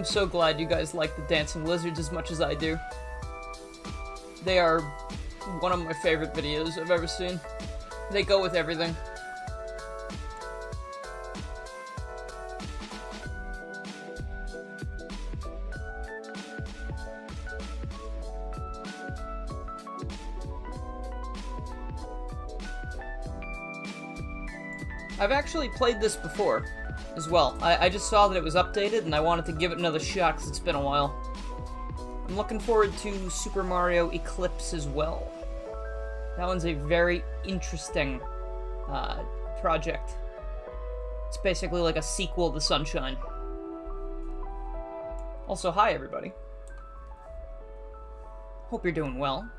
I'm so glad you guys like the dancing lizards as much as I do. They are one of my favorite videos I've ever seen. They go with everything. I've actually played this before, as well. I just saw that it was updated, and I wanted to give it another shot, because it's been a while. I'm looking forward to Super Mario Eclipse as well. That one's a very interesting project. It's basically like a sequel to Sunshine. Also, hi everybody. Hope you're doing well.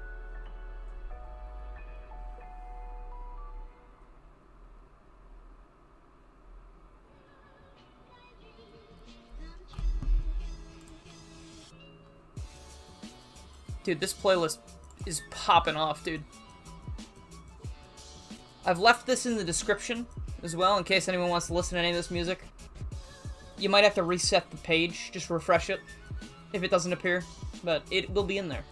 Dude, this playlist is popping off, dude. I've left this in the description as well, in case anyone wants to listen to any of this music. You might have to reset the page, just refresh it, if it doesn't appear, but it will be in there.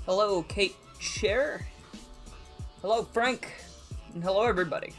Hello, Kate Cher. Hello, Frank. And hello, everybody.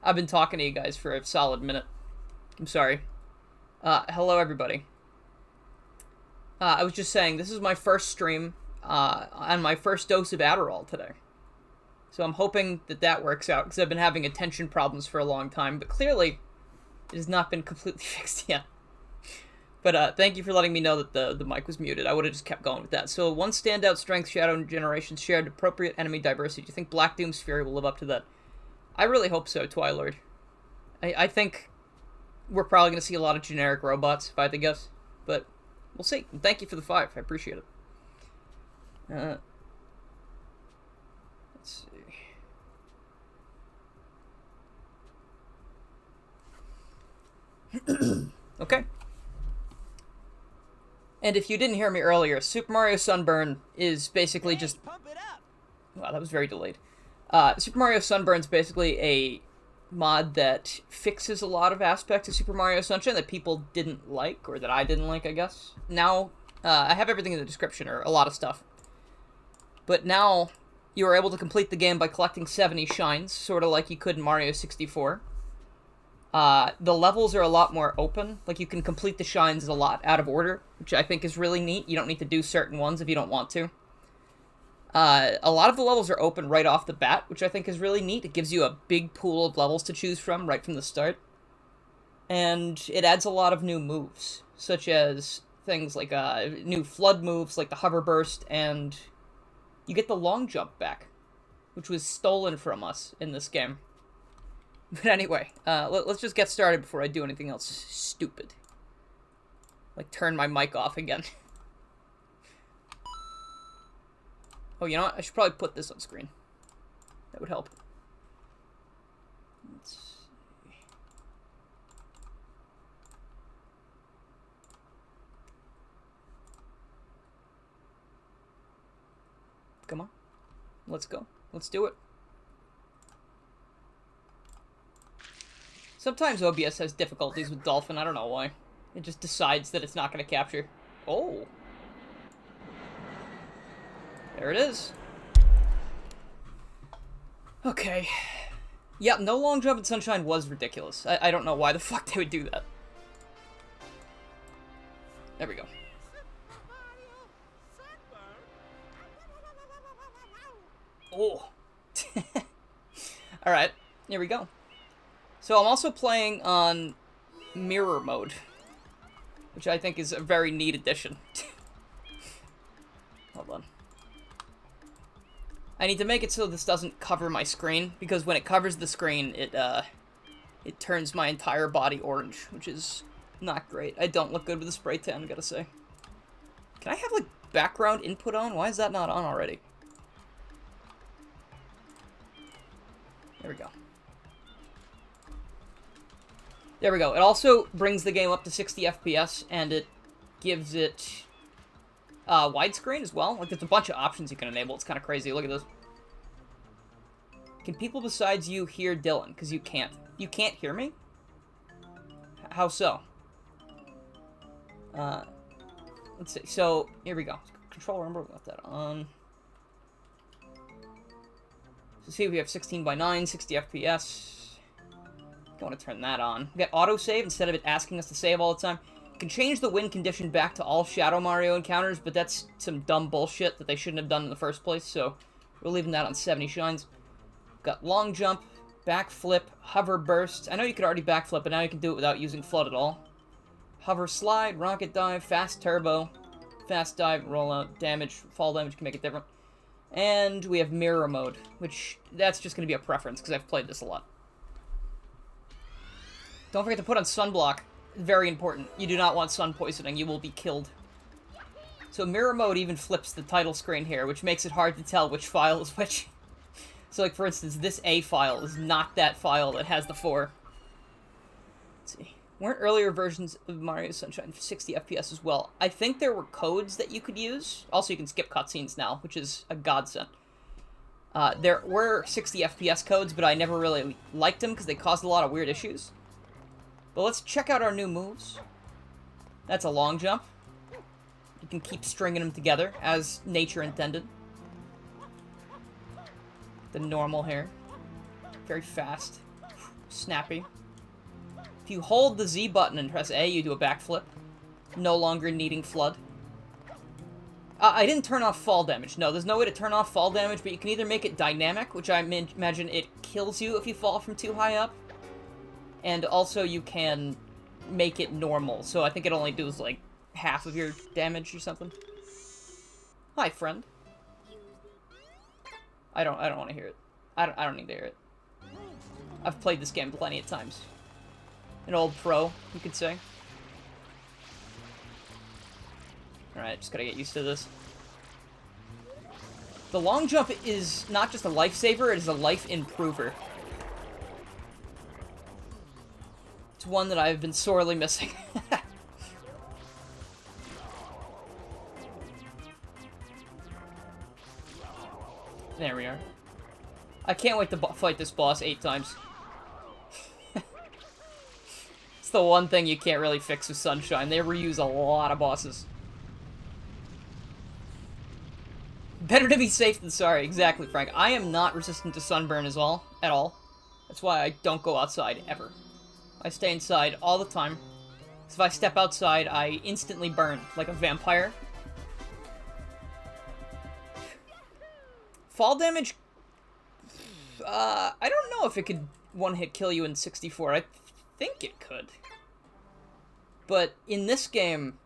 I've been talking to you guys for a solid minute. I'm sorry. Hello, everybody. I was just saying, this is my first stream on my first dose of Adderall today. So I'm hoping that that works out, because I've been having attention problems for a long time, but clearly it has not been completely fixed yet. But thank you for letting me know that the mic was muted. I would have just kept going with that. So one standout strength, Shadow Generations shared appropriate enemy diversity. Do you think Black Doom's Fury will live up to that? I really hope so, Twilord. I think we're probably going to see a lot of generic robots, if I had to guess. But we'll see. And thank you for the 5. I appreciate it. Let's see. Okay. And if you didn't hear me earlier, Super Mario SunBURN is basically just... Pump it up. Wow, that was very delayed. Super Mario SunBURN is basically a mod that fixes a lot of aspects of Super Mario Sunshine that people didn't like, or that I didn't like, I guess. Now, I have everything in the description, or a lot of stuff. But now, you are able to complete the game by collecting 70 shines, sort of like you could in Mario 64. The levels are a lot more open. Like, you can complete the shines a lot out of order, which I think is really neat. You don't need to do certain ones if you don't want to. A lot of the levels are open right off the bat, which I think is really neat. It gives you a big pool of levels to choose from right from the start. And it adds a lot of new moves, such as things like new flood moves like the hover burst, and you get the long jump back, which was stolen from us in this game. But anyway, let's just get started before I do anything else stupid. Like turn my mic off again. Oh, you know what? I should probably put this on screen. That would help. Let's see. Come on. Let's go. Let's do it. Sometimes OBS has difficulties with Dolphin. I don't know why. It just decides that it's not going to capture. Oh. There it is. Okay. Yeah, no long jump in Sunshine was ridiculous. I don't know why the fuck they would do that. There we go. Oh. Alright, here we go. So I'm also playing on mirror mode, which I think is a very neat addition. Hold on. I need to make it so this doesn't cover my screen, because when it covers the screen, it turns my entire body orange, which is not great. I don't look good with the spray tan, gotta say. Can I have, like, background input on? Why is that not on already? There we go. There we go. It also brings the game up to 60 FPS, and it gives it widescreen as well. Like, there's a bunch of options you can enable. It's kind of crazy. Look at this. Can people besides you hear Dylan? Because you can't. You can't hear me? How so? Let's see. So, here we go. Control, remember, we got that on. So see, we have 16:9, 60 FPS. I want to turn that on. We got autosave instead of it asking us to save all the time. You can change the win condition back to all Shadow Mario encounters, but that's some dumb bullshit that they shouldn't have done in the first place, so we're leaving that on 70 shines. Got long jump, backflip, hover burst. I know you could already backflip, but now you can do it without using float at all. Hover slide, rocket dive, fast turbo, fast dive, rollout, damage, fall damage can make it different. And we have mirror mode, which that's just going to be a preference because I've played this a lot. Don't forget to put on sunblock. Very important. You do not want sun poisoning. You will be killed. So mirror mode even flips the title screen here, which makes it hard to tell which file is which. So, like, for instance, this A file is not that file that has the 4. Let's see. Weren't earlier versions of Mario Sunshine 60 FPS as well? I think there were codes that you could use. Also, you can skip cutscenes now, which is a godsend. There were 60 FPS codes, but I never really liked them because they caused a lot of weird issues. But let's check out our new moves. That's a long jump. You can keep stringing them together, as nature intended. The normal here. Very fast. Snappy. If you hold the Z button and press A, you do a backflip. No longer needing flood. I didn't turn off fall damage. No, there's no way to turn off fall damage, but you can either make it dynamic, which I imagine it kills you if you fall from too high up. And also you can make it normal, so I think it only does, like, half of your damage or something. Hi, friend. I don't want to hear it. I don't need to hear it. I've played this game plenty of times. An old pro, you could say. Alright, just gotta get used to this. The long jump is not just a lifesaver, it is a life improver. It's one that I've been sorely missing. There we are. I can't wait to fight this boss 8 times. It's the one thing you can't really fix with Sunshine. They reuse a lot of bosses. Better to be safe than sorry. Exactly, Frank. I am not resistant to sunburn at all. That's why I don't go outside, ever. I stay inside all the time. Because if I step outside, I instantly burn, like a vampire. Fall damage... I don't know if it could one-hit kill you in 64. I think it could. But in this game...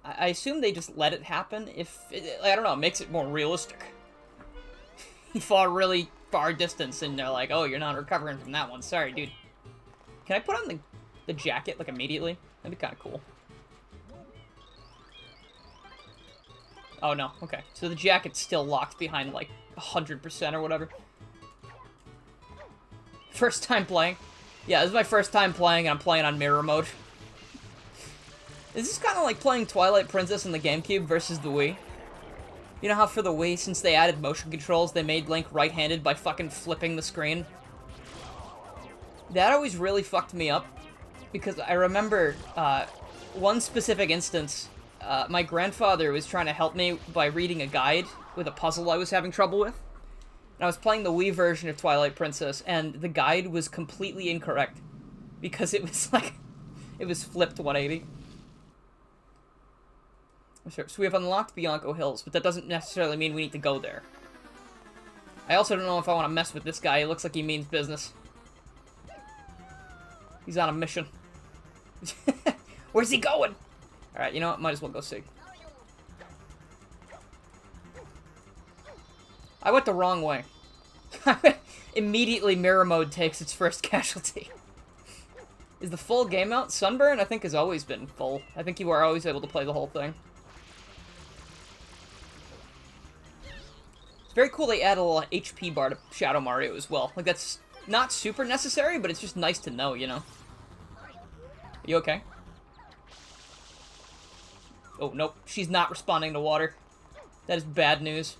I assume they just let it happen if... I don't know, it makes it more realistic. You fall really far distance and they're like, oh, you're not recovering from that one. Sorry, dude. Can I put on the jacket, like, immediately? That'd be kind of cool. Oh, no. Okay. So the jacket's still locked behind, like, 100% or whatever. First time playing. Yeah, this is my first time playing, and I'm playing on mirror mode. This is kind of like playing Twilight Princess in the GameCube versus the Wii. You know how for the Wii, since they added motion controls, they made Link right-handed by fucking flipping the screen? That always really fucked me up, because I remember one specific instance. My grandfather was trying to help me by reading a guide with a puzzle I was having trouble with. And I was playing the Wii version of Twilight Princess, and the guide was completely incorrect. Because it was like, it was flipped 180. Sure. So we have unlocked Bianco Hills, but that doesn't necessarily mean we need to go there. I also don't know if I want to mess with this guy. He looks like he means business. He's on a mission. Where's he going? Alright, you know what? Might as well go see. I went the wrong way. Immediately mirror mode takes its first casualty. Is the full game out? SunBURN, I think, has always been full. I think you are always able to play the whole thing. It's very cool they add a little HP bar to Shadow Mario as well. Like, that's not super necessary, but it's just nice to know, you know? Are you okay? Oh, nope. She's not responding to water. That is bad news.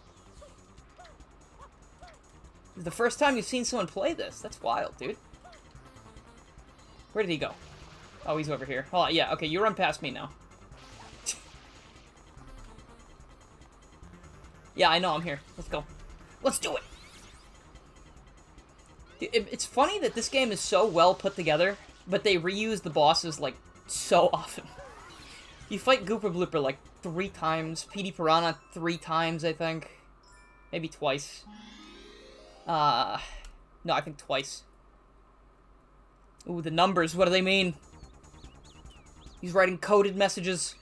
This is the first time you've seen someone play this. That's wild, dude. Where did he go? Oh, he's over here. Oh, yeah, okay, you run past me now. Yeah, I know, I'm here. Let's go. Let's do it! It's funny that this game is so well put together, but they reuse the bosses, like, so often. You fight Gooper Blooper, like, 3 times. PD Piranha 3 times, I think. Maybe twice. No, I think twice. Ooh, the numbers, what do they mean? He's writing coded messages.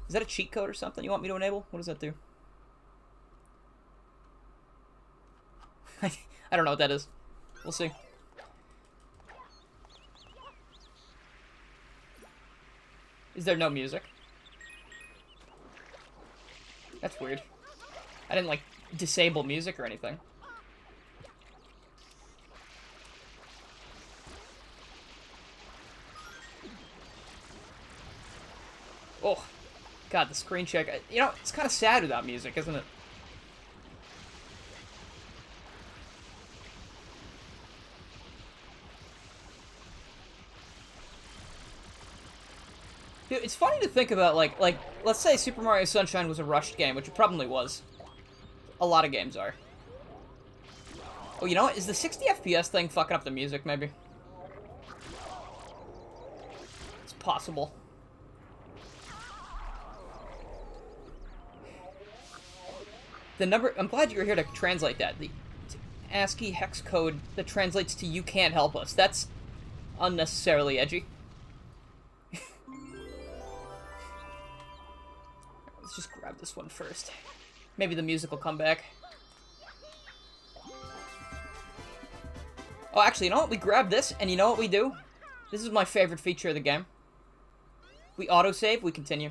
Is that a cheat code or something you want me to enable? What does that do? I don't know what that is. We'll see. Is there no music? That's weird. I didn't, like, disable music or anything. Oh, God, the screen check. You know, it's kind of sad without music, isn't it? Dude, it's funny to think about, like, let's say Super Mario Sunshine was a rushed game, which it probably was. A lot of games are. Oh, you know what? Is the 60 FPS thing fucking up the music, maybe? It's possible. The number... I'm glad you were here to translate that. The ASCII hex code that translates to "you can't help us." That's unnecessarily edgy. Let's just grab this one first. Maybe the music will come back. Oh, actually, you know what? We grab this, and you know what we do? This is my favorite feature of the game. We autosave, we continue.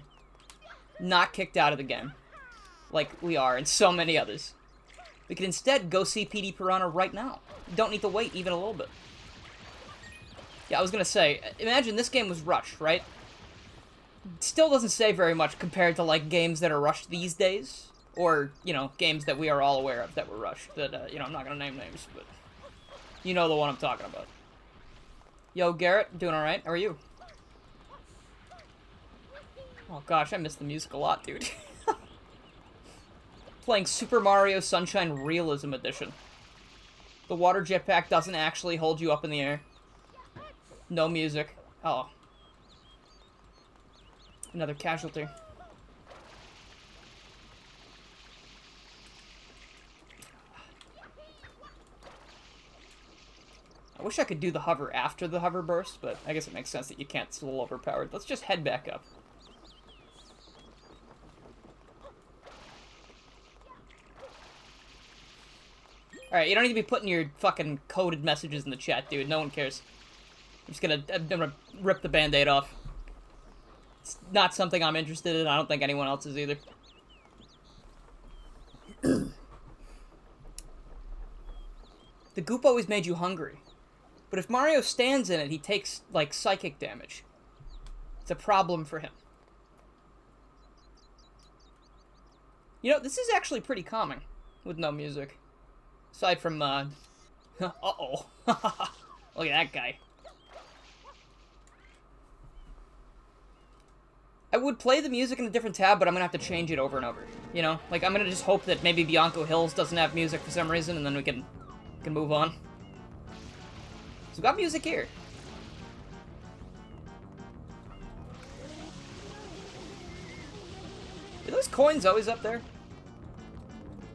Not kicked out of the game. Like we are in so many others. We can instead go see PD Piranha right now. You don't need to wait even a little bit. Yeah, I was gonna say, imagine this game was rushed, right? Still doesn't say very much compared to, like, games that are rushed these days. Or, you know, games that we are all aware of that were rushed. That, you know, I'm not gonna name names, but... you know the one I'm talking about. Yo, Garrett, doing alright? How are you? Oh gosh, I miss the music a lot, dude. Playing Super Mario Sunshine Realism Edition. The water jetpack doesn't actually hold you up in the air. No music. Oh. Another casualty. I wish I could do the hover after the hover burst, but I guess it makes sense that you can't. It's a little overpowered. Let's just head back up. Alright, you don't need to be putting your fucking coded messages in the chat, dude. No one cares. I'm gonna rip the band-aid off. It's not something I'm interested in. I don't think anyone else is either. the goop always made you hungry. But if Mario stands in it, he takes, like, psychic damage. It's a problem for him. You know, this is actually pretty calming, with no music. Aside from, uh-oh. Look at that guy. I would play the music in a different tab, but I'm gonna have to change it over and over. You know? Like, I'm gonna just hope that maybe Bianco Hills doesn't have music for some reason, and then we can move on. So we got music here. Are those coins always up there?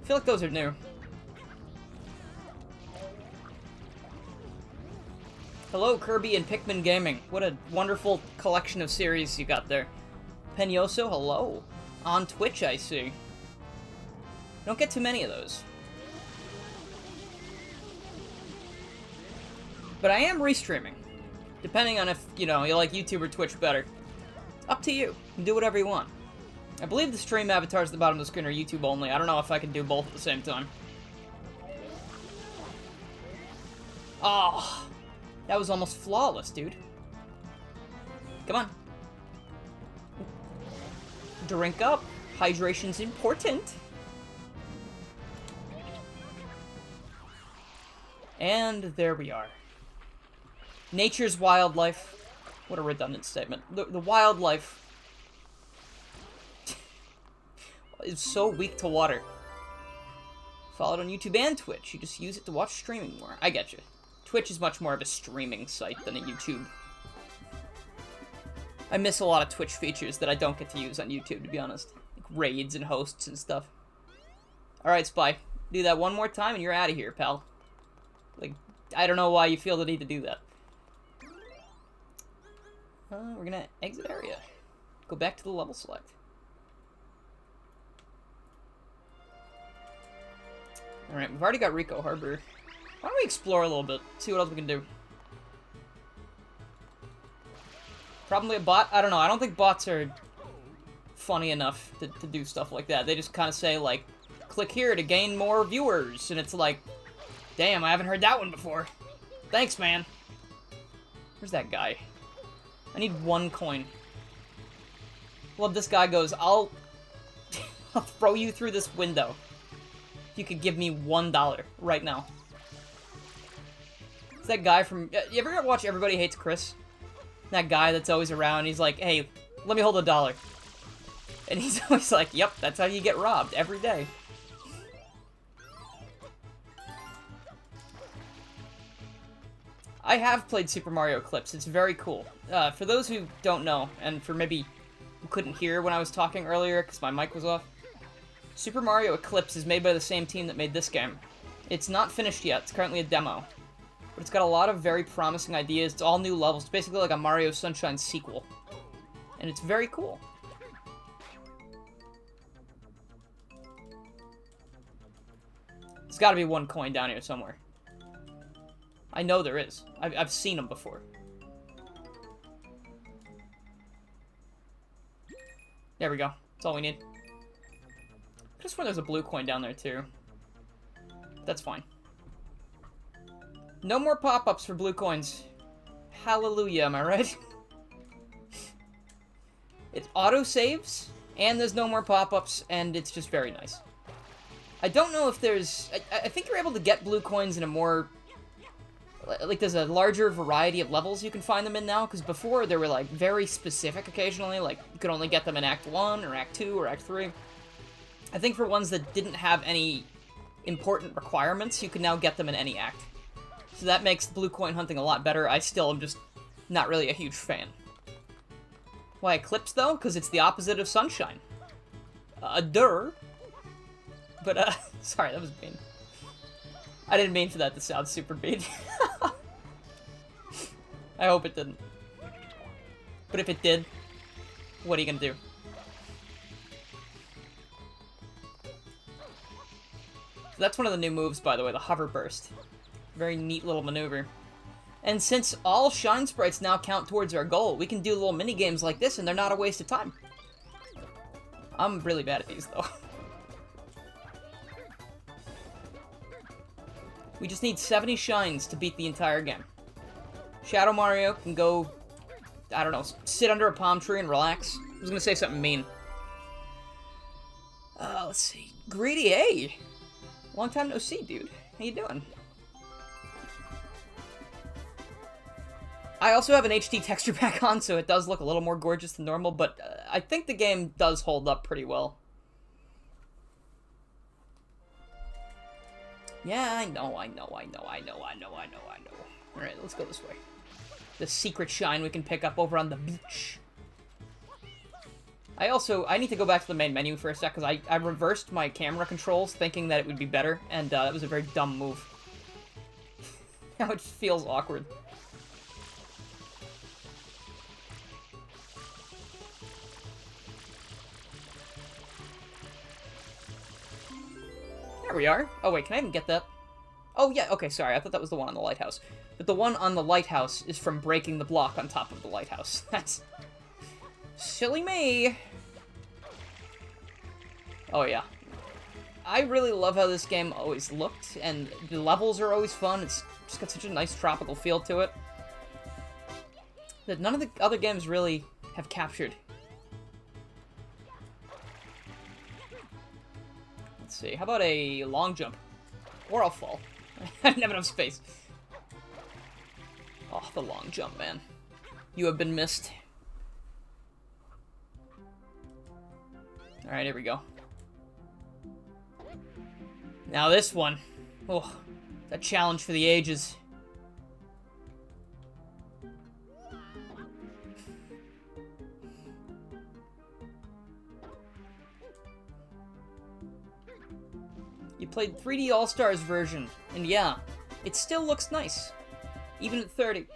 I feel like those are new. Hello, Kirby and Pikmin Gaming. What a wonderful collection of series you got there. Penyoso, hello. On Twitch, I see. Don't get too many of those. But I am restreaming. Depending on if, you know, you like YouTube or Twitch better. Up to you. You can do whatever you want. I believe the stream avatars at the bottom of the screen are YouTube only. I don't know if I can do both at the same time. Oh, that was almost flawless, dude. Come on. Drink up. Hydration's important. And there we are. Nature's wildlife. What a redundant statement. The wildlife is so weak to water. Follow it on YouTube and Twitch. You just use it to watch streaming more. I get you. Twitch is much more of a streaming site than a YouTube. I miss a lot of Twitch features that I don't get to use on YouTube, to be honest. Like raids and hosts and stuff. Alright, Spy. Do that one more time and you're out of here, pal. Like, I don't know why you feel the need to do that. We're gonna exit area. Go back to the level select. Alright, we've already got Rico Harbor. Why don't we explore a little bit? See what else we can do. Probably a bot? I don't know. I don't think bots are funny enough to do stuff like that. They just kind of say, like, click here to gain more viewers. And it's like, damn, I haven't heard that one before. Thanks, man. Where's that guy? I need 1 coin. Well, if this guy goes, I'll throw you through this window. If you could give me $1 right now. It's that guy from... You ever watch Everybody Hates Chris? That guy that's always around, he's like, hey, let me hold $1. And he's always like, yep, that's how you get robbed every day. I have played Super Mario Eclipse. It's very cool. For those who don't know, and for maybe who couldn't hear when I was talking earlier because my mic was off, Super Mario Eclipse is made by the same team that made this game. It's not finished yet. It's currently a demo. But it's got a lot of very promising ideas. It's all new levels. It's basically like a Mario Sunshine sequel. And it's very cool. There's got to be 1 coin down here somewhere. I know there is. I've seen them before. There we go. That's all we need. I just swear there's a blue coin down there too. That's fine. No more pop-ups for blue coins. Hallelujah, am I right? It auto-saves, and there's no more pop-ups, and it's just very nice. I don't know if there's... I think you're able to get blue coins in a more... Like, there's a larger variety of levels you can find them in now, because before they were, like, very specific occasionally, like, you could only get them in Act 1, or Act 2, or Act 3. I think for ones that didn't have any important requirements, you can now get them in any act. So that makes blue coin hunting a lot better. I still am just not really a huge fan. Why Eclipse, though? Because it's the opposite of Sunshine. Durr. But, sorry, that was mean. I didn't mean for that to sound super mean. I hope it didn't. But if it did, what are you gonna do? So that's one of the new moves, by the way, the hover burst. Very neat little maneuver. And since all shine sprites now count towards our goal, we can do little mini games like this, and they're not a waste of time. I'm really bad at these, though. We just need 70 shines to beat the entire game. Shadow Mario can go, I don't know, sit under a palm tree and relax. I was gonna say something mean. Let's see. Greedy A. Long time no see, dude. How you doing? I also have an HD texture pack on, so it does look a little more gorgeous than normal, but I think the game does hold up pretty well. Yeah, I know. Alright, let's go this way. The secret shine we can pick up over on the beach. I need to go back to the main menu for a sec, because I reversed my camera controls thinking that it would be better, and that was a very dumb move. Now it feels awkward. There we are. Oh wait, can I even get that? Oh yeah, okay, sorry, I thought that was the one on the lighthouse. But the one on the lighthouse is from breaking the block on top of the lighthouse. That's... silly me! Oh yeah. I really love how this game always looked, and the levels are always fun. It's just got such a nice tropical feel to it that none of the other games really have captured. Let's see, how about a long jump? Or I'll fall. I didn't have enough space. Oh, the long jump, man. You have been missed. Alright, here we go. Now this one. Oh, a challenge for the ages. You played 3D All-Stars version, and yeah, it still looks nice. Even at 30.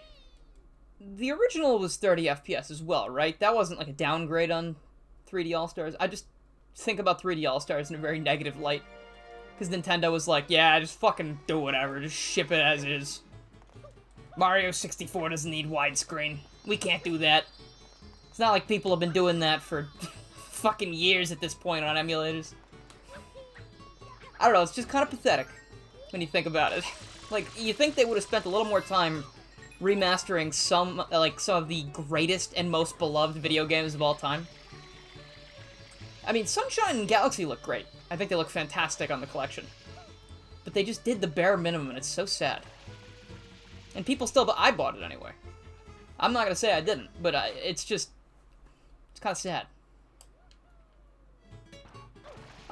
The original was 30 FPS as well, right? That wasn't like a downgrade on 3D All-Stars. I just think about 3D All-Stars in a very negative light. Because Nintendo was like, yeah, just fucking do whatever, just ship it as is. Mario 64 doesn't need widescreen. We can't do that. It's not like people have been doing that for fucking years at this point on emulators. I don't know, it's just kind of pathetic when you think about it. Like, you think they would have spent a little more time remastering some of the greatest and most beloved video games of all time. I mean, Sunshine and Galaxy look great. I think they look fantastic on the collection. But they just did the bare minimum, and it's so sad. And people still, but I bought it anyway. I'm not gonna say I didn't, but it's kind of sad.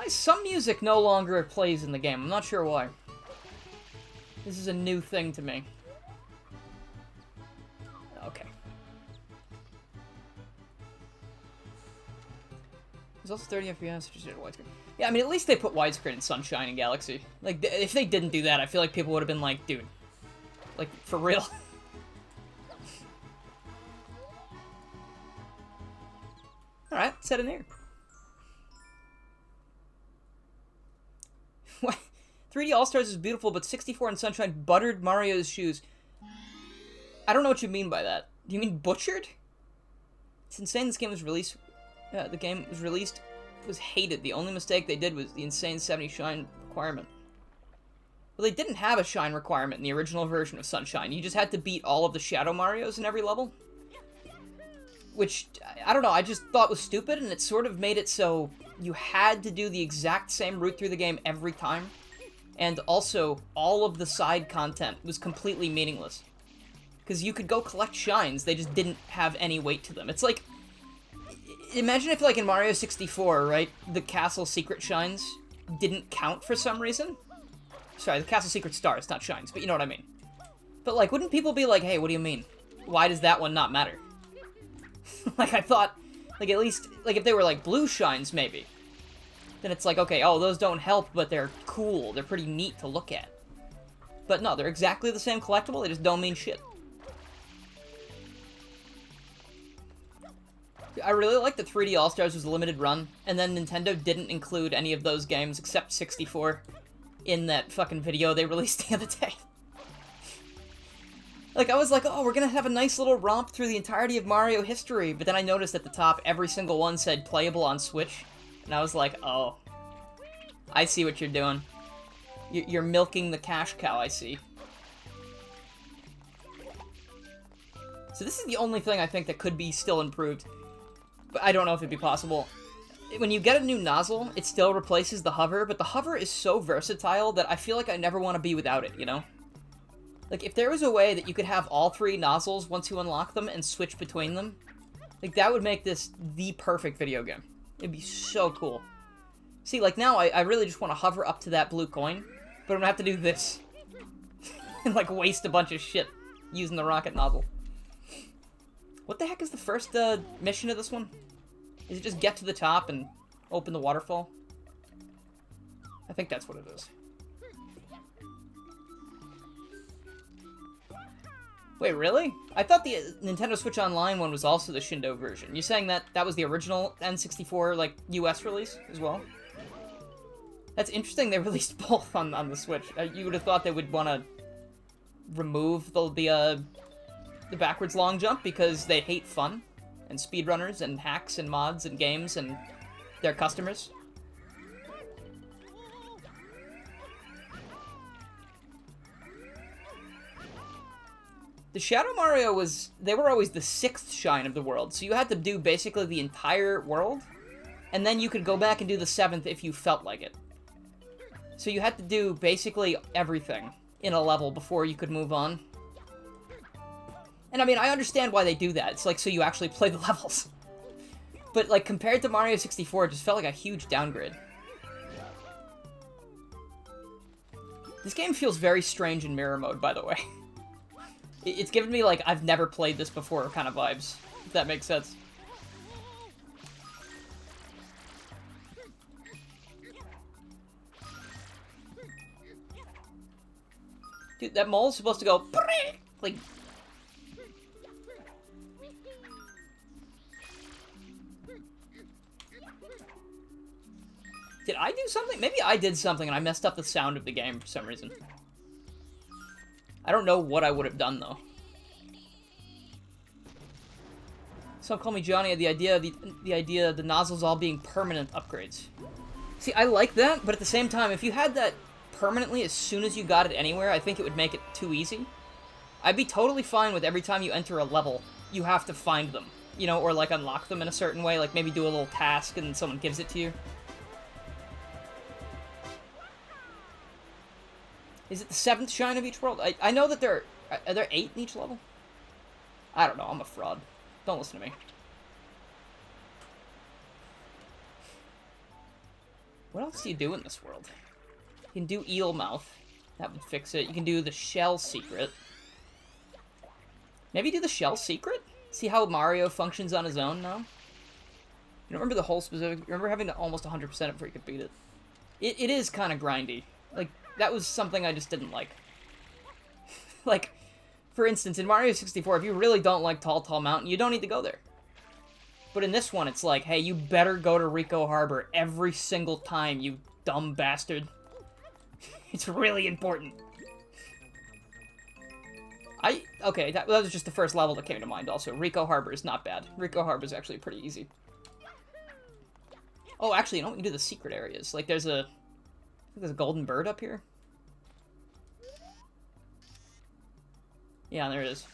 Some music no longer plays in the game. I'm not sure why. This is a new thing to me. Okay. There's also 30 FPS, just did widescreen. Yeah, I mean, at least they put widescreen in Sunshine and Galaxy. Like, if they didn't do that, I feel like people would have been like, dude, like, for real. Alright, let's head in there. What? 3D All-Stars is beautiful, but 64 and Sunshine buttered Mario's shoes. I don't know what you mean by that. Do you mean butchered? It's insane this game was released. The game was released, was hated. The only mistake they did was the insane 70 shine requirement. Well, they didn't have a shine requirement in the original version of Sunshine. You just had to beat all of the Shadow Marios in every level. Which, I don't know, I just thought was stupid, and it sort of made it so you had to do the exact same route through the game every time. And also, all of the side content was completely meaningless. Because you could go collect shines, they just didn't have any weight to them. It's like, imagine if, like, in Mario 64, right, the castle secret shines didn't count for some reason. Sorry, the castle secret stars, not shines, but you know what I mean. But, like, wouldn't people be like, hey, what do you mean? Why does that one not matter? Like, I thought, like, at least, like, if they were, like, blue shines, maybe. Then it's like, okay, oh, those don't help, but they're cool. They're pretty neat to look at. But no, they're exactly the same collectible, they just don't mean shit. I really like that 3D All-Stars was a limited run, and then Nintendo didn't include any of those games, except 64, in that fucking video they released the other day. Like, I was like, oh, we're gonna have a nice little romp through the entirety of Mario history, but then I noticed at the top, every single one said playable on Switch, and I was like, oh, I see what you're doing. You're milking the cash cow, I see. So this is the only thing I think that could be still improved. But I don't know if it'd be possible. When you get a new nozzle, it still replaces the hover, but the hover is so versatile that I feel like I never want to be without it, you know? Like, if there was a way that you could have all 3 nozzles once you unlock them and switch between them, like, that would make this the perfect video game. It'd be so cool. See, like, now I really just want to hover up to that blue coin, but I'm gonna have to do this. And, like, waste a bunch of shit using the rocket nozzle. What the heck is the first mission of this one? Is it just get to the top and open the waterfall? I think that's what it is. Wait, really? I thought the Nintendo Switch Online one was also the Shindo version. You're saying that that was the original N64, like, US release as well? That's interesting they released both on the Switch. You would have thought they would want to remove the backwards long jump because they hate fun and speedrunners and hacks and mods and games and their customers. The Shadow Mario they were always the 6th shine of the world, so you had to do basically the entire world, and then you could go back and do the 7th if you felt like it. So you had to do basically everything in a level before you could move on. And I mean, I understand why they do that. It's like so you actually play the levels. But like compared to Mario 64, it just felt like a huge downgrade. This game feels very strange in mirror mode, by the way. It's given me like I've never played this before kind of vibes, if that makes sense. Dude, that mole's supposed to go like. Did I do something? Maybe I did something and I messed up the sound of the game for some reason. I don't know what I would have done, though. Some call me Johnny had the idea of the nozzles all being permanent upgrades. See, I like that, but at the same time, if you had that permanently as soon as you got it anywhere, I think it would make it too easy. I'd be totally fine with every time you enter a level, you have to find them. You know, or like unlock them in a certain way, like maybe do a little task and someone gives it to you. Is it the 7th shine of each world? I know that are there 8 in each level? I don't know, I'm a fraud. Don't listen to me. What else do you do in this world? You can do eel mouth. That would fix it. You can do the shell secret. Maybe do the shell secret? See how Mario functions on his own now? You don't remember the whole specific... Remember having to almost 100% it before you could beat it? It is kind of grindy. Like, that was something I just didn't like. Like, for instance, in Mario 64, if you really don't like Tall Mountain, you don't need to go there. But in this one, it's like, hey, you better go to Rico Harbor every single time, you dumb bastard. It's really important. Okay, that was just the first level that came to mind also. Rico Harbor is not bad. Rico Harbor is actually pretty easy. Oh, actually, you know what? You can do the secret areas. Like, there's a golden bird up here. Yeah, there it is.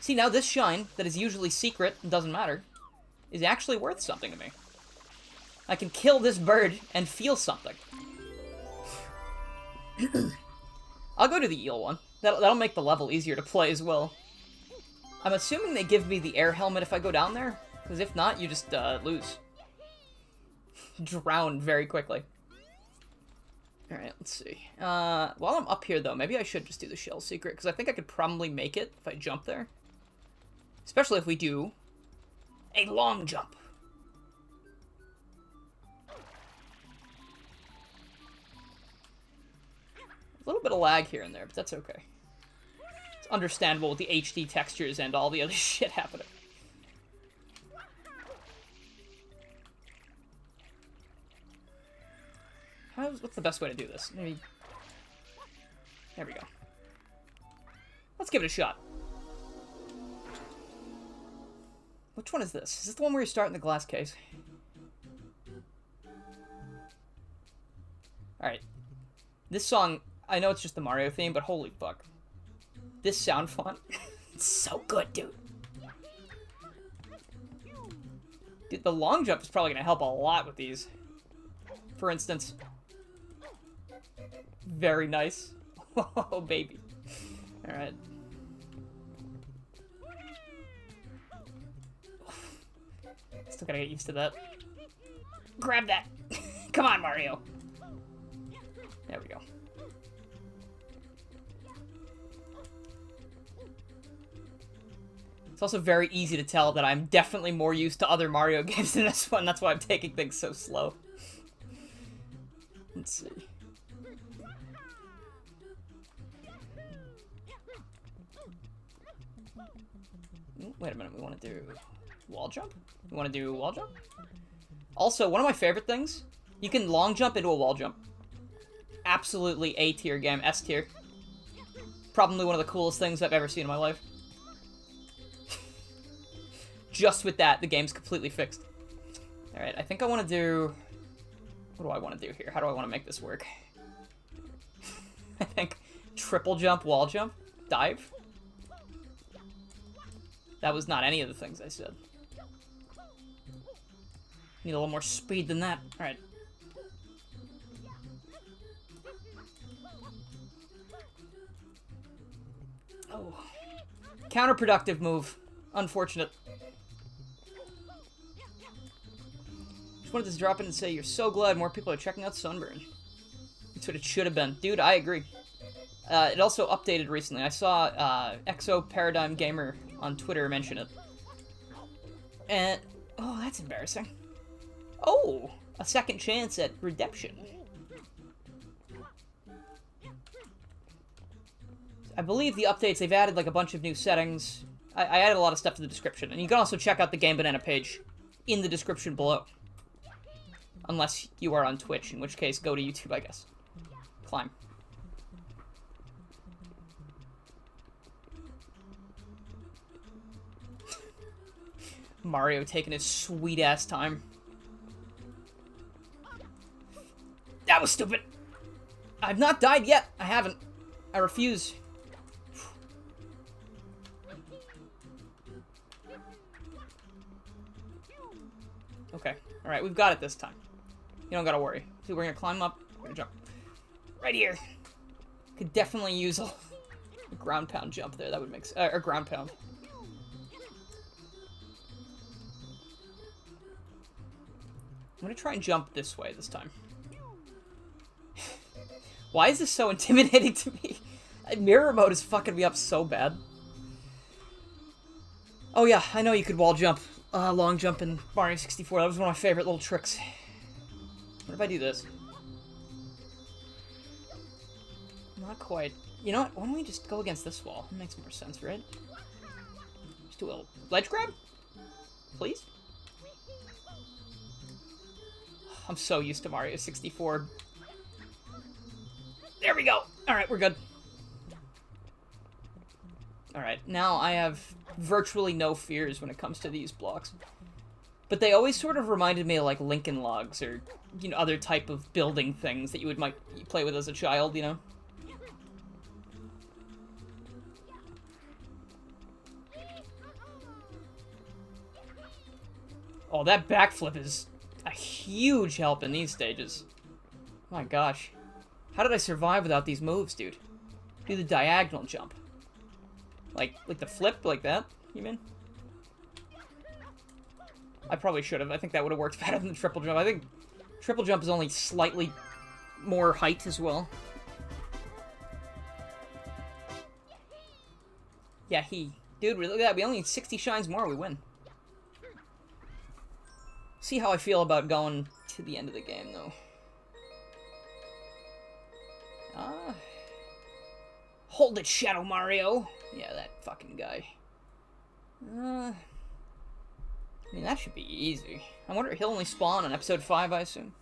See, now this shine, that is usually secret and doesn't matter, is actually worth something to me. I can kill this bird and feel something. I'll go to the eel one. That'll make the level easier to play as well. I'm assuming they give me the air helmet if I go down there, because if not, you just lose. Drown very quickly. Alright, let's see. While I'm up here, though, maybe I should just do the shell secret, because I think I could probably make it if I jump there. Especially if we do a long jump. A little bit of lag here and there, but that's okay. It's understandable with the HD textures and all the other shit happening. What's the best way to do this? Maybe... There we go. Let's give it a shot. Which one is this? Is this the one where you start in the glass case? Alright. This song, I know it's just the Mario theme, but holy fuck. This sound font, it's so good, dude. Dude, the long jump is probably going to help a lot with these. For instance. Very nice. Oh, baby. Alright. Still gotta get used to that. Grab that! Come on, Mario! There we go. It's also very easy to tell that I'm definitely more used to other Mario games than this one. That's why I'm taking things so slow. Let's see. Wait a minute, we want to do wall jump? We want to do wall jump? Also, one of my favorite things, you can long jump into a wall jump. Absolutely A tier game, S tier. Probably one of the coolest things I've ever seen in my life. Just with that, the game's completely fixed. Alright, I think I want to do... What do I want to do here? How do I want to make this work? I think triple jump, wall jump, dive. That was not any of the things I said. Need a little more speed than that. Alright. Oh. Counterproductive move. Unfortunate. Just wanted to drop in and say you're so glad more people are checking out SunBURN. That's what it should have been. Dude, I agree. It also updated recently. I saw Exo Paradigm Gamer on Twitter mention it. And... Oh, that's embarrassing. Oh! A second chance at redemption. I believe the updates, they've added like a bunch of new settings. I added a lot of stuff to the description. And you can also check out the Game Banana page in the description below. Unless you are on Twitch, in which case go to YouTube, I guess. Climb. Mario taking his sweet-ass time. That was stupid! I've not died yet! I haven't. I refuse. Okay. Alright, we've got it this time. You don't gotta worry. See, we're gonna climb up. We're gonna jump. Right here! Could definitely use a ground pound jump there. That would make sense. Or ground pound. I'm gonna try and jump this way this time. Why is this so intimidating to me? Mirror mode is fucking me up so bad. Oh yeah, I know you could wall jump, long jump in Mario 64. That was one of my favorite little tricks. What if I do this? Not quite. You know what? Why don't we just go against this wall? It makes more sense, right? Just do a little ledge grab? Please? I'm so used to Mario 64. There we go! Alright, we're good. Alright, now I have virtually no fears when it comes to these blocks. But they always sort of reminded me of, like, Lincoln Logs or, you know, other type of building things that you might play with as a child, you know? Oh, that backflip is a huge help in these stages. Oh my gosh. How did I survive without these moves, dude? Do the diagonal jump. Like the flip, like that, you mean? I probably should have. I think that would have worked better than the triple jump. I think triple jump is only slightly more height as well. Yeah, Dude, look at that. We only need 60 shines more, we win. See how I feel about going to the end of the game, though. Hold it, Shadow Mario! Yeah, that fucking guy. I mean, that should be easy. I wonder, he'll only spawn on episode 5, I assume.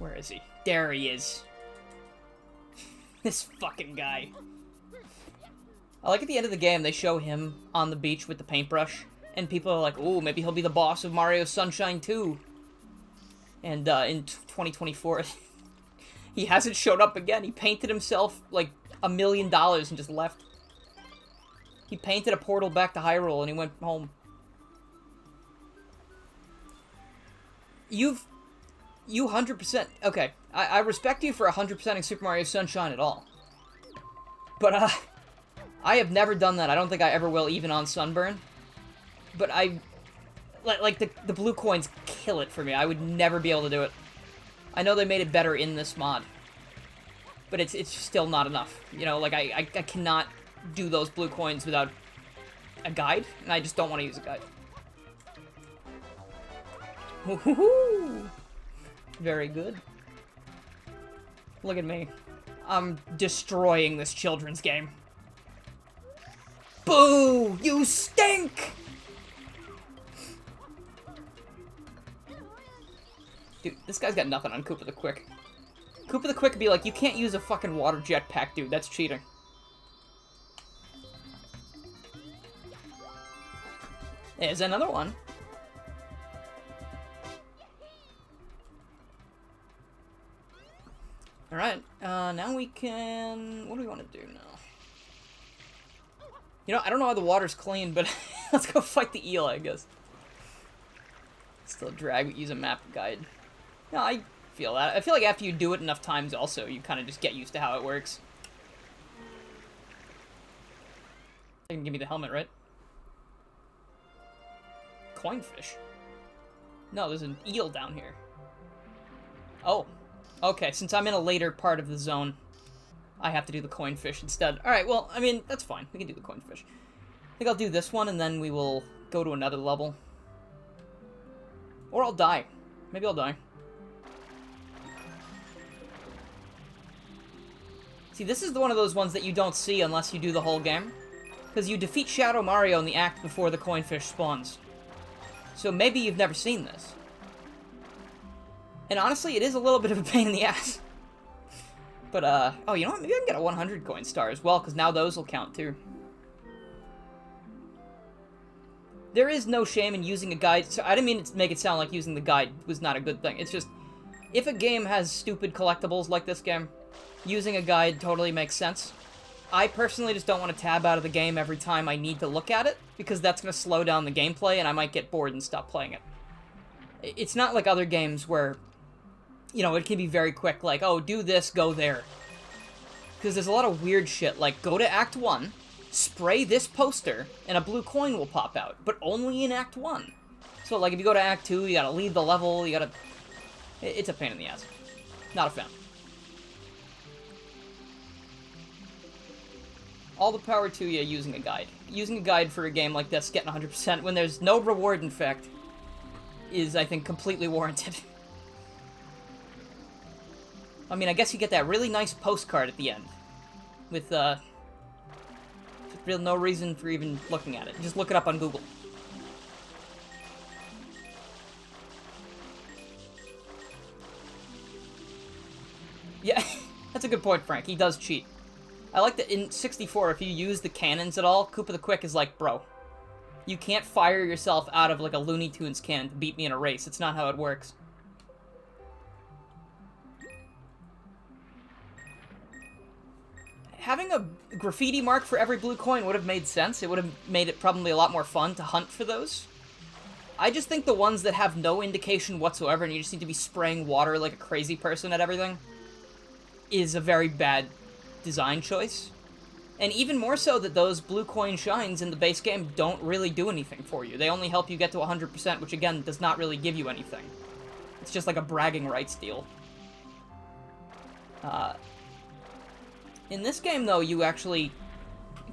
Where is he? There he is. This fucking guy. I like at the end of the game, they show him on the beach with the paintbrush, and people are like, ooh, maybe he'll be the boss of Mario Sunshine 2. And in 2024, he hasn't showed up again. He painted himself like $1 million and just left. He painted a portal back to Hyrule and he went home. You 100%... Okay, I respect you for 100%ing Super Mario Sunshine at all. But, I have never done that. I don't think I ever will, even on SunBURN. But like, the blue coins kill it for me. I would never be able to do it. I know they made it better in this mod. But it's still not enough. You know, like, I cannot do those blue coins without a guide, and I just don't want to use a guide. Woohoo! Very good. Look at me. I'm destroying this children's game. Boo! You stink! Dude, this guy's got nothing on Koopa the Quick. Koopa the Quick would be like, you can't use a fucking water jetpack, dude. That's cheating. There's another one. Alright, now we can... What do we want to do now? You know, I don't know how the water's clean, but let's go fight the eel, I guess. Still drag, but use a map guide. No, I feel that. I feel like after you do it enough times also, you kind of just get used to how it works. They can give me the helmet, right? Coinfish. No, there's an eel down here. Oh. Okay, since I'm in a later part of the zone, I have to do the coinfish instead. Alright, well, I mean, that's fine. We can do the coinfish. I think I'll do this one, and then we will go to another level. Or I'll die. Maybe I'll die. See, this is one of those ones that you don't see unless you do the whole game. Because you defeat Shadow Mario in the act before the coinfish spawns. So maybe you've never seen this. And honestly, it is a little bit of a pain in the ass. But, oh, you know what? Maybe I can get a 100 coin star as well, because now those will count, too. There is no shame in using a guide. So I didn't mean to make it sound like using the guide was not a good thing. It's just, if a game has stupid collectibles like this game, using a guide totally makes sense. I personally just don't want to tab out of the game every time I need to look at it, because that's going to slow down the gameplay, and I might get bored and stop playing it. It's not like other games where, you know, it can be very quick, like, oh, do this, go there. Because there's a lot of weird shit, like, go to Act 1, spray this poster, and a blue coin will pop out, but only in Act 1. So, like, if you go to Act 2, you gotta leave the level, you gotta... It's a pain in the ass. Not a fan. All the power to you using a guide. Using a guide for a game like this, getting 100% when there's no reward, in fact, is, I think, completely warranted. I mean, I guess you get that really nice postcard at the end. With, real no reason for even looking at it. Just look it up on Google. Yeah, that's a good point, Frank. He does cheat. I like that in 64, if you use the cannons at all, Koopa the Quick is like, bro, you can't fire yourself out of, like, a Looney Tunes cannon to beat me in a race. It's not how it works. Having a graffiti mark for every blue coin would have made sense. It would have made it probably a lot more fun to hunt for those. I just think the ones that have no indication whatsoever and you just need to be spraying water like a crazy person at everything is a very bad design choice. And even more so that those blue coin shines in the base game don't really do anything for you. They only help you get to 100%, which again, does not really give you anything. It's just like a bragging rights deal. In this game, though, you actually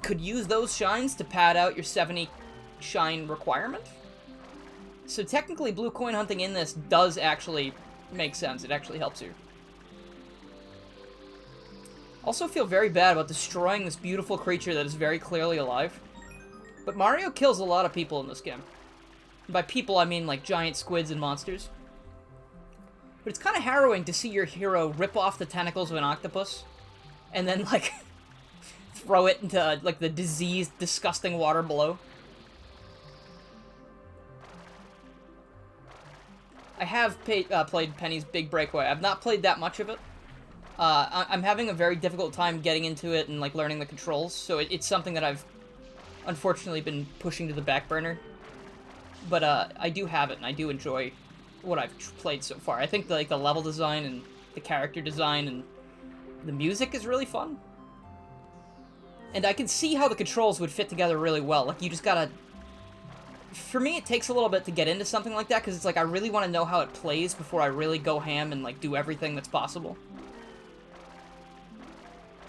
could use those shines to pad out your 70 shine requirement. So technically, blue coin hunting in this does actually make sense. It actually helps you. Also feel very bad about destroying this beautiful creature that is very clearly alive. But Mario kills a lot of people in this game. And by people, I mean, like, giant squids and monsters. But it's kind of harrowing to see your hero rip off the tentacles of an octopus, and then, like, throw it into, like, the diseased, disgusting water below. I have played Penny's Big Breakaway. I've not played that much of it. I'm having a very difficult time getting into it and, like, learning the controls, so it's something that I've unfortunately been pushing to the back burner. But, I do have it, and I do enjoy what I've played so far. I think, like, the level design and the character design and the music is really fun. And I can see how the controls would fit together really well. Like, you just gotta... For me, it takes a little bit to get into something like that, because it's like, I really want to know how it plays before I really go ham and, like, do everything that's possible.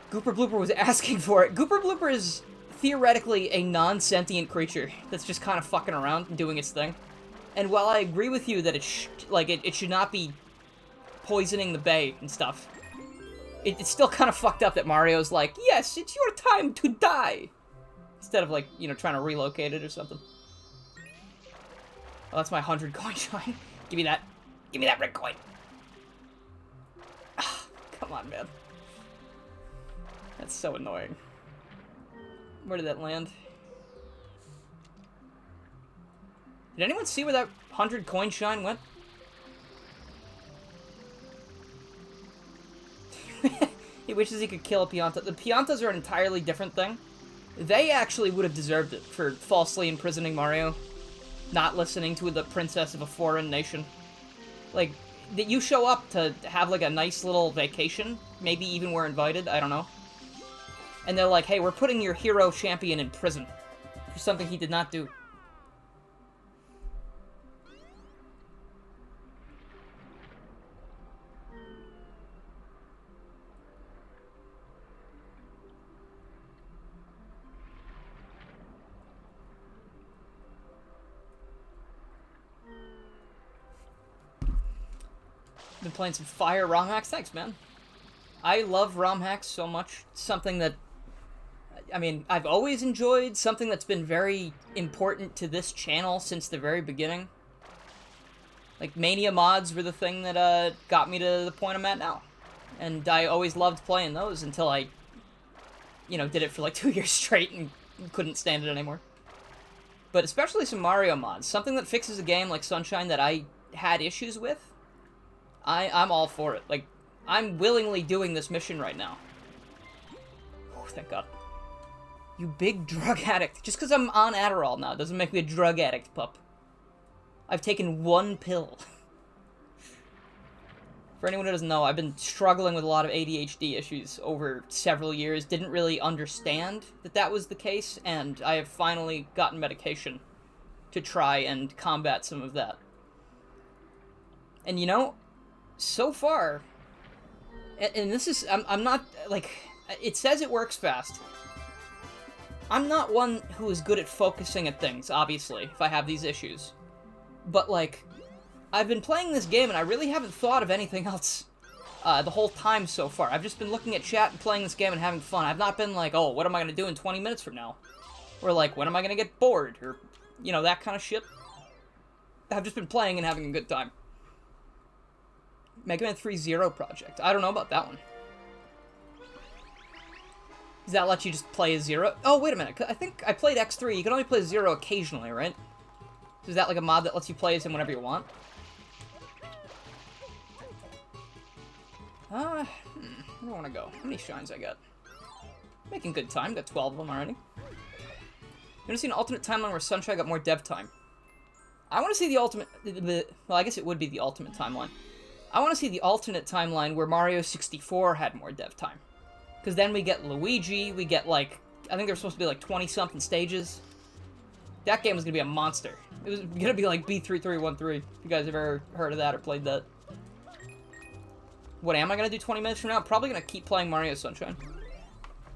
Gooper Blooper was asking for it. Gooper Blooper is theoretically a non-sentient creature that's just kind of fucking around and doing its thing. And while I agree with you that it should not be poisoning the bay and stuff, it's still kind of fucked up that Mario's like, yes, it's your time to die! Instead of, like, you know, trying to relocate it or something. Oh, that's my 100 coin shine. Give me that. Give me that red coin. Ah, come on, man. That's so annoying. Where did that land? Did anyone see where that 100 coin shine went? He wishes he could kill a Pianta. The Piantas are an entirely different thing. They actually would have deserved it for falsely imprisoning Mario. Not listening to the princess of a foreign nation. Like, that you show up to have, like, a nice little vacation. Maybe even we're invited, I don't know. And they're like, hey, we're putting your hero champion in prison. For something he did not do. Been playing some fire ROM hacks. Thanks, man. I love ROM hacks so much. Something that, I mean, I've always enjoyed. Something that's been very important to this channel since the very beginning. Like, Mania mods were the thing that got me to the point I'm at now. And I always loved playing those until I, you know, did it for like 2 years straight and couldn't stand it anymore. But especially some Mario mods. Something that fixes a game like Sunshine that I had issues with. I'm all for it. Like, I'm willingly doing this mission right now. Oh, thank God. You big drug addict. Just because I'm on Adderall now doesn't make me a drug addict, pup. I've taken 1 pill. For anyone who doesn't know, I've been struggling with a lot of ADHD issues over several years. Didn't really understand that that was the case, and I have finally gotten medication to try and combat some of that. And you know, so far, and this is, I'm not, like, it says it works fast. I'm not one who is good at focusing at things, obviously, if I have these issues. But, like, I've been playing this game and I really haven't thought of anything else the whole time so far. I've just been looking at chat and playing this game and having fun. I've not been like, oh, what am I going to do in 20 minutes from now? Or like, when am I going to get bored? Or, you know, that kind of shit. I've just been playing and having a good time. Mega Man 3 Zero Project. I don't know about that one. Does that let you just play a Zero? Oh, wait a minute. I think I played X3. You can only play Zero occasionally, right? So is that like a mod that lets you play as him whenever you want? Where do I want to go? How many shines I got? Making good time. Got 12 of them already. You want to see an alternate timeline where Sunshine got more dev time? I want to see the ultimate... well, I guess it would be the ultimate timeline. I want to see the alternate timeline where Mario 64 had more dev time. Because then we get Luigi, we get, like... I think there's supposed to be, like, 20-something stages. That game was going to be a monster. It was going to be like B3313, if you guys have ever heard of that or played that. What am I going to do 20 minutes from now? I'm probably going to keep playing Mario Sunshine.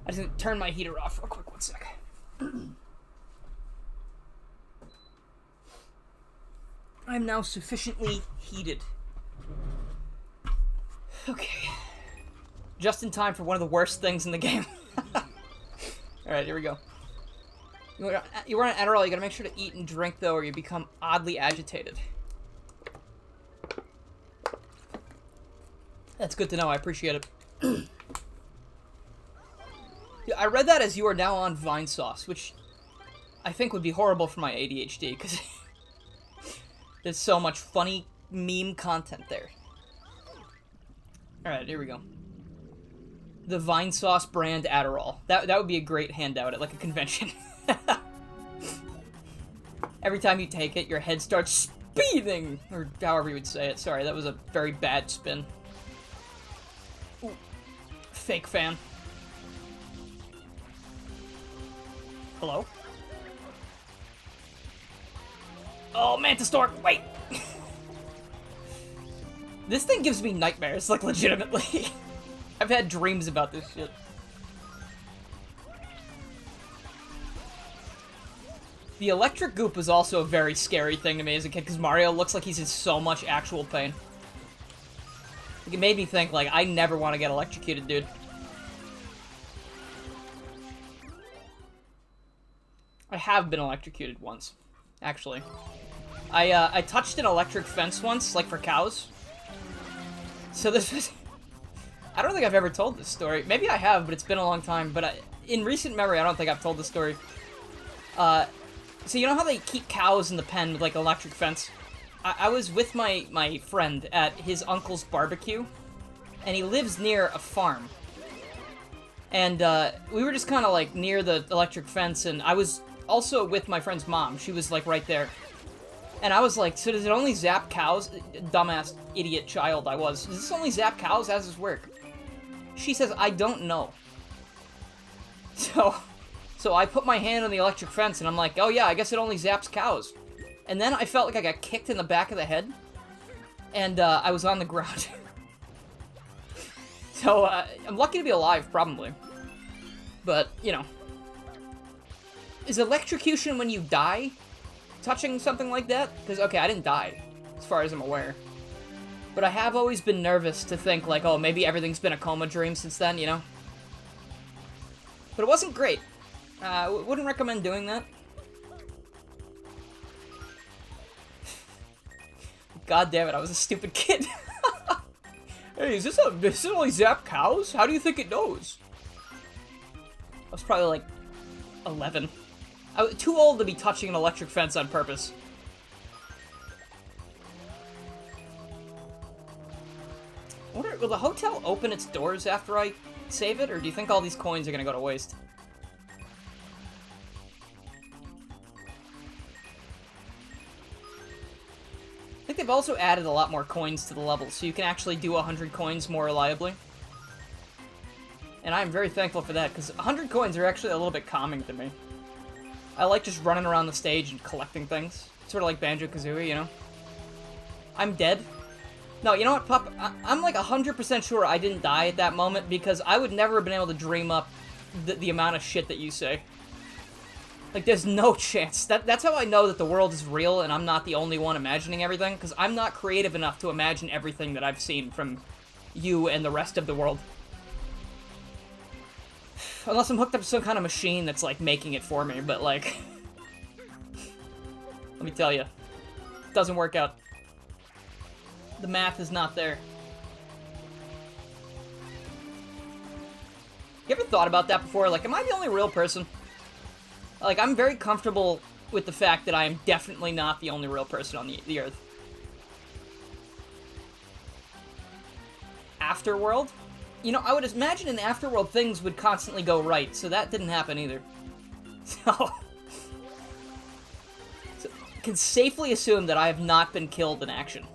I just need to turn my heater off real quick, 1 sec. I'm now sufficiently heated. Okay. Just in time for one of the worst things in the game. Alright, here we go. You run an Adderall, you gotta make sure to eat and drink, though, or you become oddly agitated. That's good to know, I appreciate it. Yeah, I read that as you are now on Vine Sauce, which I think would be horrible for my ADHD, because there's so much funny meme content there. Alright, here we go. The Vine Sauce brand Adderall. That would be a great handout at, like, a convention. Every time you take it, your head starts speeding! Or however you would say it. Sorry, that was a very bad spin. Ooh. Fake fan. Hello? Oh, Mantis Stork, wait! This thing gives me nightmares, like, legitimately. I've had dreams about this shit. The electric goop was also a very scary thing to me as a kid, because Mario looks like he's in so much actual pain. Like, it made me think, like, I never want to get electrocuted, dude. I have been electrocuted once, actually. I touched an electric fence once, like, for cows. So this was... I don't think I've ever told this story. Maybe I have, but it's been a long time. But in recent memory, I don't think I've told this story. So you know how they keep cows in the pen with, like, electric fence? I was with my friend at his uncle's barbecue, and he lives near a farm. And we were just kind of, like, near the electric fence, and I was also with my friend's mom. She was, like, right there. And I was like, so does it only zap cows? Dumbass, idiot child I was. Does this only zap cows? How does this work? She says, I don't know. So I put my hand on the electric fence, and I'm like, oh yeah, I guess it only zaps cows. And then I felt like I got kicked in the back of the head, and I was on the ground. So I'm lucky to be alive, probably. But, you know. Is electrocution when you die? Touching something like that? Because, okay, I didn't die, as far as I'm aware. But I have always been nervous to think, like, oh, maybe everything's been a coma dream since then, you know? But it wasn't great. Wouldn't recommend doing that. God damn it, I was a stupid kid. Hey, is this only zap cows? How do you think it knows? I was probably, like, 11. I was too old to be touching an electric fence on purpose. Will the hotel open its doors after I save it, or do you think all these coins are gonna go to waste? I think they've also added a lot more coins to the level, so you can actually do 100 coins more reliably. And I'm very thankful for that, because 100 coins are actually a little bit calming to me. I like just running around the stage and collecting things. Sort of like Banjo-Kazooie, you know? I'm dead. No, you know what, Pup? I'm like 100% sure I didn't die at that moment, because I would never have been able to dream up the amount of shit that you say. Like, there's no chance. That's how I know that the world is real and I'm not the only one imagining everything, because I'm not creative enough to imagine everything that I've seen from you and the rest of the world. Unless I'm hooked up to some kind of machine that's, like, making it for me, but, like... let me tell you. It doesn't work out. The math is not there. You ever thought about that before? Like, am I the only real person? Like, I'm very comfortable with the fact that I am definitely not the only real person on the Earth. Afterworld? You know, I would imagine in the Afterworld things would constantly go right, so that didn't happen either. So can safely assume that I have not been killed in action.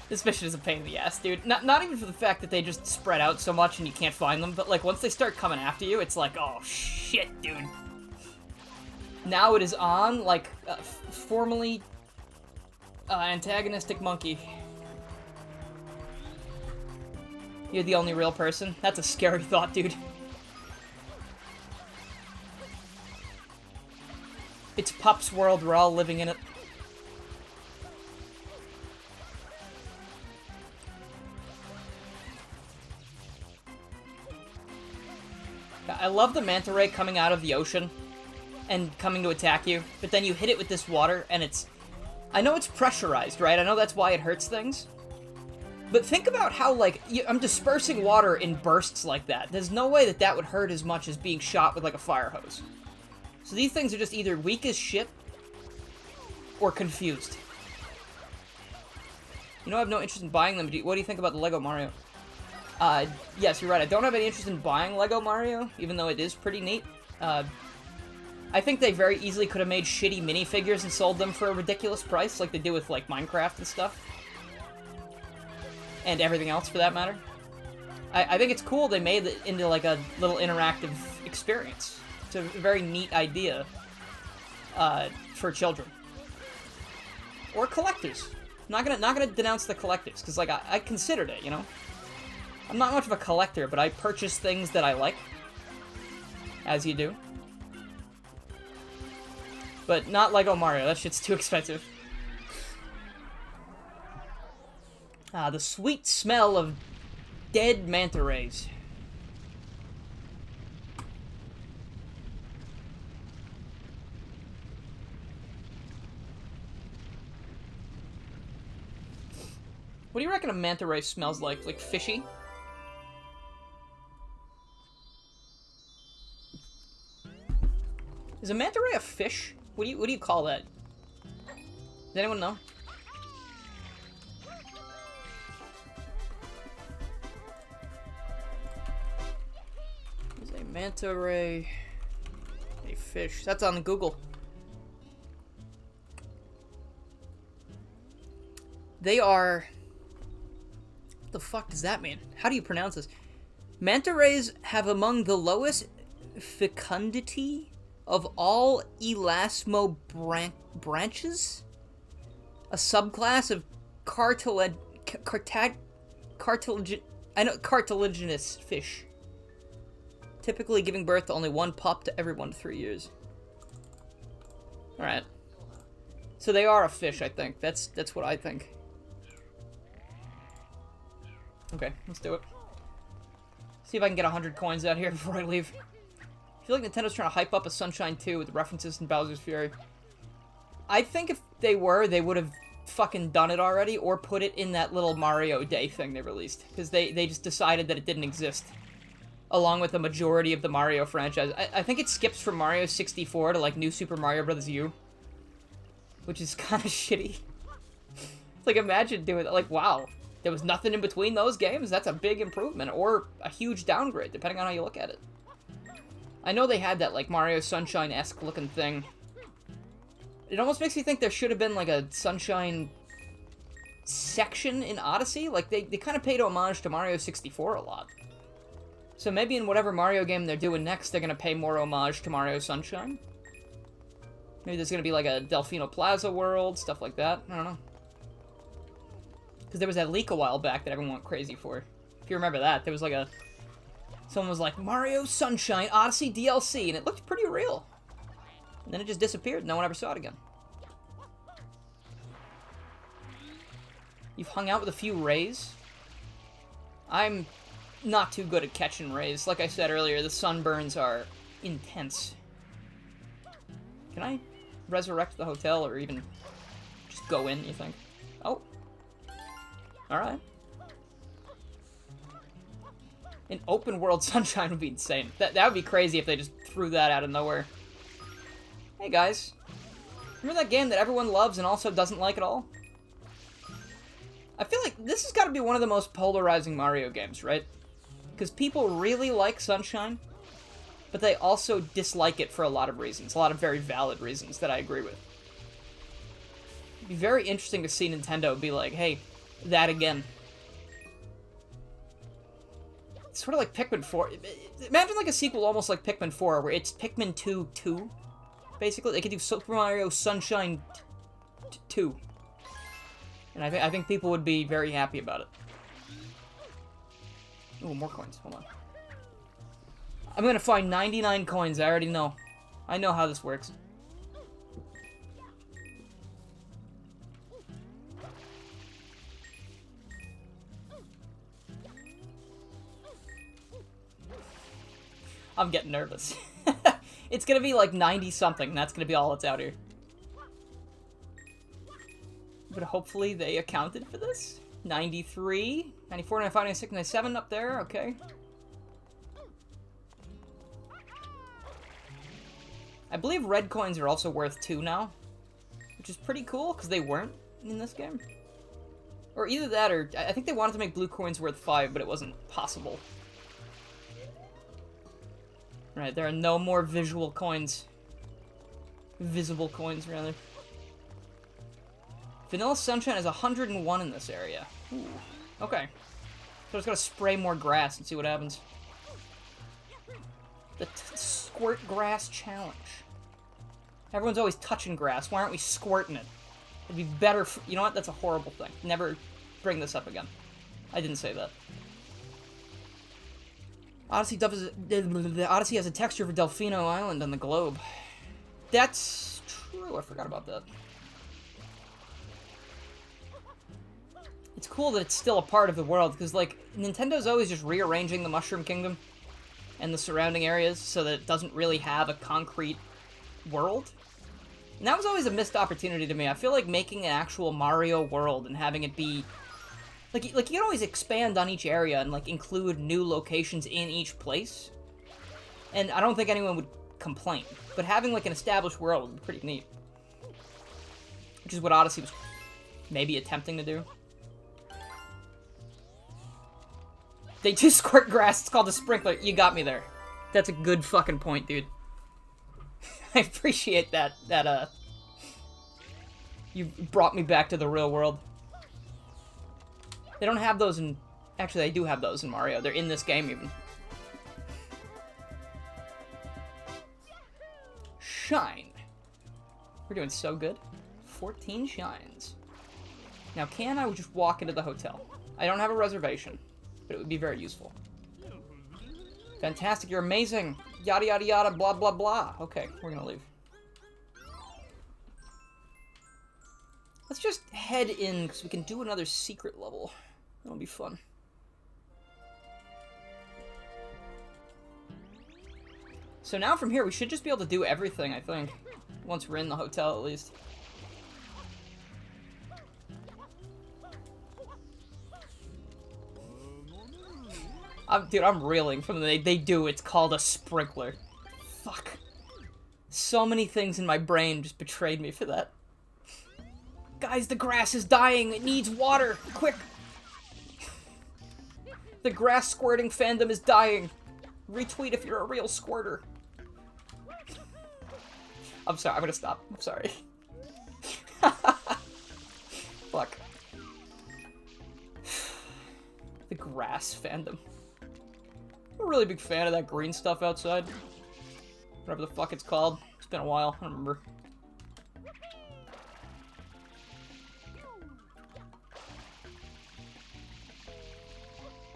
This mission is a pain in the ass, dude. Not even for the fact that they just spread out so much and you can't find them, but, like, once they start coming after you, it's like, oh, shit, dude. Now it is on, like, formerly antagonistic monkey. You're the only real person? That's a scary thought, dude. It's Pup's world, we're all living in it. I love the manta ray coming out of the ocean and coming to attack you, but then you hit it with this water, and it's I know it's pressurized, right? I know that's why it hurts things. But think about how, like, I'm dispersing water in bursts like that. There's no way that that would hurt as much as being shot with, like, a fire hose. So these things are just either weak as shit or confused. You know, I have no interest in buying them. What do you think about the Lego Mario? Yes, you're right. I don't have any interest in buying Lego Mario, even though it is pretty neat. I think they very easily could have made shitty minifigures and sold them for a ridiculous price, like they do with, like, Minecraft and stuff. And everything else, for that matter. I think it's cool they made it into, like, a little interactive experience. It's a very neat idea for children. Or collectors. I'm not gonna denounce the collectors, because, like, I considered it, you know? I'm not much of a collector, but I purchase things that I like. As you do. But not Lego Mario, that shit's too expensive. Ah, the sweet smell of dead manta rays. What do you reckon a manta ray smells like? Like fishy? Is a manta ray a fish? What do you call that? Does anyone know? Is a manta ray a fish? That's on Google. They are... What the fuck does that mean? How do you pronounce this? Manta rays have among the lowest fecundity of all elasmo branches? A subclass of cartilaginous fish. Typically giving birth to only one pup to every 1 to 3 years. Alright. So they are a fish, I think. That's what I think. Okay, let's do it. See if I can get 100 coins out here before I leave. I feel like Nintendo's trying to hype up a Sunshine 2 with references in Bowser's Fury. I think if they were, they would have fucking done it already, or put it in that little Mario Day thing they released. Because they just decided that it didn't exist. Along with the majority of the Mario franchise. I think it skips from Mario 64 to, like, New Super Mario Bros. U. Which is kind of shitty. Like, imagine doing that. Like, wow. There was nothing in between those games? That's a big improvement. Or a huge downgrade, depending on how you look at it. I know they had that, like, Mario Sunshine-esque looking thing. It almost makes me think there should have been, like, a Sunshine section in Odyssey. Like, they kind of paid homage to Mario 64 a lot. So maybe in whatever Mario game they're doing next, they're going to pay more homage to Mario Sunshine. Maybe there's going to be, like, a Delfino Plaza world, stuff like that. I don't know. Because there was that leak a while back that everyone went crazy for. If you remember that, there was, like, a... Someone was like, Mario Sunshine Odyssey DLC, and it looked pretty real. And then it just disappeared, no one ever saw it again. You've hung out with a few rays? I'm not too good at catching rays. Like I said earlier, the sunburns are intense. Can I resurrect the hotel, or even just go in, you think? Oh. Alright. An open world Sunshine would be insane. That would be crazy if they just threw that out of nowhere. Hey guys. Remember that game that everyone loves and also doesn't like at all? I feel like this has got to be one of the most polarizing Mario games, right? Because people really like Sunshine, but they also dislike it for a lot of reasons. A lot of very valid reasons that I agree with. It'd be very interesting to see Nintendo be like, hey, that again. It's sort of like Pikmin 4. Imagine like a sequel almost like Pikmin 4, where it's Pikmin 2 2. Basically, they could do Super Mario Sunshine 2. And I think people would be very happy about it. Ooh, more coins. Hold on. I'm gonna find 99 coins. I already know. I know how this works. I'm getting nervous. It's gonna be like 90-something. That's gonna be all that's out here. but hopefully they accounted for this. 93, 94, 95, 96, 97 up there, okay. I believe red coins are also worth 2 now, which is pretty cool, because they weren't in this game. Or either that, or I think they wanted to make blue coins worth 5, but it wasn't possible. Right, there are no more visual coins. Visible coins, rather. Vanilla Sunshine is 101 in this area. Ooh, okay. So I just gotta spray more grass and see what happens. The Squirt Grass Challenge. Everyone's always touching grass. Why aren't we squirting it? It'd be better for... You know what? That's a horrible thing. Never bring this up again. I didn't say that. Odyssey has a texture for Delfino Island on the globe. That's true. I forgot about that. It's cool that it's still a part of the world, because, like, Nintendo's always just rearranging the Mushroom Kingdom and the surrounding areas so that it doesn't really have a concrete world. And that was always a missed opportunity to me. I feel like making an actual Mario world and having it be... Like you can always expand on each area and, like, include new locations in each place. And I don't think anyone would complain. But having, like, an established world would be pretty neat. Which is what Odyssey was maybe attempting to do. They do squirt grass. It's called a sprinkler. You got me there. That's a good fucking point, dude. I appreciate that. You brought me back to the real world. They don't have those in... Actually, they do have those in Mario. They're in this game, even. Shine. We're doing so good. 14 shines. Now, can I just walk into the hotel? I don't have a reservation, but it would be very useful. Fantastic, you're amazing. Yada, yada, yada, blah, blah, blah. Okay, we're gonna leave. Let's just head in, because we can do another secret level. That'll be fun. So now from here, we should just be able to do everything, I think. Once we're in the hotel, at least. Dude, I'm reeling from the they do. It's called a sprinkler. Fuck. So many things in my brain just betrayed me for that. Guys, the grass is dying. It needs water. Quick. The grass squirting fandom is dying. Retweet if you're a real squirter. I'm sorry. I'm gonna stop. I'm sorry. Fuck. The grass fandom. I'm a really big fan of that green stuff outside. Whatever the fuck it's called. It's been a while. I don't remember.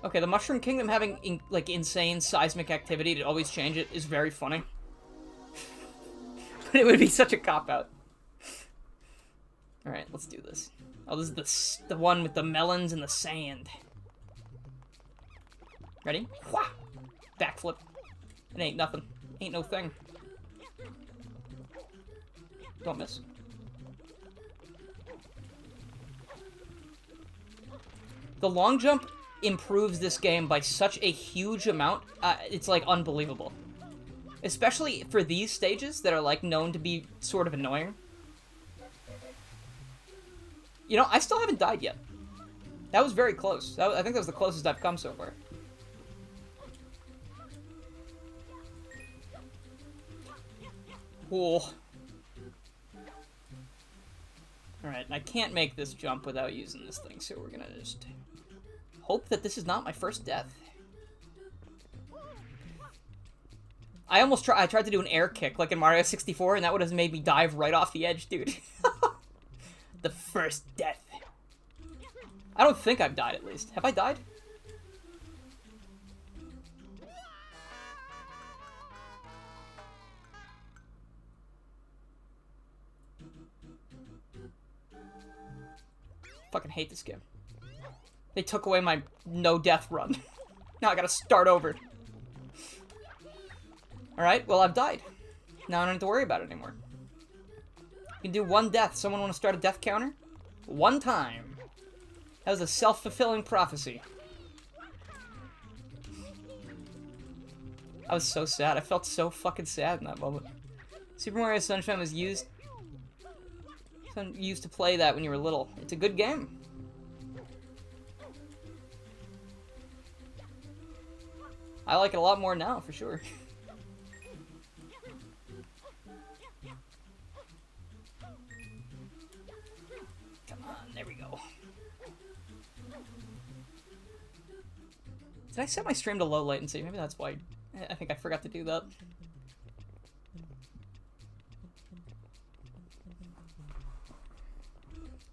Okay, the Mushroom Kingdom having, like, insane seismic activity to always change it is very funny. But it would be such a cop-out. Alright, let's do this. Oh, this is the one with the melons and the sand. Ready? Wah! Backflip. It ain't nothing. Ain't no thing. Don't miss. The long jump improves this game by such a huge amount. It's, like, unbelievable. Especially for these stages that are, like, known to be sort of annoying. You know, I still haven't died yet. That was very close. I think that was the closest I've come so far. Cool. Alright, I can't make this jump without using this thing, so we're gonna just hope that this is not my first death. I tried to do an air kick like in Mario 64, and that would have made me dive right off the edge, dude. The first death. I don't think I've died, at least. Have I died? Fucking hate this game. They took away my no-death run. Now I gotta start over. Alright, well, I've died. Now I don't have to worry about it anymore. You can do one death. Someone want to start a death counter? One time. That was a self-fulfilling prophecy. I was so sad. I felt so fucking sad in that moment. Super Mario Sunshine was used to play that when you were little. It's a good game. I like it a lot more now, for sure. Come on, there we go. Did I set my stream to low latency? Maybe that's why. I think I forgot to do that.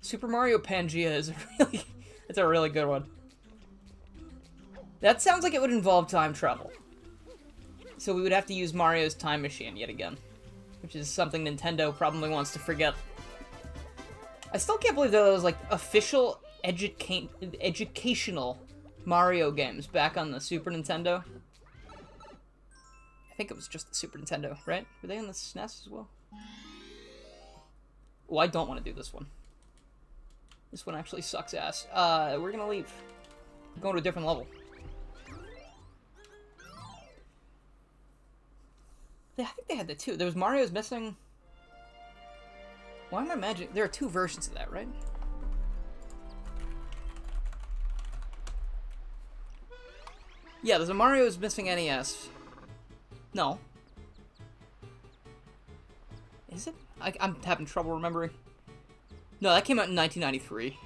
Super Mario Pangea is it's a really good one. That sounds like it would involve time travel. So we would have to use Mario's time machine yet again, which is something Nintendo probably wants to forget. I still can't believe that was like official educational Mario games back on the Super Nintendo. I think it was just the Super Nintendo, right? Were they on the SNES as well? Oh, I don't want to do this one. This one actually sucks ass. We're gonna leave. We're going to a different level. I think they had the two. There was Mario's Missing... Why am I imagining... There are two versions of that, right? Yeah, there's a Mario's Missing NES. No. Is it? I'm having trouble remembering. No, that came out in 1993. It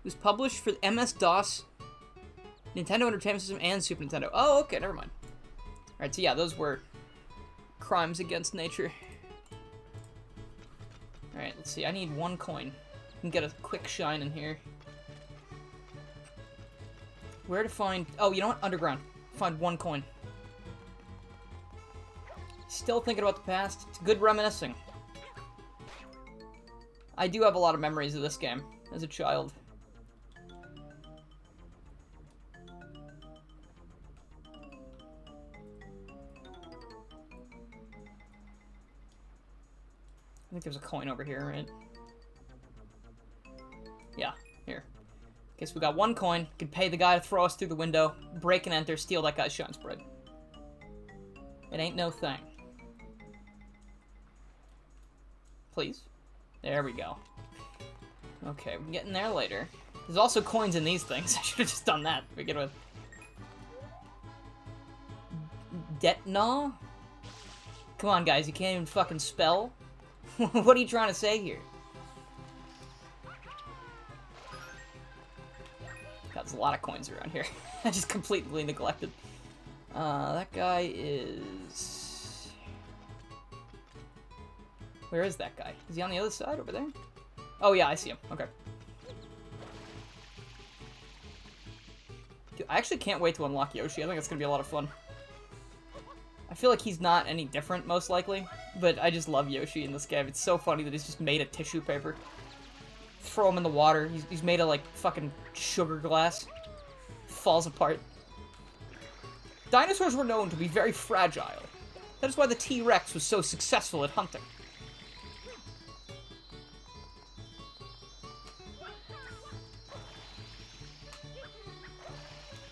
was published for MS-DOS, Nintendo Entertainment System, and Super Nintendo. Oh, okay, never mind. Alright, so yeah, those were crimes against nature. Alright, let's see. I need one coin. I can get a quick shine in here. Where to find... Oh, you know what? Underground. Find one coin. Still thinking about the past. It's good reminiscing. I do have a lot of memories of this game as a child. I think there's a coin over here, right? Yeah, here. Okay, so we got one coin. Could pay the guy to throw us through the window, break and enter, steal that guy's shine spread. It ain't no thing. Please? There we go. Okay, we can get in there later. There's also coins in these things. I should have just done that to begin with. Detna? Come on, guys, you can't even fucking spell? What are you trying to say here? God, there's a lot of coins around here. I just completely neglected. That guy is... Where is that guy? Is he on the other side over there? Oh yeah, I see him. Okay. Dude, I actually can't wait to unlock Yoshi. I think it's gonna be a lot of fun. I feel like he's not any different, most likely, but I just love Yoshi in this game. It's so funny that he's just made of tissue paper. Throw him in the water. He's made of, like, fucking sugar glass. Falls apart. Dinosaurs were known to be very fragile. That is why the T-Rex was so successful at hunting.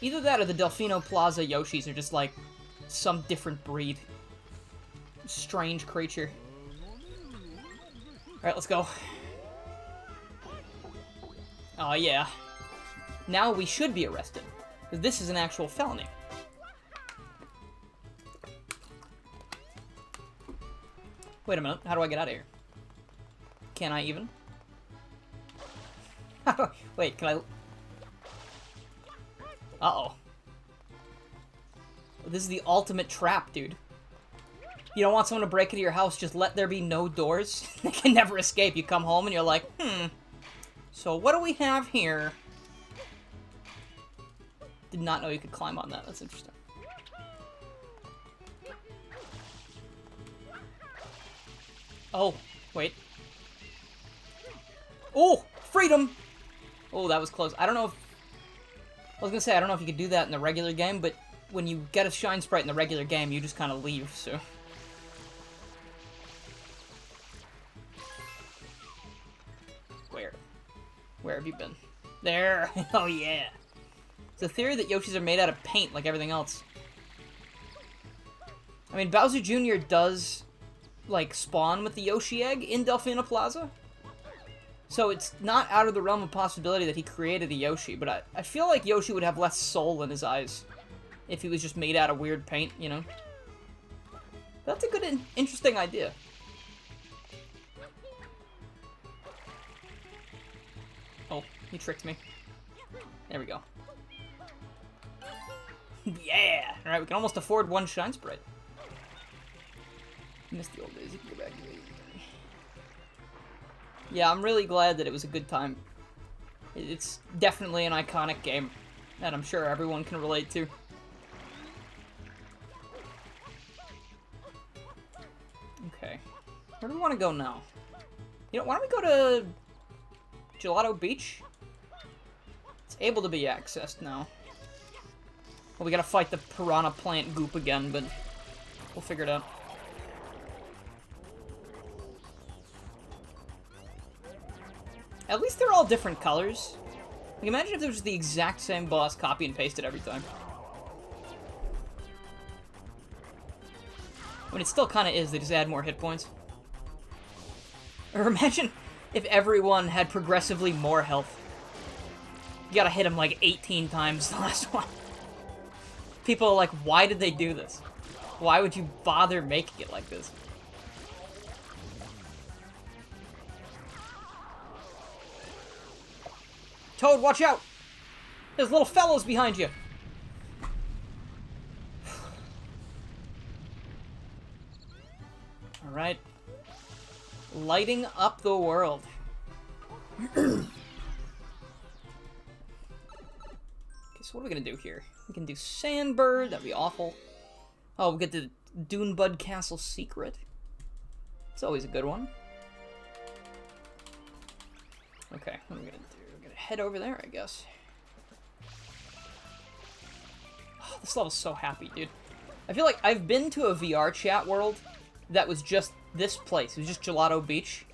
Either that or the Delfino Plaza Yoshis are just, like, some different breed. Strange creature. Alright, let's go. Oh, yeah. Now we should be arrested. Because this is an actual felony. Wait a minute. How do I get out of here? Can I even? Wait, can I... Uh-oh. This is the ultimate trap, dude. You don't want someone to break into your house, just let there be no doors. They can never escape. You come home and you're like, so what do we have here? Did not know you could climb on that. That's interesting. Oh, wait. Oh, freedom! Oh, that was close. I don't know if... I was gonna say, I don't know if you could do that in the regular game, but when you get a shine sprite in the regular game, you just kind of leave, so... Where? Where have you been? There! Oh yeah! It's a theory that Yoshis are made out of paint like everything else. I mean, Bowser Jr. does, like, spawn with the Yoshi egg in Delfina Plaza. So it's not out of the realm of possibility that he created a Yoshi, but I feel like Yoshi would have less soul in his eyes if he was just made out of weird paint, you know? That's a good, interesting idea. Oh, he tricked me. There we go. Yeah! Alright, we can almost afford one Shine Sprite. Missed the old days, you can go back to it. Yeah, I'm really glad that it was a good time. It's definitely an iconic game that I'm sure everyone can relate to. Okay. Where do we want to go now? You know, why don't we go to Gelato Beach? It's able to be accessed now. Well, we gotta fight the piranha plant goop again, but we'll figure it out. At least they're all different colors. Like, imagine if it was the exact same boss, copy and pasted every time. I mean, it still kind of is, they just add more hit points. Or imagine if everyone had progressively more health. You gotta hit him like 18 times the last one. People are like, why did they do this? Why would you bother making it like this? Toad, watch out! There's little fellows behind you! Alright. Lighting up the world. Okay, so what are we gonna do here? We can do Sandbird, that'd be awful. Oh, we'll get the Dunebud Castle secret. It's always a good one. Okay, what are we gonna do? We're gonna head over there, I guess. Oh, this level's so happy, dude. I feel like I've been to a VR chat world that was just this place. It was just Gelato Beach.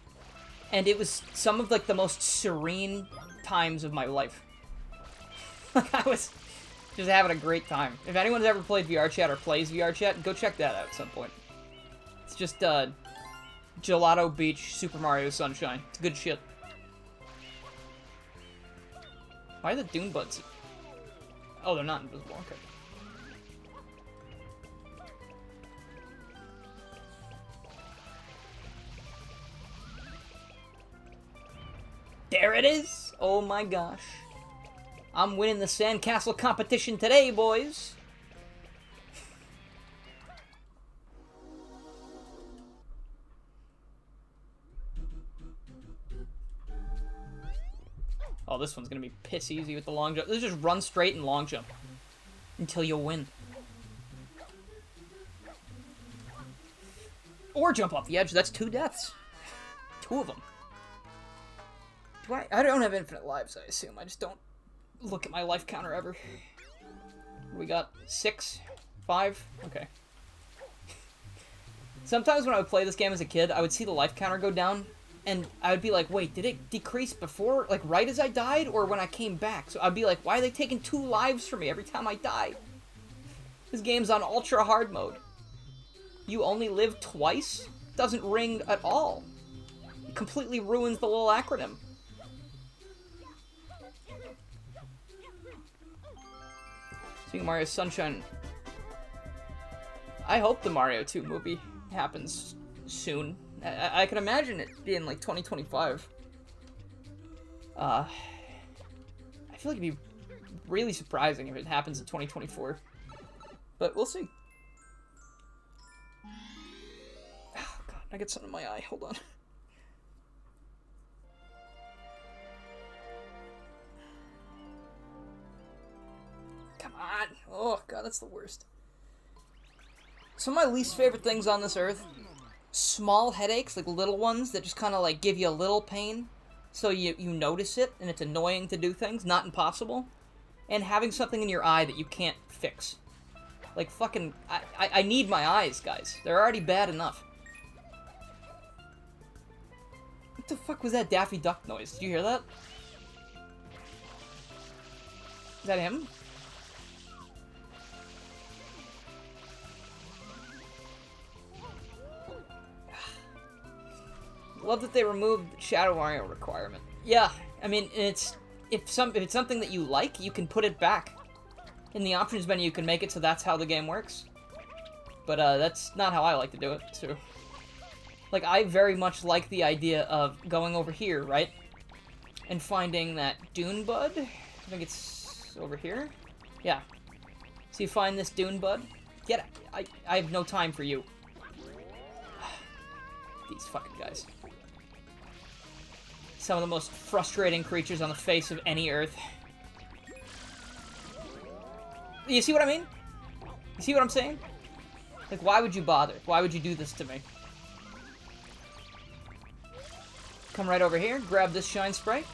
And it was some of, like, the most serene times of my life. Like, I was just having a great time. If anyone's ever played VR chat or plays VR chat, go check that out at some point. It's just, Gelato Beach, Super Mario Sunshine. It's good shit. Why are the Dune Buds? Oh, they're not invisible. Okay. There it is! Oh my gosh. I'm winning the sandcastle competition today, boys! Oh, this one's gonna be piss easy with the long jump. Let's just run straight and long jump. Until you win. Or jump off the edge. That's 2 deaths. 2 of them. I don't have infinite lives, I assume. I just don't look at my life counter ever. We got 6? 5? Okay. Sometimes when I would play this game as a kid, I would see the life counter go down, and I would be like, wait, did it decrease before, like, right as I died, or when I came back? So I'd be like, why are they taking 2 lives from me every time I die? This game's on ultra hard mode. You only live twice? Doesn't ring at all. It completely ruins the little acronym. Speaking of Mario Sunshine, I hope the Mario 2 movie happens soon. I can imagine it being like 2025. I feel like it'd be really surprising if it happens in 2024. But we'll see. Oh god, I get something in my eye. Hold on. Come on. Oh god, that's the worst. Some of my least favorite things on this earth: small headaches, like little ones that just kind of like give you a little pain, so you notice it, and it's annoying to do things, not impossible, and having something in your eye that you can't fix. Like fucking, I need my eyes, guys. They're already bad enough. What the fuck was that Daffy Duck noise? Did you hear that? Is that him? Love that they removed Shadow Mario requirement. Yeah, I mean, if it's something that you like, you can put it back. In the options menu, you can make it so that's how the game works. But that's not how I like to do it, so... Like, I very much like the idea of going over here, right? And finding that Dune Bud. I think it's over here. Yeah. So you find this Dune Bud. Get it. I have no time for you. These fucking guys. Some of the most frustrating creatures on the face of any Earth. You see what I mean? You see what I'm saying? Like, why would you bother? Why would you do this to me? Come right over here, grab this Shine Sprite.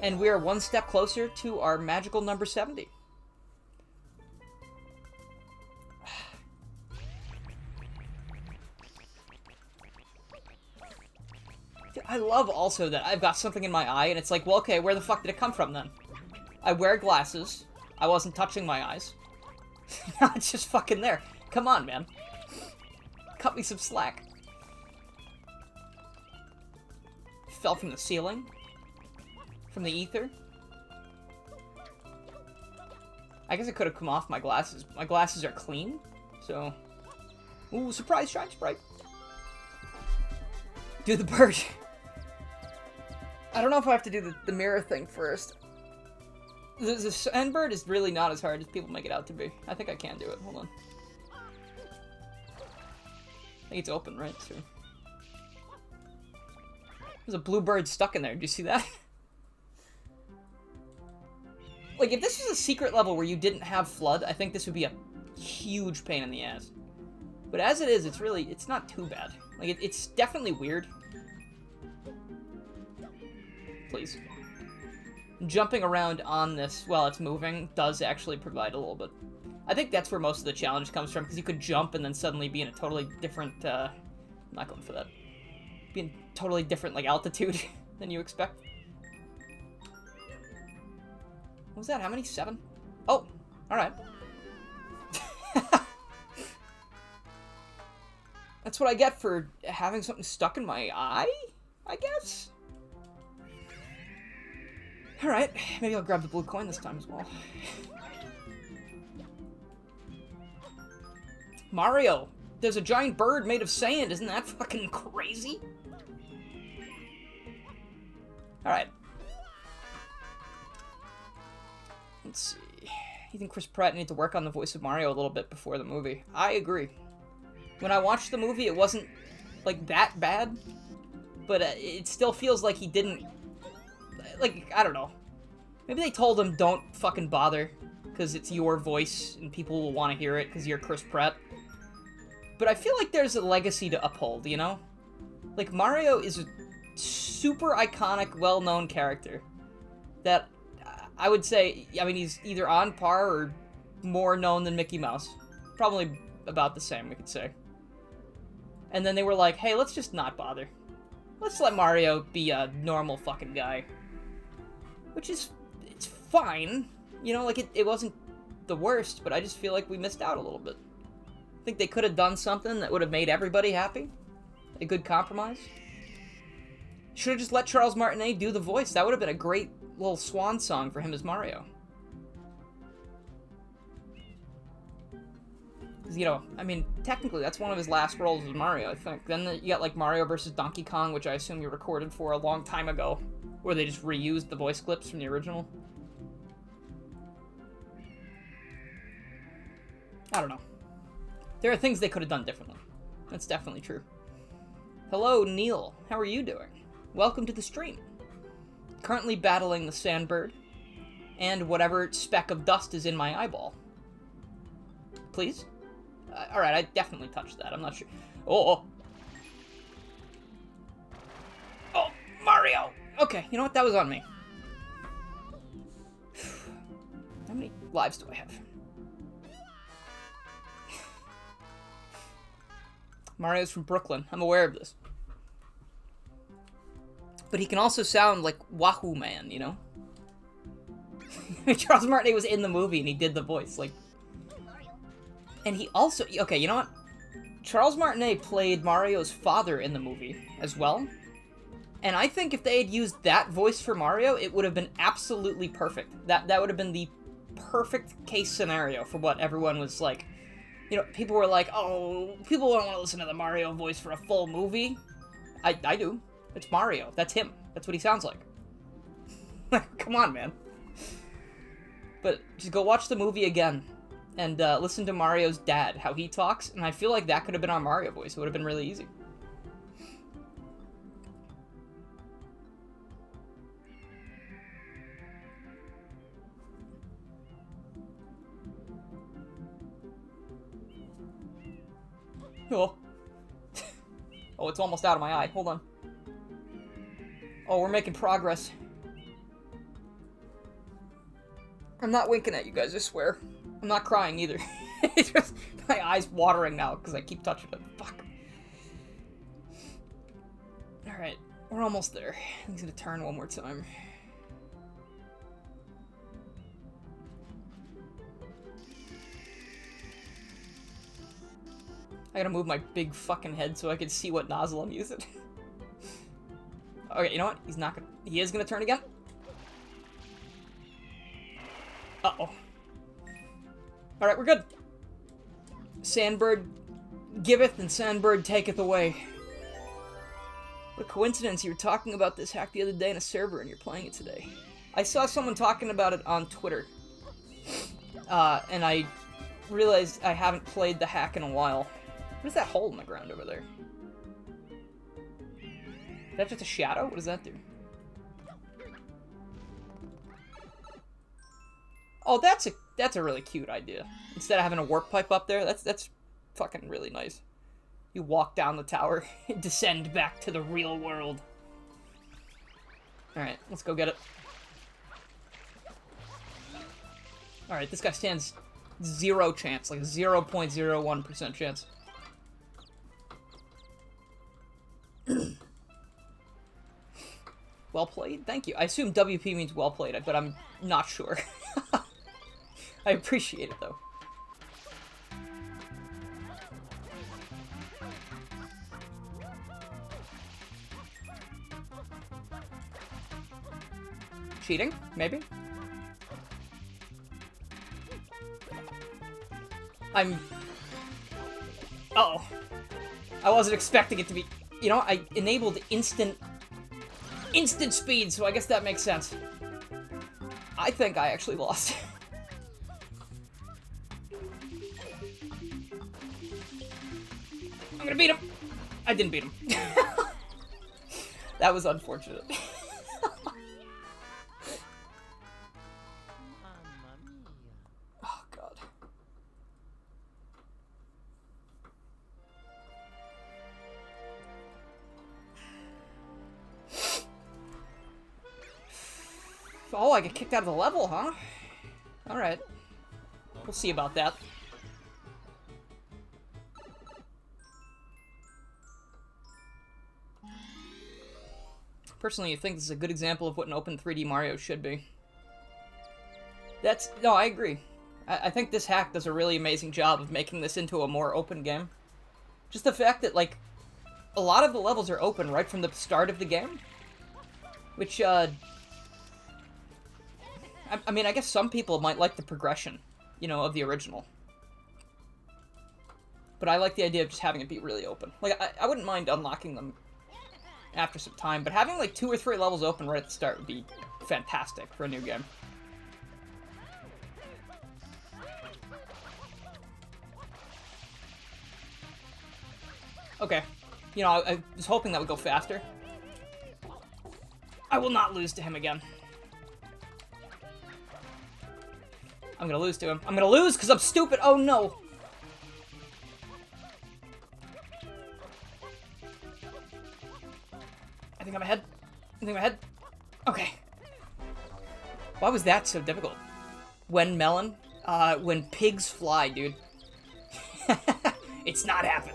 And we are one step closer to our magical number 70. I love also that I've got something in my eye, and it's like, well, okay, where the fuck did it come from then? I wear glasses. I wasn't touching my eyes. Now it's just fucking there. Come on, man. Cut me some slack. Fell from the ceiling. From the ether. I guess it could have come off my glasses. My glasses are clean, so... Ooh, surprise Shine Sprite. Do the bird. I don't know if I have to do the mirror thing first. The SunBURN is really not as hard as people make it out to be. I think I can do it. Hold on. I think it's open, right? So. There's a blue bird stuck in there. Did you see that? Like, if this was a secret level where you didn't have Flood, I think this would be a huge pain in the ass. But as it is, it's not too bad. Like, it's definitely weird. Please. Jumping around on this while it's moving does actually provide a little bit. I think that's where most of the challenge comes from, because you could jump and then suddenly be in a totally different, I'm not going for that. Be in totally different, like, altitude than you expect. What was that? How many? 7? Oh, alright. That's what I get for having something stuck in my eye, I guess? Alright, maybe I'll grab the blue coin this time as well. Mario! There's a giant bird made of sand, isn't that fucking crazy? Alright. Let's see. You think Chris Pratt needed to work on the voice of Mario a little bit before the movie? I agree. When I watched the movie, it wasn't, like, that bad. But it still feels like he didn't... Like, I don't know. Maybe they told him, don't fucking bother, because it's your voice, and people will want to hear it, because you're Chris Pratt. But I feel like there's a legacy to uphold, you know? Like, Mario is a super iconic, well-known character that I would say, I mean, he's either on par or more known than Mickey Mouse. Probably about the same, we could say. And then they were like, hey, let's just not bother. Let's let Mario be a normal fucking guy. Which is, it's fine. You know, like, it wasn't the worst, but I just feel like we missed out a little bit. I think they could have done something that would have made everybody happy. A good compromise. Should have just let Charles Martinet do the voice. That would have been a great little swan song for him as Mario. You know, I mean, technically, that's one of his last roles as Mario, I think. Then you got, like, Mario vs. Donkey Kong, which I assume you recorded for a long time ago, where they just reused the voice clips from the original. I don't know. There are things they could have done differently. That's definitely true. Hello, Neil. How are you doing? Welcome to the stream. Currently battling the SunBURN, and whatever speck of dust is in my eyeball. Please? Alright, I definitely touched that. I'm not sure. Oh! Oh, Mario! Okay, you know what? That was on me. How many lives do I have? Mario's from Brooklyn. I'm aware of this. But he can also sound like Wahoo Man, you know? Charles Martinet was in the movie and he did the voice, like... And he also... Okay, you know what? Charles Martinet played Mario's father in the movie as well. And I think if they had used that voice for Mario, it would have been absolutely perfect. That would have been the perfect case scenario for what everyone was like. You know, people were like, oh, people don't want to listen to the Mario voice for a full movie. I do. It's Mario. That's him. That's what he sounds like. Come on, man. But just go watch the movie again and listen to Mario's dad, how he talks, and I feel like that could have been our Mario voice. It would have been really easy. Oh. Oh, it's almost out of my eye. Hold on. Oh, we're making progress. I'm not winking at you guys, I swear. I'm not crying either. It's just my eye's watering now because I keep touching it. Fuck. Alright, we're almost there. I'm just gonna turn one more time. I gotta move my big fucking head so I can see what nozzle I'm using. Okay, you know what? He's not gonna... He is gonna turn again? Uh-oh. Alright, we're good. Sandbird giveth and Sandbird taketh away. What a coincidence, you were talking about this hack the other day in a server and you're playing it today. I saw someone talking about it on Twitter. And I realized I haven't played the hack in a while. What is that hole in the ground over there? Is that just a shadow? What does that do? Oh, that's a really cute idea. Instead of having a warp pipe up there, that's fucking really nice. You walk down the tower and descend back to the real world. Alright, let's go get it. Alright, this guy stands 0 chance, like 0.01% chance. Well played? Thank you. I assume WP means well played, but I'm not sure. I appreciate it, though. Cheating? Maybe? Uh-oh. I wasn't expecting it to be... You know, I enabled instant speed, so I guess that makes sense. I think I actually lost. I'm gonna beat him! I didn't beat him. That was unfortunate. Oh, God. Oh, I get kicked out of the level, huh? Alright. We'll see about that. Personally, I think this is a good example of what an open 3D Mario should be. No, I agree. I think this hack does a really amazing job of making this into a more open game. Just the fact that, like, a lot of the levels are open right from the start of the game. Which, I mean, I guess some people might like the progression, you know, of the original. But I like the idea of just having it be really open. Like, I wouldn't mind unlocking them after some time, but having, like, 2 or 3 levels open right at the start would be fantastic for a new game. Okay. You know, I was hoping that would go faster. I will not lose to him again. I'm gonna lose to him. I'm gonna lose because I'm stupid! Oh, no! I think I'm ahead. I think I'm ahead. Okay. Why was that so difficult? When melon? When pigs fly, dude. It's not happening.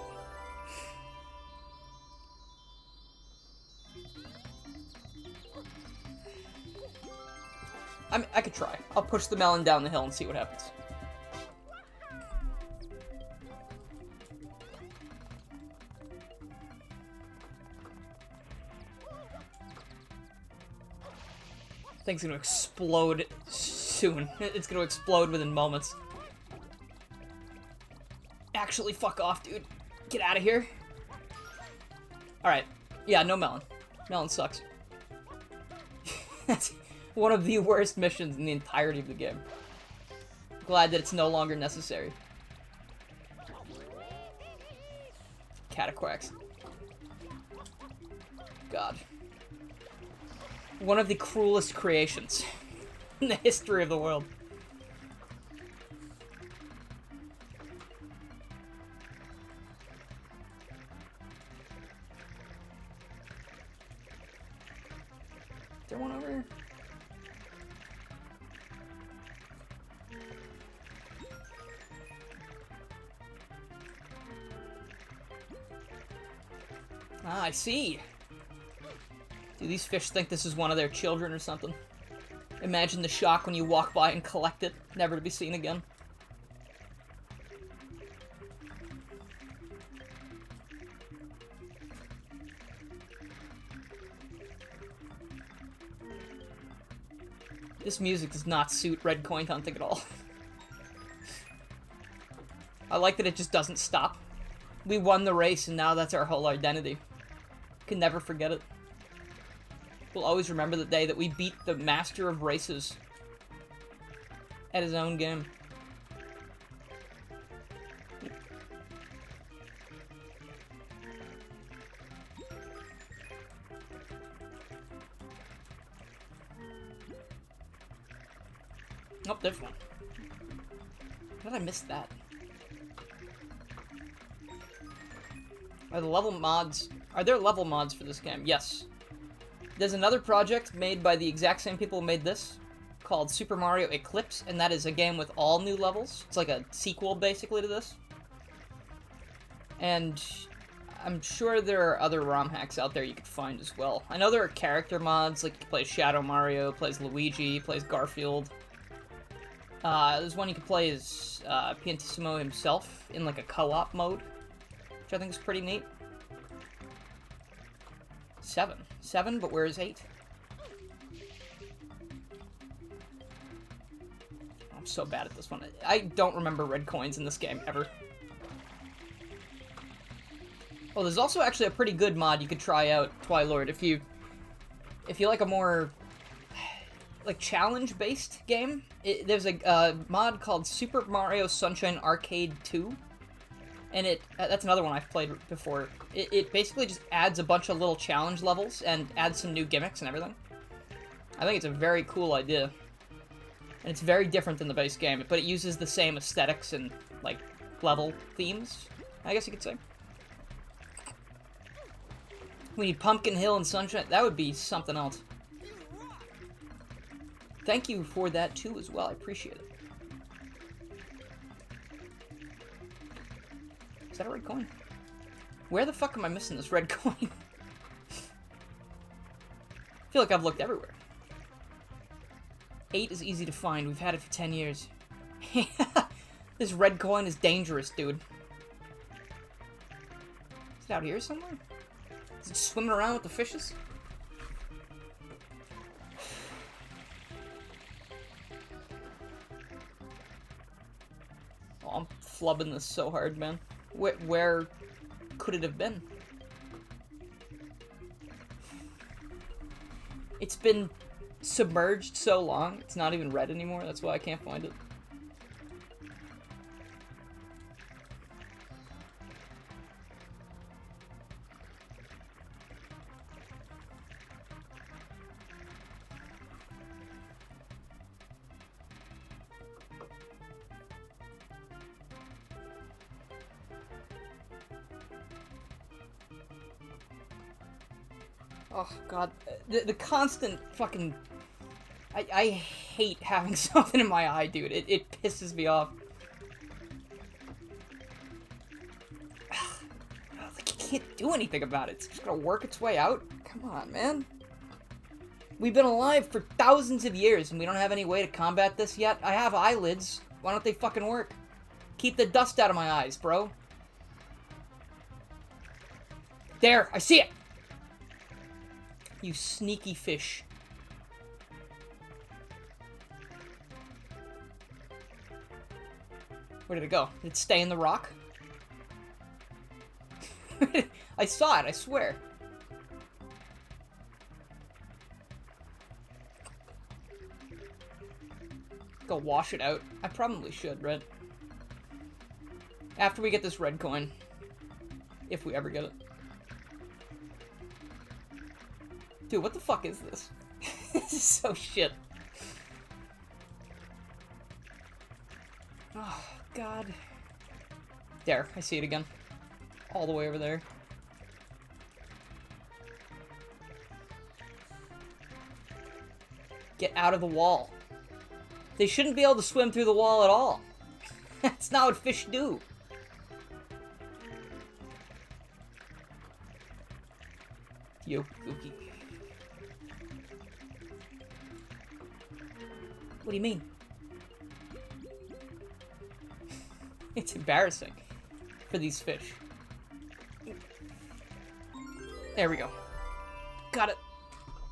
I could try. I'll push the melon down the hill and see what happens. Thing's gonna explode soon. It's gonna explode within moments. Actually, fuck off, dude. Get out of here. Alright. Yeah, no melon. Melon sucks. That's one of the worst missions in the entirety of the game. Glad that it's no longer necessary. Cataquacks. God. One of the cruelest creations in the history of the world. Is there one over here? Ah, I see. Do these fish think this is one of their children or something? Imagine the shock when you walk by and collect it, never to be seen again. This music does not suit red coin hunting at all. I like that it just doesn't stop. We won the race and now that's our whole identity. Can never forget it. We'll always remember the day that we beat the master of races at his own game. Oh, there's one. How did I miss that? Are there level mods for this game? Yes. There's another project made by the exact same people who made this, called Super Mario Eclipse, and that is a game with all new levels. It's like a sequel, basically, to this. And I'm sure there are other ROM hacks out there you could find as well. I know there are character mods, like you can play Shadow Mario, plays Luigi, plays Garfield. There's one you can play as Piantissimo himself in like a co-op mode, which I think is pretty neat. 7, but where is 8? I'm so bad at this one. I don't remember red coins in this game, ever. Oh, there's also actually a pretty good mod you could try out, Twilord, if you like a more like challenge-based game. There's a mod called Super Mario Sunshine Arcade 2. And that's another one I've played before. It basically just adds a bunch of little challenge levels and adds some new gimmicks and everything. I think it's a very cool idea. And it's very different than the base game, but it uses the same aesthetics and, like, level themes, I guess you could say. We need Pumpkin Hill and Sunshine. That would be something else. Thank you for that, too, as well. I appreciate it. Is that a red coin? Where the fuck am I missing this red coin? I feel like I've looked everywhere. 8 is easy to find. We've had it for 10 years. This red coin is dangerous, dude. Is it out here somewhere? Is it swimming around with the fishes? Oh, I'm flubbing this so hard, man. Where could it have been? It's been submerged so long, it's not even red anymore. That's why I can't find it. Oh, God. The constant fucking... I hate having something in my eye, dude. It pisses me off. Like, you can't do anything about it. It's just gonna work its way out. Come on, man. We've been alive for thousands of years and we don't have any way to combat this yet? I have eyelids. Why don't they fucking work? Keep the dust out of my eyes, bro. There, I see it! You sneaky fish. Where did it go? Did it stay in the rock? I saw it, I swear. Go wash it out. I probably should, right? After we get this red coin. If we ever get it. Dude, what the fuck is this? This is so shit. Oh, God. There, I see it again. All the way over there. Get out of the wall. They shouldn't be able to swim through the wall at all. That's not what fish do. You, Gookie. What do you mean? It's embarrassing for these fish. There we go. Got it.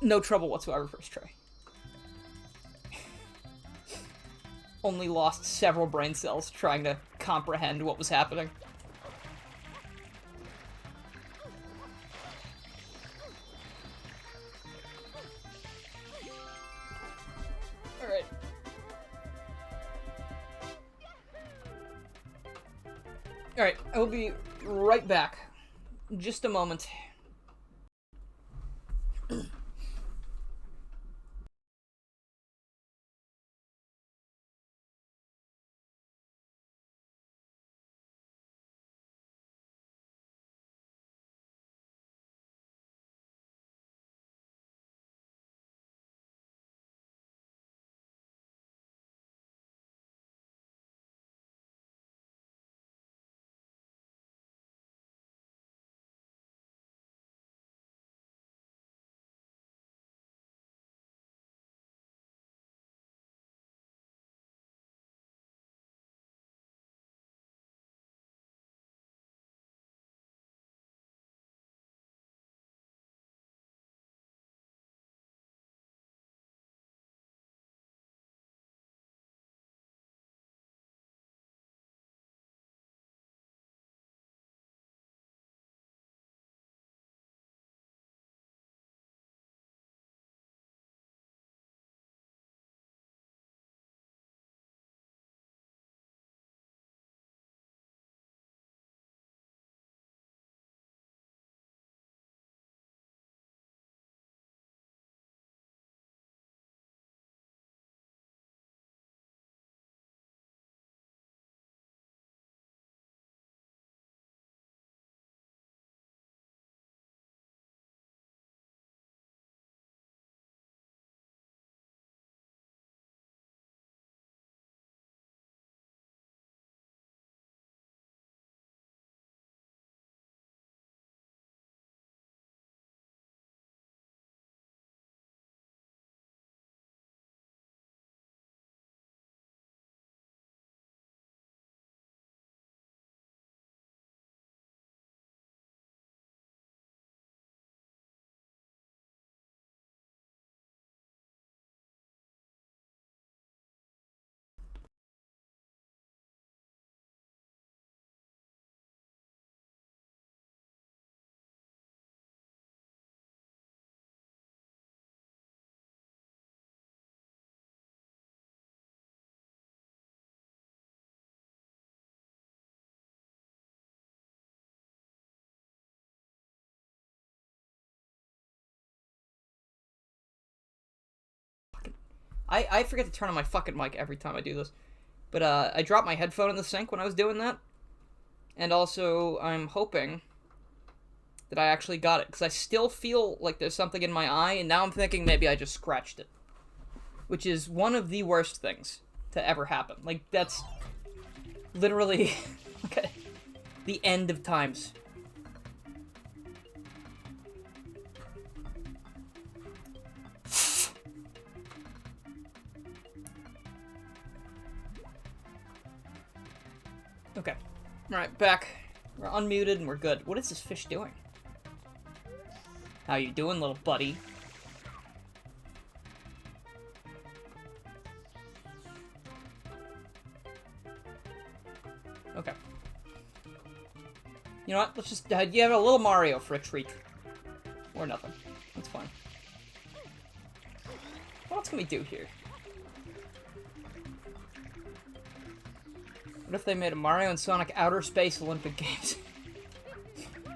No trouble whatsoever first try. Only lost several brain cells trying to comprehend what was happening. Alright. Alright, I will be right back. In just a moment. I forget to turn on my fucking mic every time I do this. But I dropped my headphone in the sink when I was doing that. And also, I'm hoping that I actually got it. Because I still feel like there's something in my eye, and now I'm thinking maybe I just scratched it. Which is one of the worst things to ever happen. Like, that's literally the end of times. Okay. Alright, back. We're unmuted and we're good. What is this fish doing? How you doing, little buddy? Okay. You know what? Let's just you have a little Mario for a treat. Or nothing. That's fine. What else can we do here? What if they made a Mario and Sonic Outer Space Olympic Games?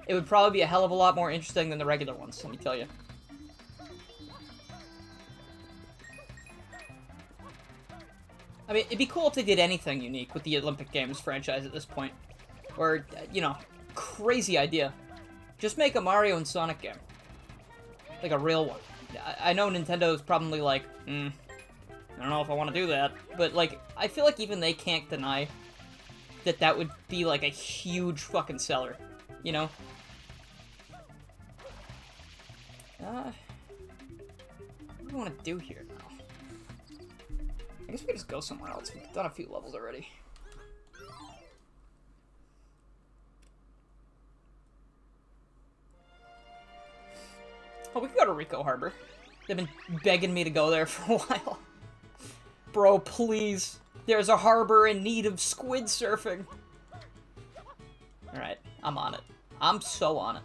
It would probably be a hell of a lot more interesting than the regular ones, let me tell you. I mean, it'd be cool if they did anything unique with the Olympic Games franchise at this point. Or, you know, crazy idea. Just make a Mario and Sonic game. Like a real one. I know Nintendo's probably like, I don't know if I want to do that. But, like, I feel like even they can't deny that that would be, like, a huge fucking seller. You know? What do we want to do here now? I guess we could just go somewhere else. We've done a few levels already. Oh, we could go to Rico Harbor. They've been begging me to go there for a while. Bro, please. There's a harbor in need of squid surfing. Alright, I'm on it. I'm so on it.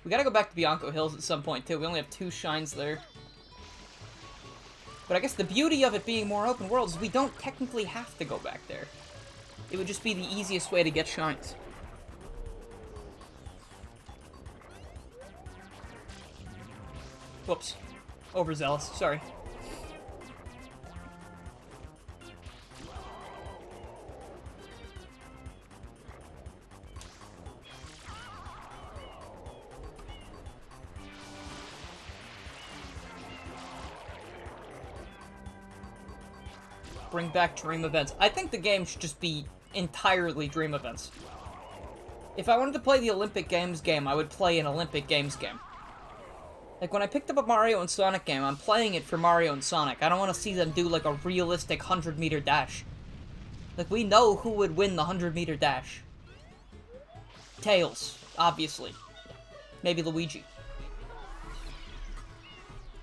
We gotta go back to Bianco Hills at some point, too. We only have 2 shines there. But I guess the beauty of it being more open world is we don't technically have to go back there. It would just be the easiest way to get shines. Whoops. Overzealous. Sorry. Bring back dream events. I think the game should just be entirely dream events. If I wanted to play the Olympic Games game, I would play an Olympic Games game. Like, when I picked up a Mario and Sonic game, I'm playing it for Mario and Sonic. I don't want to see them do, like, a realistic 100-meter dash. Like, we know who would win the 100-meter dash. Tails, obviously. Maybe Luigi.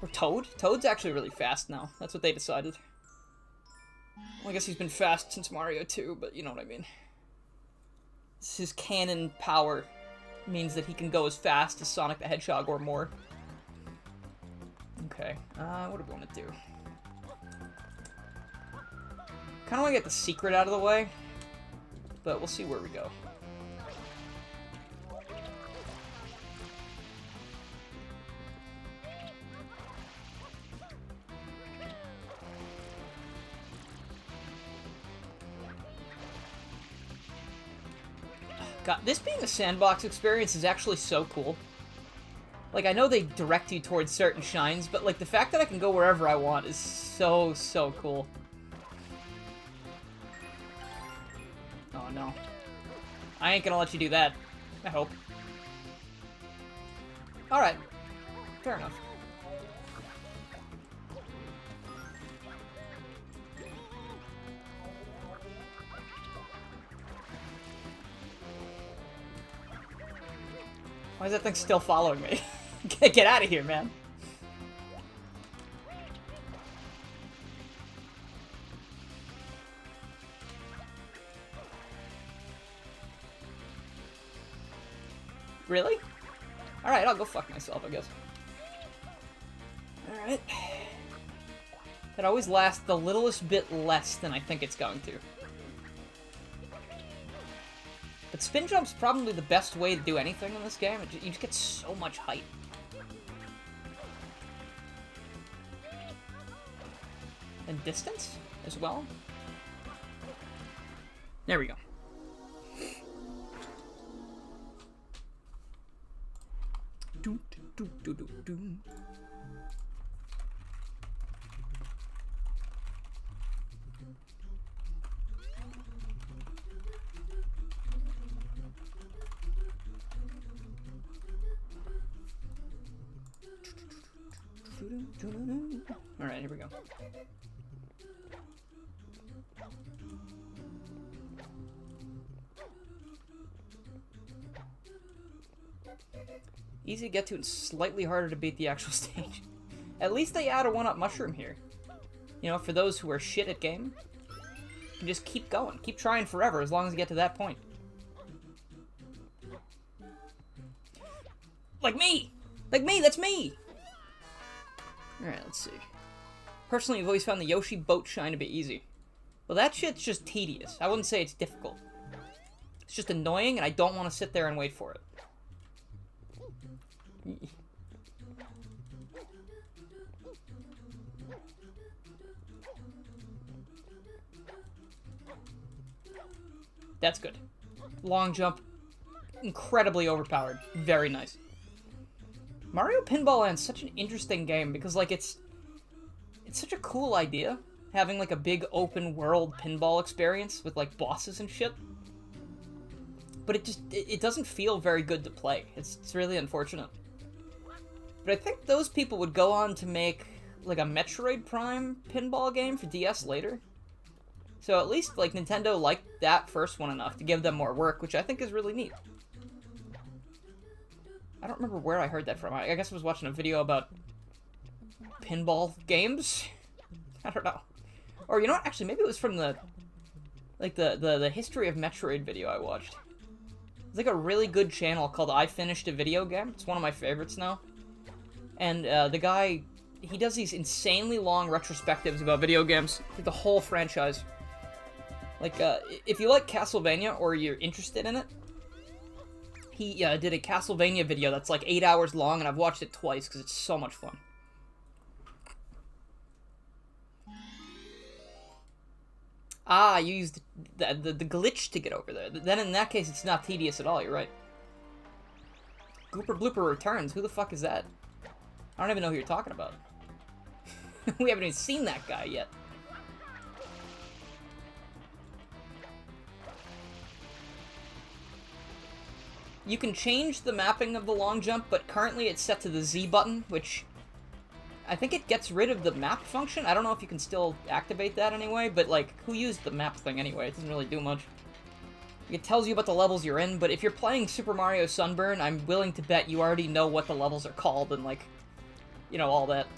Or Toad? Toad's actually really fast now. That's what they decided. Well, I guess he's been fast since Mario 2, but you know what I mean. His cannon power means that he can go as fast as Sonic the Hedgehog or more. Okay, what do we want to do? Kinda want to get the secret out of the way, but we'll see where we go. God, this being a sandbox experience is actually so cool. Like, I know they direct you towards certain shines, but, like, the fact that I can go wherever I want is so, so cool. Oh, no. I ain't gonna let you do that. I hope. Alright. Fair enough. Why is that thing still following me? Get out of here, man. Really? Alright, I'll go fuck myself, I guess. Alright. That always lasts the littlest bit less than I think it's going to. But spin jump's probably the best way to do anything in this game. You just get so much height. And distance as well. There we go. Do, do, do, do, do. Alright, here we go. Easy to get to and slightly harder to beat the actual stage. At least they add a 1-up mushroom here. You know, for those who are shit at game, you can just keep going. Keep trying forever as long as you get to that point. Like me! Like me, that's me! Alright, let's see. Personally, I've always found the Yoshi boat shine to be easy. Well, that shit's just tedious. I wouldn't say it's difficult. It's just annoying, and I don't want to sit there and wait for it. That's good. Long jump. Incredibly overpowered. Very nice. Mario Pinball Land's such an interesting game because, like, it's such a cool idea. Having, like, a big open world pinball experience with, like, bosses and shit. But it doesn't feel very good to play. It's really unfortunate. But I think those people would go on to make, like, a Metroid Prime pinball game for DS later. So at least, like, Nintendo liked that first one enough to give them more work, which I think is really neat. I don't remember where I heard that from. I guess I was watching a video about pinball games? I don't know. Or, you know what? Actually, maybe it was from the History of Metroid video I watched. It's like a really good channel called I Finished a Video Game. It's one of my favorites now. And the guy, he does these insanely long retrospectives about video games, like the whole franchise. Like, if you like Castlevania or you're interested in it, he did a Castlevania video that's like 8 hours long, and I've watched it twice because it's so much fun. Ah, you used the glitch to get over there. Then in that case, it's not tedious at all, you're right. Gooper Blooper returns. Who the fuck is that? I don't even know who you're talking about. We haven't even seen that guy yet. You can change the mapping of the long jump, but currently it's set to the Z button, which I think it gets rid of the map function. I don't know if you can still activate that anyway, but, like, who used the map thing anyway? It doesn't really do much. It tells you about the levels you're in, but if you're playing Super Mario SunBURN, I'm willing to bet you already know what the levels are called and, like, you know, all that.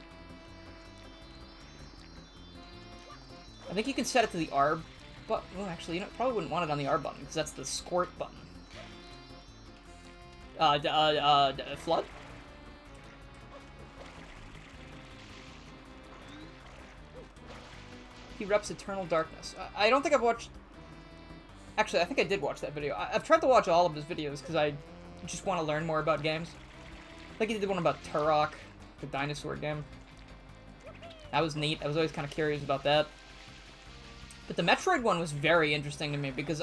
I think you can set it to the R button. Well, actually, you know, probably wouldn't want it on the R button, because that's the squirt button. Flood? He reps Eternal Darkness. I don't think I've watched... Actually, I think I did watch that video. I've tried to watch all of his videos, because I just want to learn more about games. I think he did one about Turok, the dinosaur game. That was neat. I was always kind of curious about that. But the Metroid one was very interesting to me, because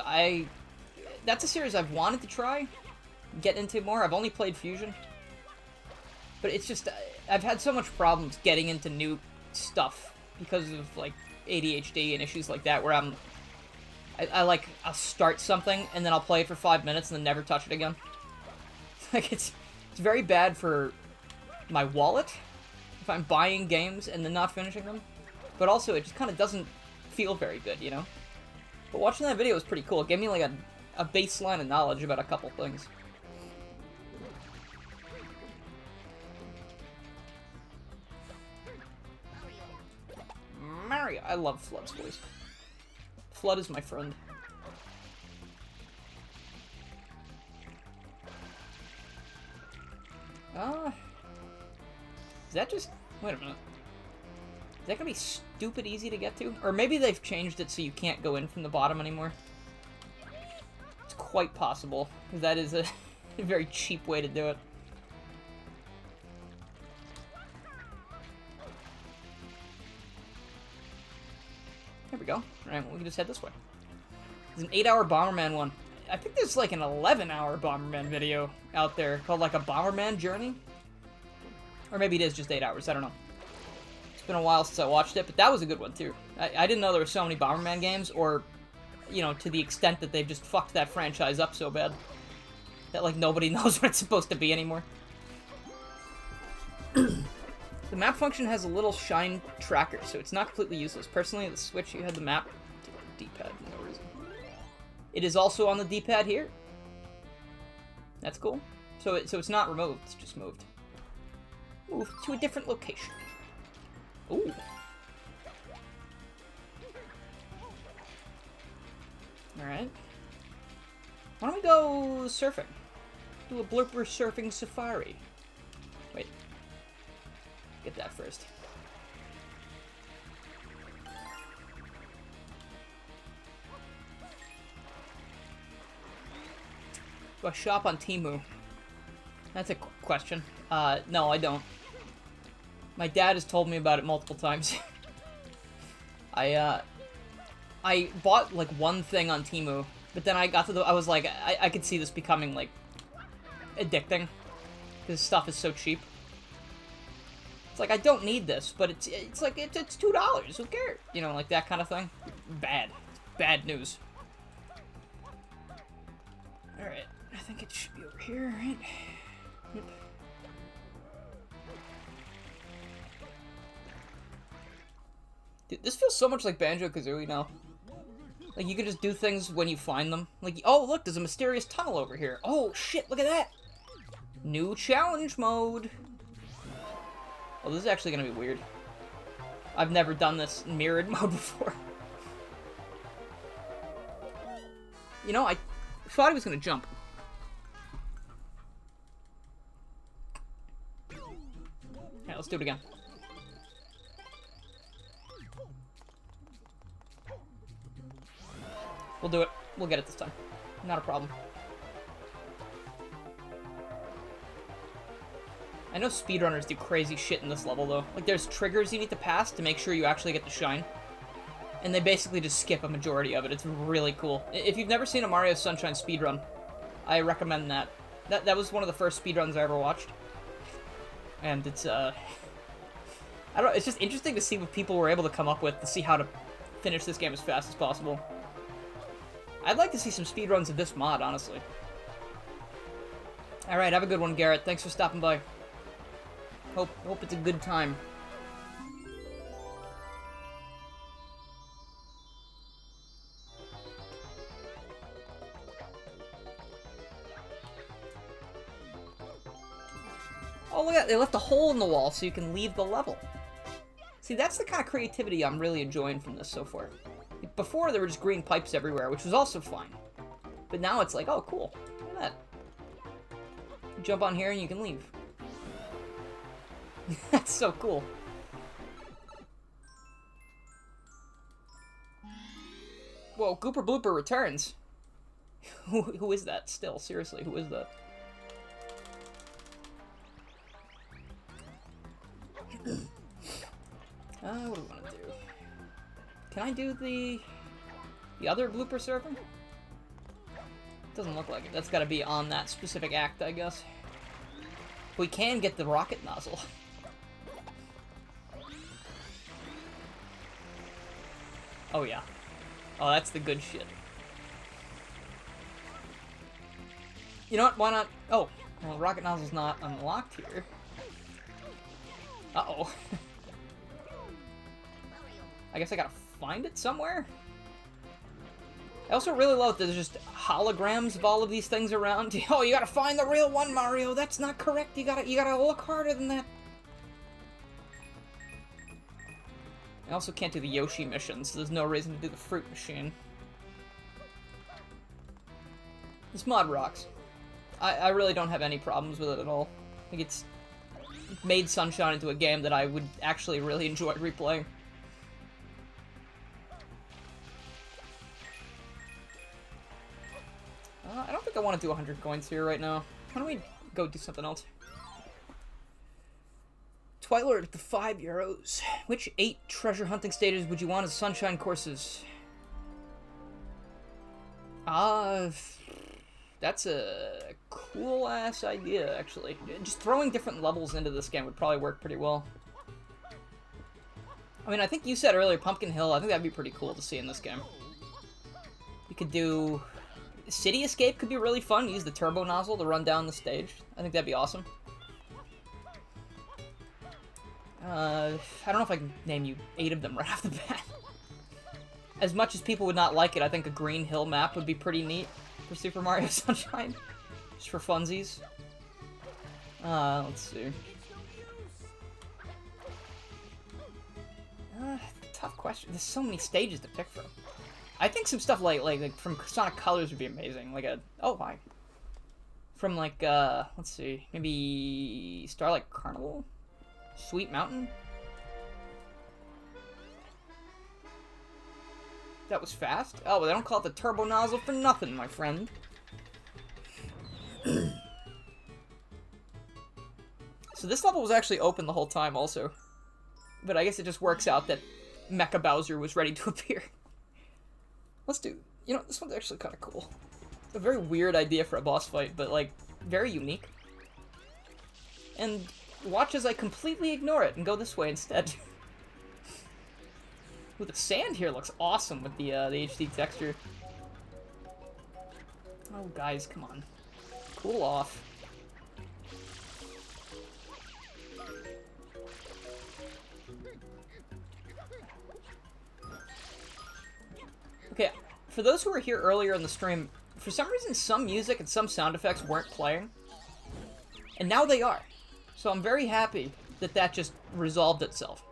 that's a series I've wanted to try, get into more. I've only played Fusion. But it's just, I've had so much problems getting into new stuff because of, like, ADHD and issues like that, where I'll start something, and then I'll play it for 5 minutes, and then never touch it again. Like, it's very bad for my wallet, if I'm buying games and then not finishing them. But also, it just kind of doesn't feel very good, you know? But watching that video was pretty cool. It gave me, like, a baseline of knowledge about a couple things. Mario! I love Flood's voice. Flood is my friend. Is that just... Wait a minute. Is that gonna be stupid easy to get to? Or maybe they've changed it so you can't go in from the bottom anymore. It's quite possible, because that is a very cheap way to do it. There we go. Alright, well, we can just head this way. There's an 8-hour Bomberman one. I think there's like an 11-hour Bomberman video out there called like a Bomberman Journey. Or maybe it is just 8 hours, I don't know. It's been a while since I watched it, but that was a good one too. I didn't know there were so many Bomberman games, or, you know, to the extent that they've just fucked that franchise up so bad that, like, nobody knows what it's supposed to be anymore. The map function has a little shine tracker, so it's not completely useless. Personally, the Switch, you had the map D-pad for no reason. It is also on the D-pad here. That's cool. So it's not removed, it's just moved. Move to a different location. Ooh. Alright. Why don't we go surfing? Do a blooper surfing safari. Wait. Get that first. Do I shop on Temu? That's a question. No, I don't. My dad has told me about it multiple times. I bought, like, one thing on Temu, but then I got to I was like, I could see this becoming, like, addicting. This stuff is so cheap. It's like, I don't need this, but it's like, it's $2, who cares? You know, like, that kind of thing. Bad. It's bad news. Alright, I think it should be over here, right? Yep. Dude, this feels so much like Banjo-Kazooie now. Like, you can just do things when you find them. Like, oh, look, there's a mysterious tunnel over here. Oh, shit, look at that! New challenge mode! Oh, this is actually gonna be weird. I've never done this in mirrored mode before. You know, I thought he was gonna jump. Alright, let's do it again. We'll do it. We'll get it this time. Not a problem. I know speedrunners do crazy shit in this level, though. Like, there's triggers you need to pass to make sure you actually get the shine. And they basically just skip a majority of it. It's really cool. If you've never seen a Mario Sunshine speedrun, I recommend that. That was one of the first speedruns I ever watched. And it's, I don't know, it's just interesting to see what people were able to come up with to see how to finish this game as fast as possible. I'd like to see some speedruns of this mod, honestly. Alright, have a good one, Garrett. Thanks for stopping by. Hope it's a good time. Oh, look at that. They left a hole in the wall so you can leave the level. See, that's the kind of creativity I'm really enjoying from this so far. Before, there were just green pipes everywhere, which was also fine. But now it's like, oh, cool. Look at that. You jump on here and you can leave. That's so cool. Whoa, Gooper Blooper returns. Who is that still? Seriously, who is that? What do we want to do? Can I do the other blooper surfing? Doesn't look like it. That's got to be on that specific act, I guess. We can get the rocket nozzle. Oh yeah. Oh, that's the good shit. You know what? Why not? Oh, well, rocket nozzle's not unlocked here. Uh-oh. I guess I gotta find it somewhere? I also really love that there's just holograms of all of these things around. Oh, you gotta find the real one, Mario! That's not correct! You gotta look harder than that! I also can't do the Yoshi mission, so there's no reason to do the fruit machine. This mod rocks. I really don't have any problems with it at all. I think it's made Sunshine into a game that I would actually really enjoy replaying. I don't think I want to do 100 coins here right now. Why don't we go do something else? Twilight at the €5. Which 8 treasure hunting stages would you want as Sunshine courses? That's a cool-ass idea, actually. Just throwing different levels into this game would probably work pretty well. I mean, I think you said earlier Pumpkin Hill. I think that'd be pretty cool to see in this game. You could do... City Escape could be really fun. Use the turbo nozzle to run down the stage. I think that'd be awesome. I don't know if I can name you 8 of them right off the bat. as much as people would not like it, I think a Green Hill map would be pretty neat for Super Mario Sunshine. Just for funsies. Let's see. Tough question. There's so many stages to pick from. I think some stuff like from Sonic Colors would be amazing. Like a... Oh, my. From, like, let's see. Maybe Starlight Carnival? Sweet Mountain? That was fast? Oh, but they don't call it the turbo nozzle for nothing, my friend. So this level was actually open the whole time, also. But I guess it just works out that Mecha Bowser was ready to appear. Let's do... You know, this one's actually kind of cool. It's a very weird idea for a boss fight, but, like, very unique. And watch as I completely ignore it and go this way instead. Ooh, the sand here looks awesome with the HD texture. Oh, guys, come on. Cool off. Okay, for those who were here earlier in the stream, for some reason some music and some sound effects weren't playing. And now they are. So I'm very happy that that just resolved itself.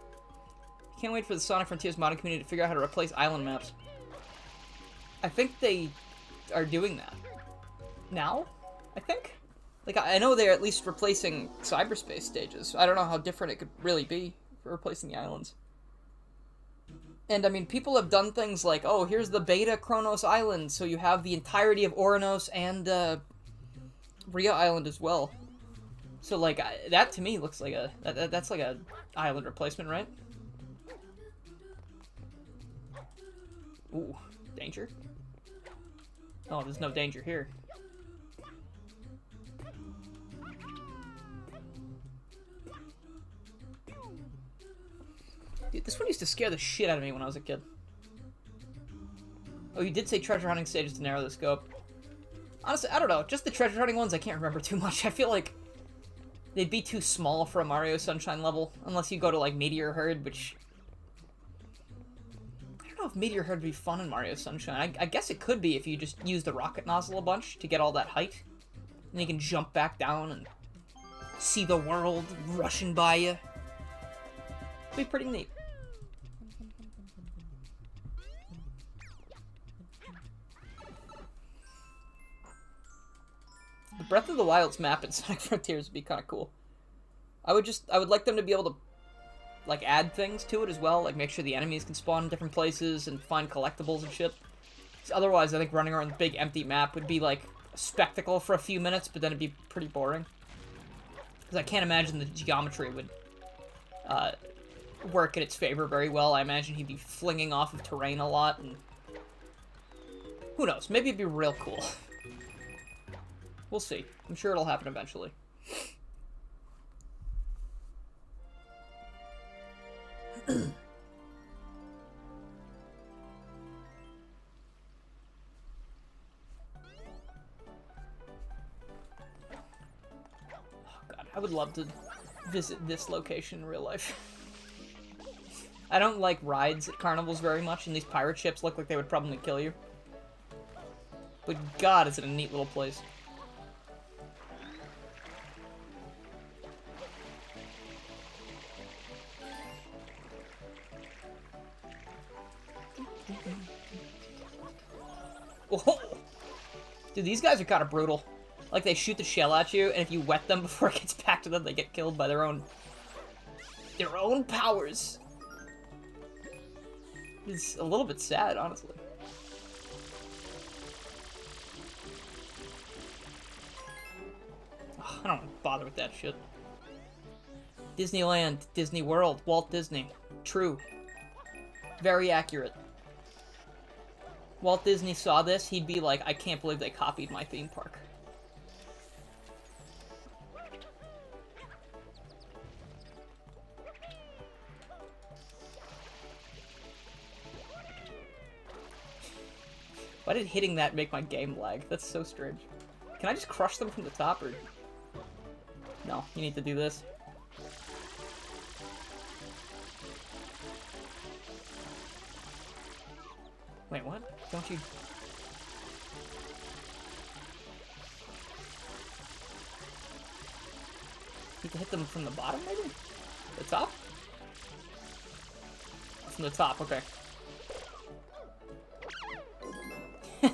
Can't wait for the Sonic Frontiers modding community to figure out how to replace island maps. I think they are doing that. Now? I think? Like, I know they're at least replacing cyberspace stages. I don't know how different it could really be for replacing the islands. And, I mean, people have done things like, oh, here's the beta Kronos Island, so you have the entirety of Oranos and, Rhea Island as well. So, like, that to me looks like a... That's like a island replacement, right? Ooh, danger? Oh, there's no danger here. Dude, this one used to scare the shit out of me when I was a kid. Oh, you did say treasure hunting stages to narrow the scope. Honestly, I don't know. Just the treasure hunting ones I can't remember too much. I feel like they'd be too small for a Mario Sunshine level. Unless you go to, like, Meteor Herd, which... I don't know if Meteor Herd would be fun in Mario Sunshine. I guess it could be if you just use the rocket nozzle a bunch to get all that height. And you can jump back down and see the world rushing by you. It'd be pretty neat. The Breath of the Wild's map in Sonic Frontiers would be kind of cool. I would like them to be able to, like, add things to it as well, like make sure the enemies can spawn in different places and find collectibles and shit. 'Cause otherwise, I think running around the big empty map would be, like, a spectacle for a few minutes, but then it'd be pretty boring. Because I can't imagine the geometry would work in its favor very well. I imagine he'd be flinging off of terrain a lot, and who knows, maybe it'd be real cool. We'll see. I'm sure it'll happen eventually. Oh god, I would love to visit this location in real life. I don't like rides at carnivals very much, and these pirate ships look like they would probably kill you. But god, is it a neat little place. Whoa. Dude, these guys are kind of brutal. Like, they shoot the shell at you, and if you wet them before it gets back to them, they get killed by their own powers. It's a little bit sad, honestly. Ugh, I don't want to bother with that shit. Disneyland, Disney World, Walt Disney. True. Very accurate. Walt Disney saw this, he'd be like, I can't believe they copied my theme park. Why did hitting that make my game lag? That's so strange. Can I just crush them from the top, or... No, you need to do this. Wait, what? Don't you... You can hit them from the bottom, maybe? The top? From the top, okay.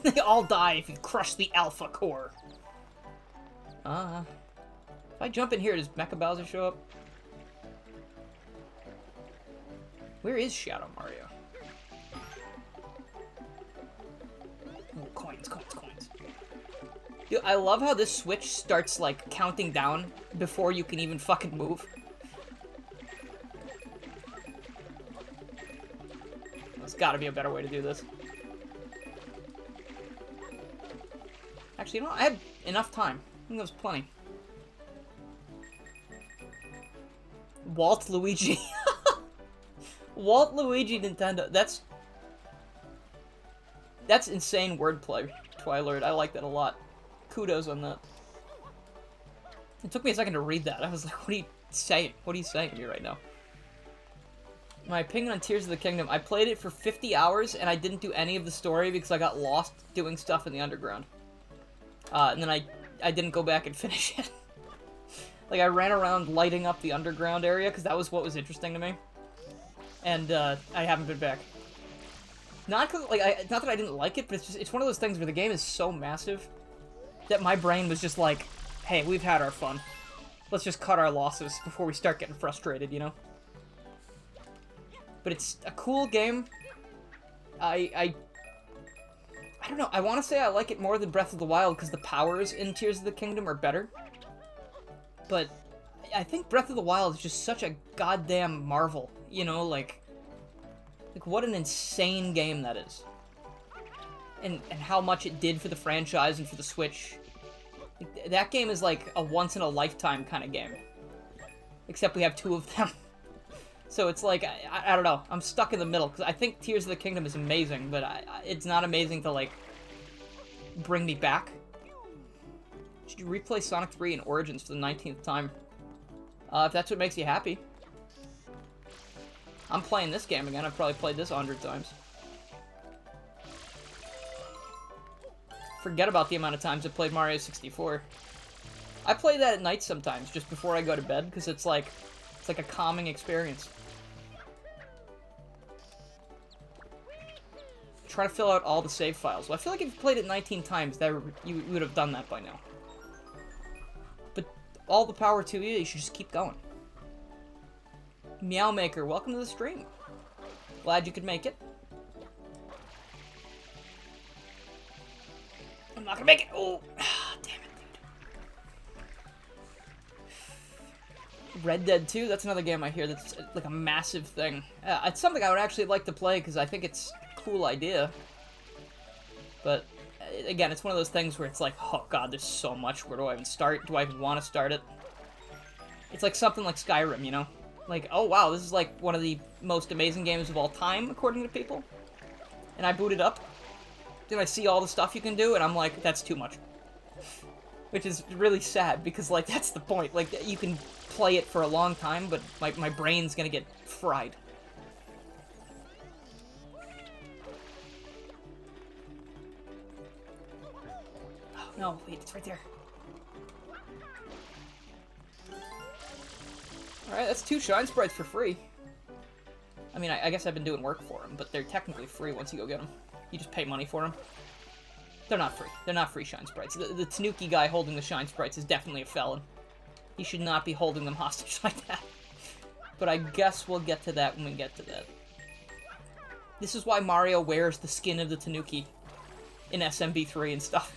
They all die if you crush the alpha core. If I jump in here, does Mecha Bowser show up? Where is Shadow Mario? Oh, coins, coins, coins. Dude, I love how this switch starts, like, counting down before you can even fucking move. There's gotta be a better way to do this. Actually, you know what? I had enough time. I think that was plenty. Walt Luigi. Walt Luigi Nintendo. That's insane wordplay, Twilord. I like that a lot. Kudos on that. It took me a second to read that. I was like, what are you saying? What are you saying to me right now? My opinion on Tears of the Kingdom. I played it for 50 hours, and I didn't do any of the story because I got lost doing stuff in the underground. And then I didn't go back and finish it. Like, I ran around lighting up the underground area, because that was what was interesting to me. And, I haven't been back. Not cause, like, not that I didn't like it, but it's one of those things where the game is so massive that my brain was just like, hey, we've had our fun. Let's just cut our losses before we start getting frustrated, you know? But it's a cool game. I don't know, I want to say I like it more than Breath of the Wild because the powers in Tears of the Kingdom are better. But I think Breath of the Wild is just such a goddamn marvel, you know, like what an insane game that is. And how much it did for the franchise and for the Switch. That game is like a once-in-a-lifetime kind of game. Except we have two of them. So it's like, I don't know, I'm stuck in the middle, because I think Tears of the Kingdom is amazing, but it's not amazing to, like, bring me back. Should you replay Sonic 3 in Origins for the 19th time? If that's what makes you happy. I'm playing this game again, I've probably played this 100 times. Forget about the amount of times I played Mario 64. I play that at night sometimes, just before I go to bed, because it's like a calming experience. Try to fill out all the save files. Well, I feel like if you played it 19 times, you would have done that by now. But all the power to you, you should just keep going. Meow Maker, welcome to the stream. Glad you could make it. I'm not gonna make it. Oh, damn it, dude. Red Dead 2, that's another game I hear that's like a massive thing. It's something I would actually like to play because I think it's a cool idea. But again, it's one of those things where it's like, oh god, there's so much. Where do I even start? Do I even want to start it? It's like something like Skyrim, you know? Like, oh wow, this is like one of the most amazing games of all time, according to people. And I boot it up. Then I see all the stuff you can do, and I'm like, that's too much. Which is really sad, because, like, that's the point. Like, you can play it for a long time, but my brain's gonna get fried. Oh, no, wait, it's right there. Alright, that's 2 Shine Sprites for free. I mean, I guess I've been doing work for them, but they're technically free once you go get them. You just pay money for them. They're not free. They're not free Shine Sprites. The Tanuki guy holding the Shine Sprites is definitely a felon. He should not be holding them hostage like that. But I guess we'll get to that when we get to that. This is why Mario wears the skin of the Tanuki in SMB3 and stuff.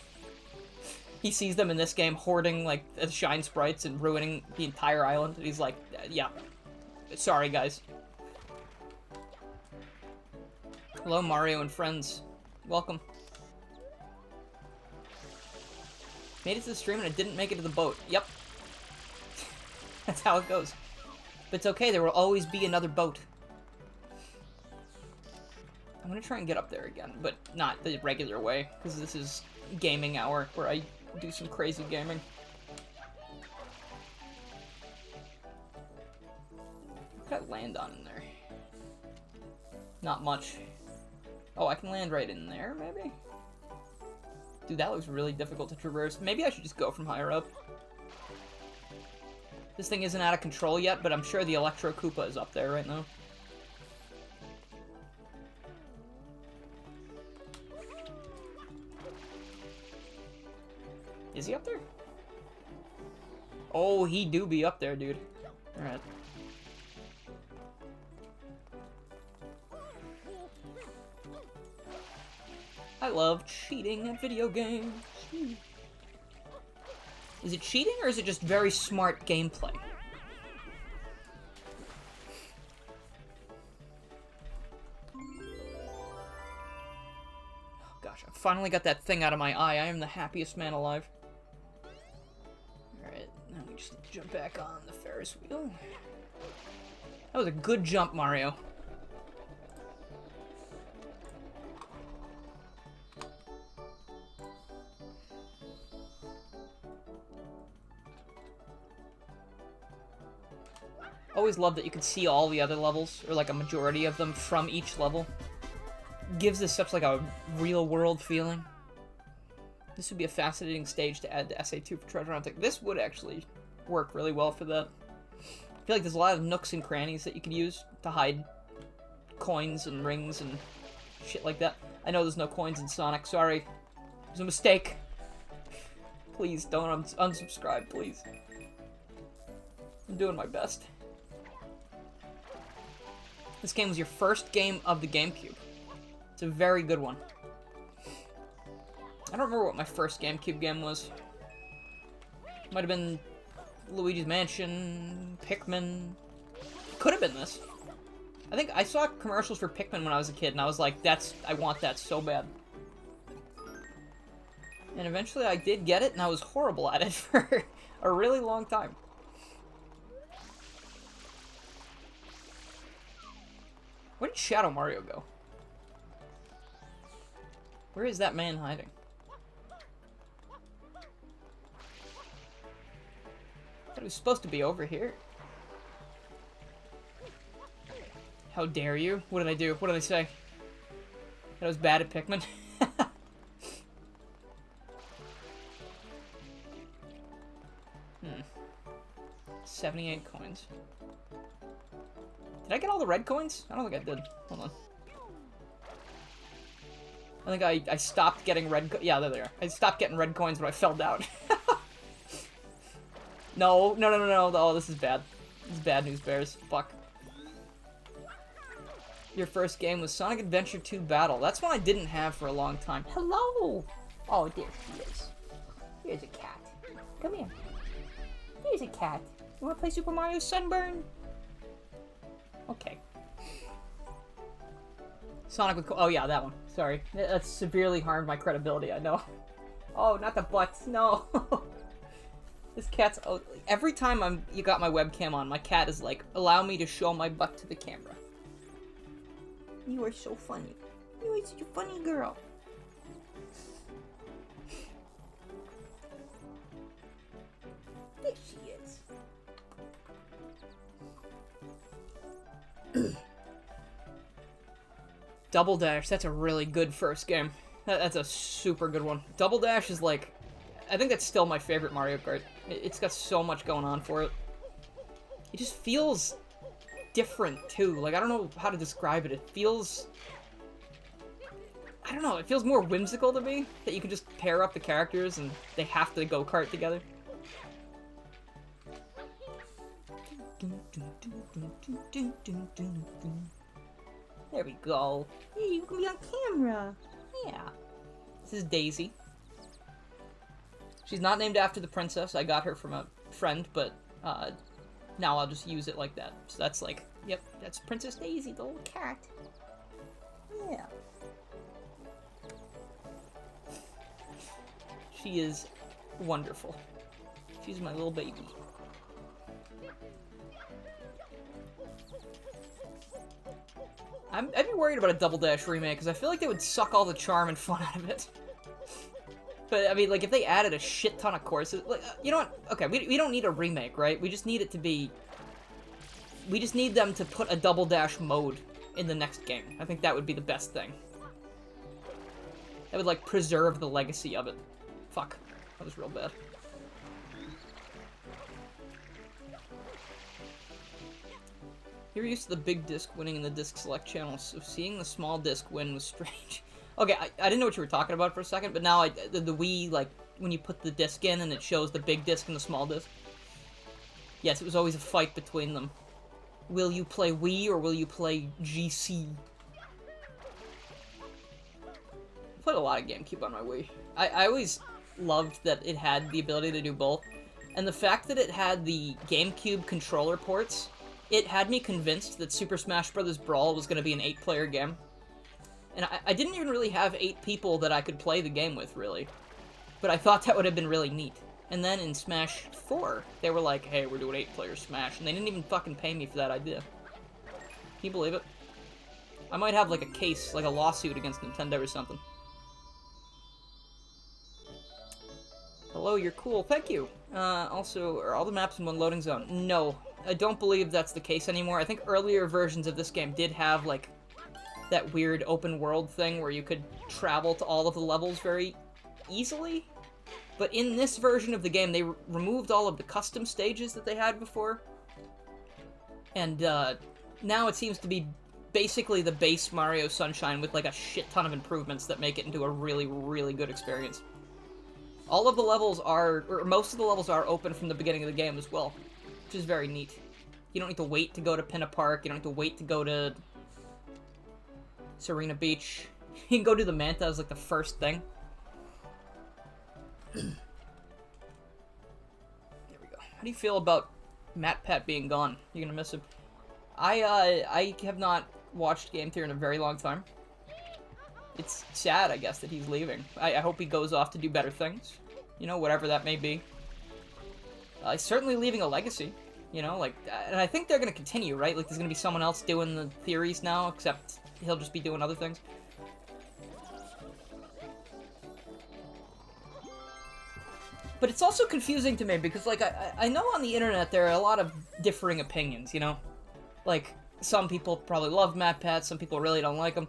He sees them in this game hoarding, like, the Shine Sprites and ruining the entire island. And he's like, yeah. Sorry, guys. Hello, Mario and friends. Welcome. Made it to the stream and I didn't make it to the boat. Yep. That's how it goes. But it's okay, there will always be another boat. I'm gonna try and get up there again, but not the regular way, because this is gaming hour, where I do some crazy gaming. What could I land on in there? Not much. Oh, I can land right in there, maybe? Dude, that looks really difficult to traverse. Maybe I should just go from higher up. This thing isn't out of control yet, but I'm sure the Electro Koopa is up there right now. Is he up there? Oh, he do be up there, dude. Alright. I love cheating at video games. Is it cheating, or is it just very smart gameplay? Oh gosh, I finally got that thing out of my eye. I am the happiest man alive. Alright, now we just need to jump back on the Ferris wheel. That was a good jump, Mario. Always love that you can see all the other levels, or like a majority of them from each level. Gives this such like a real-world feeling. This would be a fascinating stage to add to SA2 for Treasure Hunting. This would actually work really well for that. I feel like there's a lot of nooks and crannies that you could use to hide coins and rings and shit like that. I know there's no coins in Sonic, sorry. It was a mistake. Please don't unsubscribe, please. I'm doing my best. This game was your first game of the GameCube. It's a very good one. I don't remember what my first GameCube game was. Might have been Luigi's Mansion, Pikmin. Could have been this. I think I saw commercials for Pikmin when I was a kid, and I was like, I want that so bad. And eventually I did get it, and I was horrible at it for a really long time. Where did Shadow Mario go? Where is that man hiding? I thought he was supposed to be over here. How dare you? What did I do? What did I say? That I was bad at Pikmin? 78 coins. Did I get all the red coins? I don't think I did. Hold on. I think I stopped getting red yeah, there they are. I stopped getting red coins when I fell down. No. Oh, this is bad. This is bad news, Bears. Fuck. Your first game was Sonic Adventure 2 Battle. That's one I didn't have for a long time. Hello! Oh, there she is. Here's a cat. Come here. Here's a cat. You wanna play Super Mario SunBURN? Okay. Sonic with... Oh, yeah, that one. Sorry. That's severely harmed my credibility, I know. Oh, not the butts. No. This cat's... Oh, every time you got my webcam on, my cat is like, allow me to show my butt to the camera. You are so funny. You are such a funny girl. There she is. Double Dash, that's a really good first game. That's a super good one. Double Dash is like... I think that's still my favorite Mario Kart. It's got so much going on for it. It just feels different, too. Like, I don't know how to describe it. It feels... I don't know, it feels more whimsical to me. That you can just pair up the characters and they have to go-kart together. There we go. Hey, you can be on camera. Yeah. This is Daisy. She's not named after the princess. I got her from a friend, but now I'll just use it like that. So that's like, yep, that's Princess Daisy, the little cat. Yeah. She is wonderful. She's my little baby. I'd be worried about a Double Dash remake, because I feel like they would suck all the charm and fun out of it. But, I mean, like, if they added a shit ton of courses... Like, you know what? Okay, we don't need a remake, right? We just need it to be... We just need them to put a Double Dash mode in the next game. I think that would be the best thing. That would, like, preserve the legacy of it. Fuck. That was real bad. You're used to the big disc winning in the disc select channel, so seeing the small disc win was strange. Okay, I didn't know what you were talking about for a second, but now the Wii, like, when you put the disc in and it shows the big disc and the small disc. Yes, it was always a fight between them. Will you play Wii or will you play GC? I played a lot of GameCube on my Wii. I always loved that it had the ability to do both. And the fact that it had the GameCube controller ports, it had me convinced that Super Smash Bros. Brawl was going to be an 8-player game. And I didn't even really have 8 people that I could play the game with, really. But I thought that would have been really neat. And then in Smash 4, they were like, hey, we're doing 8-player Smash. And they didn't even fucking pay me for that idea. Can you believe it? I might have, like, a case, like a lawsuit against Nintendo or something. Hello, you're cool. Thank you. Also, are all the maps in one loading zone? No. I don't believe that's the case anymore. I think earlier versions of this game did have, like, that weird open world thing where you could travel to all of the levels very easily. But in this version of the game, they removed all of the custom stages that they had before. And now it seems to be basically the base Mario Sunshine with like a shit ton of improvements that make it into a really, really good experience. All of the levels are, or most of the levels are open from the beginning of the game as well, which is very neat. You don't need to wait to go to Pinna Park, you don't need to wait to go to Serena Beach. You can go do the Manta as like the first thing. There we go. How do you feel about MatPat being gone? You're gonna miss him. I have not watched Game Theory in a very long time. It's sad, I guess, that he's leaving. I hope he goes off to do better things. You know, whatever that may be. He's certainly leaving a legacy. You know, like, and I think they're gonna continue, right? Like, there's gonna be someone else doing the theories now, except he'll just be doing other things. But it's also confusing to me, because, like, I know on the internet there are a lot of differing opinions, you know? Like, some people probably love MatPat, some people really don't like him.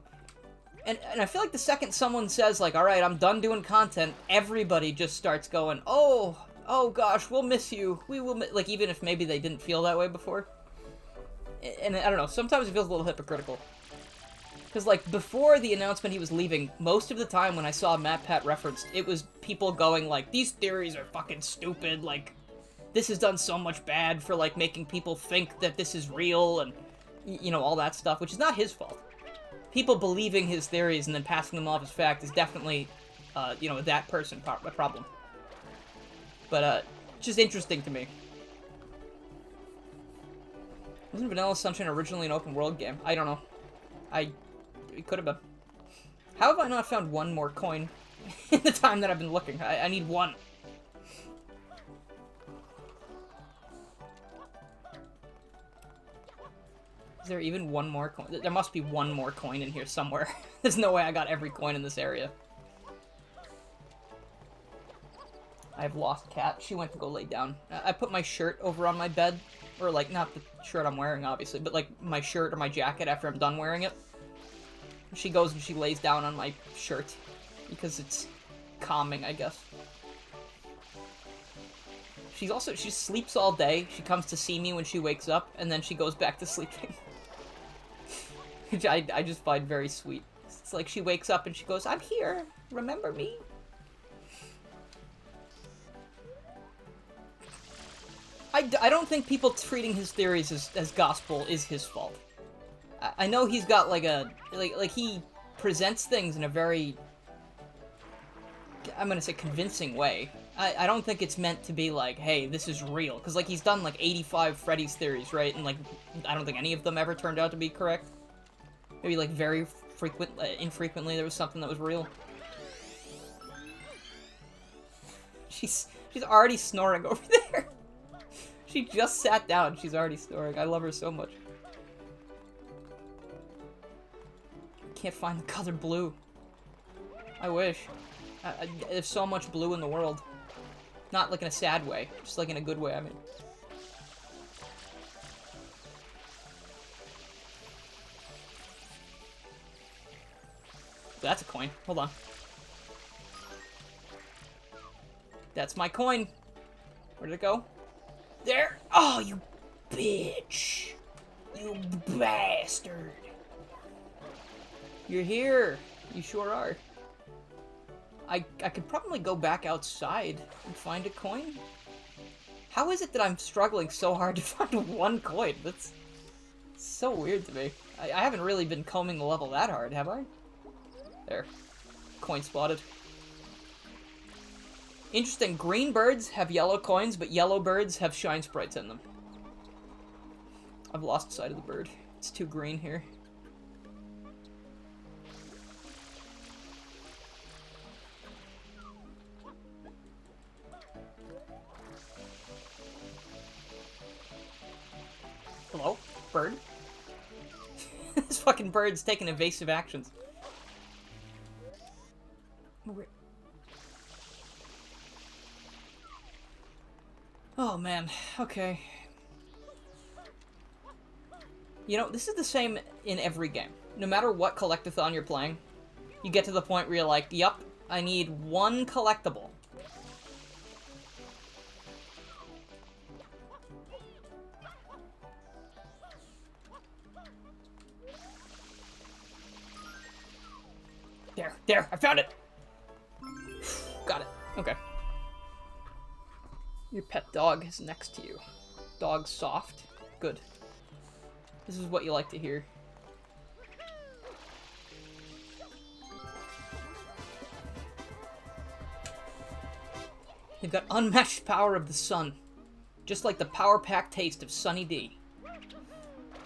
And I feel like the second someone says, like, alright, I'm done doing content, everybody just starts going, oh gosh, we'll miss you, we will like, even if maybe they didn't feel that way before. And I don't know, sometimes it feels a little hypocritical. Because, like, before the announcement he was leaving, most of the time when I saw MatPat referenced, it was people going, like, these theories are fucking stupid, like, this has done so much bad for, like, making people think that this is real, and, you know, all that stuff, which is not his fault. People believing his theories and then passing them off as fact is definitely, you know, that person a problem. But, just interesting to me. Wasn't Vanilla Sunshine originally an open world game? I don't know. It could have been. How have I not found one more coin in the time that I've been looking? I need one. Is there even one more coin? There must be one more coin in here somewhere. There's no way I got every coin in this area. I've lost Cat. She went to go lay down. I put my shirt over on my bed. Or, like, not the shirt I'm wearing, obviously, but, like, my shirt or my jacket after I'm done wearing it. She goes and she lays down on my shirt. Because it's calming, I guess. She sleeps all day. She comes to see me when she wakes up, and then she goes back to sleeping. Which I just find very sweet. It's like she wakes up and she goes, I'm here, remember me? I don't think people treating his theories as gospel is his fault. I know he's got like a, like he presents things in a very, I'm gonna say convincing way. I don't think it's meant to be like, hey, this is real. Because, like, he's done, like, 85 Freddy's theories, right? And, like, I don't think any of them ever turned out to be correct. Maybe, like, very infrequently there was something that was real. She's already snoring over there. She just sat down. She's already snoring. I love her so much. Can't find the color blue. I wish. There's so much blue in the world. Not like in a sad way, just like in a good way, I mean. That's a coin. Hold on. That's my coin. Where did it go? There. Oh, you bitch. You bastard. You're here. You sure are. I could probably go back outside and find a coin. How is it that I'm struggling so hard to find one coin? That's so weird to me. I haven't really been combing the level that hard, have I? There. Coin spotted. Interesting. Green birds have yellow coins, but yellow birds have shine sprites in them. I've lost sight of the bird. It's too green here. Hello? Bird? This fucking bird's taking evasive actions. Oh man, okay. You know, this is the same in every game. No matter what collectathon you're playing, you get to the point where you're like, yup, I need one collectible. There, I found it! Got it. Okay. Your pet dog is next to you. Dog's soft. Good. This is what you like to hear. You've got unmatched power of the sun. Just like the power-packed taste of Sunny D. Can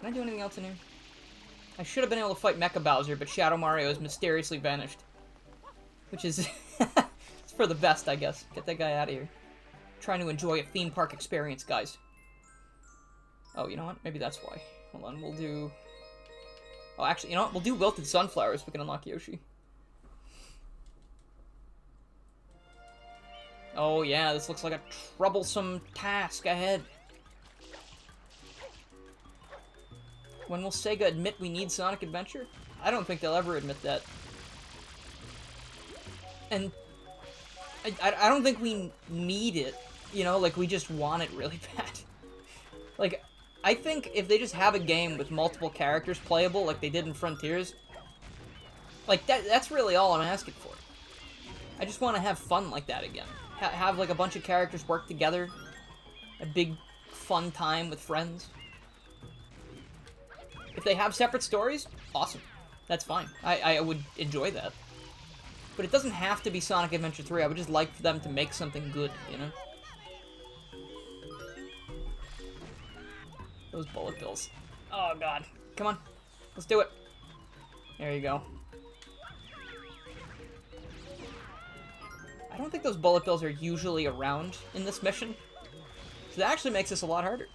I do anything else in here? I should have been able to fight Mecha Bowser, but Shadow Mario has mysteriously vanished. Which is... it's for the best, I guess. Get that guy out of here. Trying to enjoy a theme park experience, guys. Oh, you know what? Maybe that's why. Hold on, we'll do... Oh, actually, you know what? We'll do Wilted Sunflowers. We can unlock Yoshi. Oh, yeah, this looks like a troublesome task ahead. When will Sega admit we need Sonic Adventure? I don't think they'll ever admit that. And I don't think we need it, you know, like we just want it really bad. Like, I think if they just have a game with multiple characters playable like they did in Frontiers, like that's really all I'm asking for. I just want to have fun like that again. Have like a bunch of characters work together, a big fun time with friends. If they have separate stories, awesome. That's fine. I would enjoy that. But it doesn't have to be Sonic Adventure 3. I would just like for them to make something good, you know? Those bullet bills. Oh, God. Come on. Let's do it. There you go. I don't think those bullet bills are usually around in this mission. So that actually makes this a lot harder.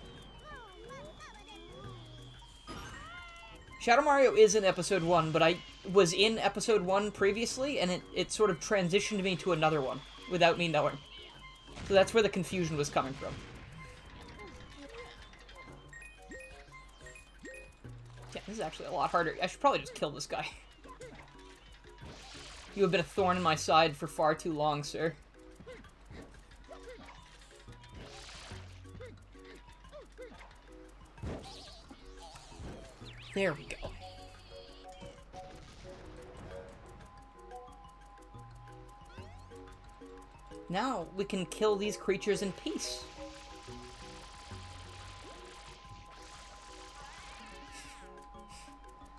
Shadow Mario is in Episode 1, but I was in Episode 1 previously, and it sort of transitioned me to another one, without me knowing. So that's where the confusion was coming from. Yeah, this is actually a lot harder. I should probably just kill this guy. You have been a thorn in my side for far too long, sir. There we go. Now we can kill these creatures in peace.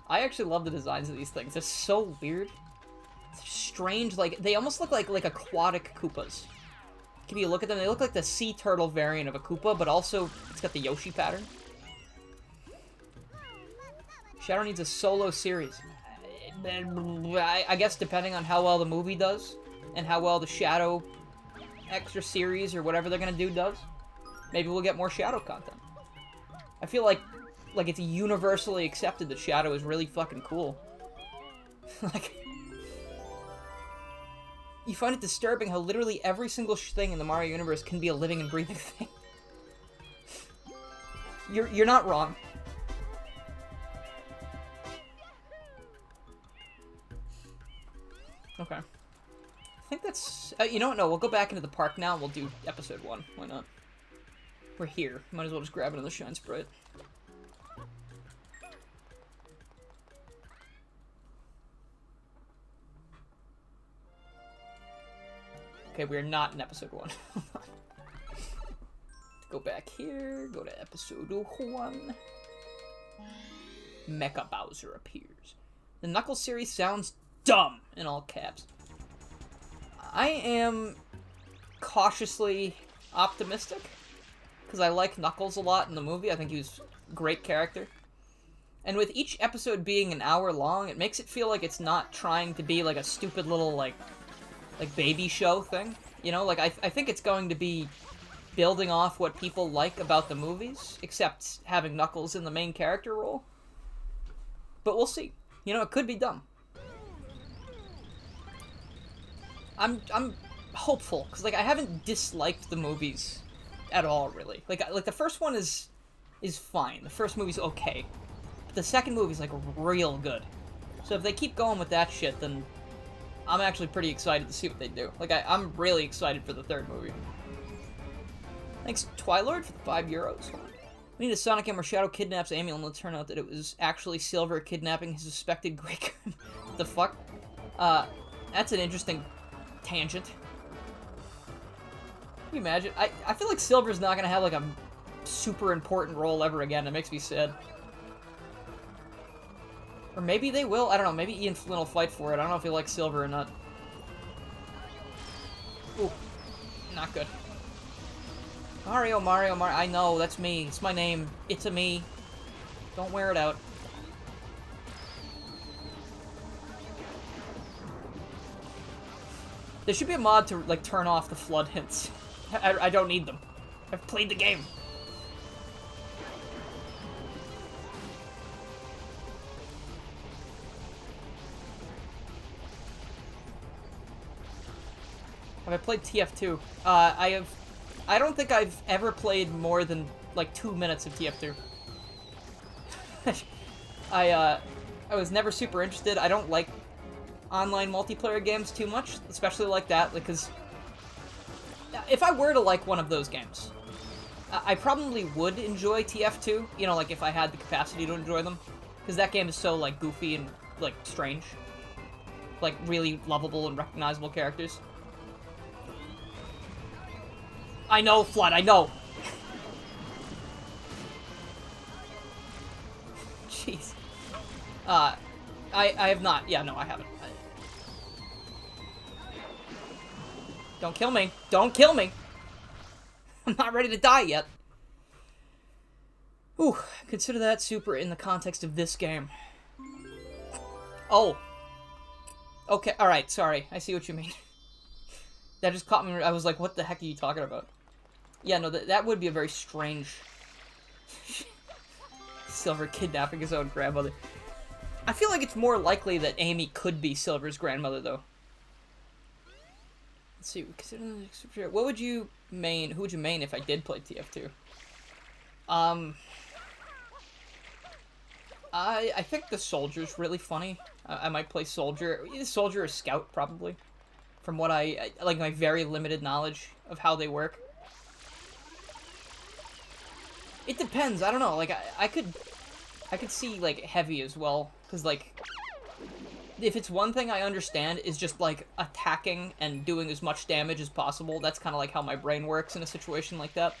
I actually love the designs of these things. They're so weird. They're strange, like, they almost look like aquatic Koopas. If you look at them, they look like the sea turtle variant of a Koopa, but also it's got the Yoshi pattern. Shadow needs a solo series. I guess depending on how well the movie does, and how well the Shadow extra series or whatever they're gonna do does, maybe we'll get more Shadow content. I feel like it's universally accepted that Shadow is really fucking cool. Like, you find it disturbing how literally every single thing in the Mario universe can be a living and breathing thing. You're not wrong. Okay. think that's... you know what? No, we'll go back into the park now and we'll do episode 1. Why not? We're here. Might as well just grab another Shine Sprite. Okay, we are not in episode 1. Go back here, go to episode 1. Mecha Bowser appears. The Knuckles series sounds dumb, in all caps. I am cautiously optimistic, because I like Knuckles a lot in the movie. I think he was a great character. And with each episode being an hour long, it makes it feel like it's not trying to be like a stupid little, like baby show thing. You know, like, I think it's going to be building off what people like about the movies, except having Knuckles in the main character role. But we'll see. You know, it could be dumb. I'm hopeful, because, like, I haven't disliked the movies at all, really. Like the first one is fine. The first movie's okay. But the second movie's, like, real good. So if they keep going with that shit, then I'm actually pretty excited to see what they do. Like, I'm really excited for the third movie. Thanks, Twilord, for the €5. We need a Sonic game where Shadow kidnaps Amy, and it'll turn out that it was actually Silver kidnapping his suspected great... What the fuck? That's an interesting tangent. Can you imagine? I feel like Silver's not gonna have, like, a super important role ever again. It makes me sad. Or maybe they will. I don't know. Maybe Ian Flynn will fight for it. I don't know if he likes Silver or not. Ooh. Not good. Mario. I know. That's me. It's my name. It's a me. Don't wear it out. There should be a mod to, like, turn off the flood hints. I don't need them. I've played the game. Have I played TF2? I don't think I've ever played more than, like, 2 minutes of TF2. I was never super interested. I don't like online multiplayer games too much, especially like that, because if I were to like one of those games, I probably would enjoy TF2, you know, like, if I had the capacity to enjoy them, because that game is so, like, goofy and, like, strange. Like, really lovable and recognizable characters. I know, Flood, I know! Jeez. I have not. Yeah, no, I haven't. Don't kill me. Don't kill me! I'm not ready to die yet. Ooh, consider that super in the context of this game. Oh. Okay, alright, sorry. I see what you mean. That just caught me. I was like, what the heck are you talking about? Yeah, no, that would be a very strange... Silver kidnapping his own grandmother. I feel like it's more likely that Amy could be Silver's grandmother, though. Let's see. What would you main? Who would you main if I did play TF2? I think the Soldier's really funny. I might play Soldier. Either Soldier or Scout, probably. From what I like, my very limited knowledge of how they work. It depends. I don't know. Like, I could see, like, Heavy as well, because, like, if it's one thing I understand is just, like, attacking and doing as much damage as possible. That's kind of like how my brain works in a situation like that.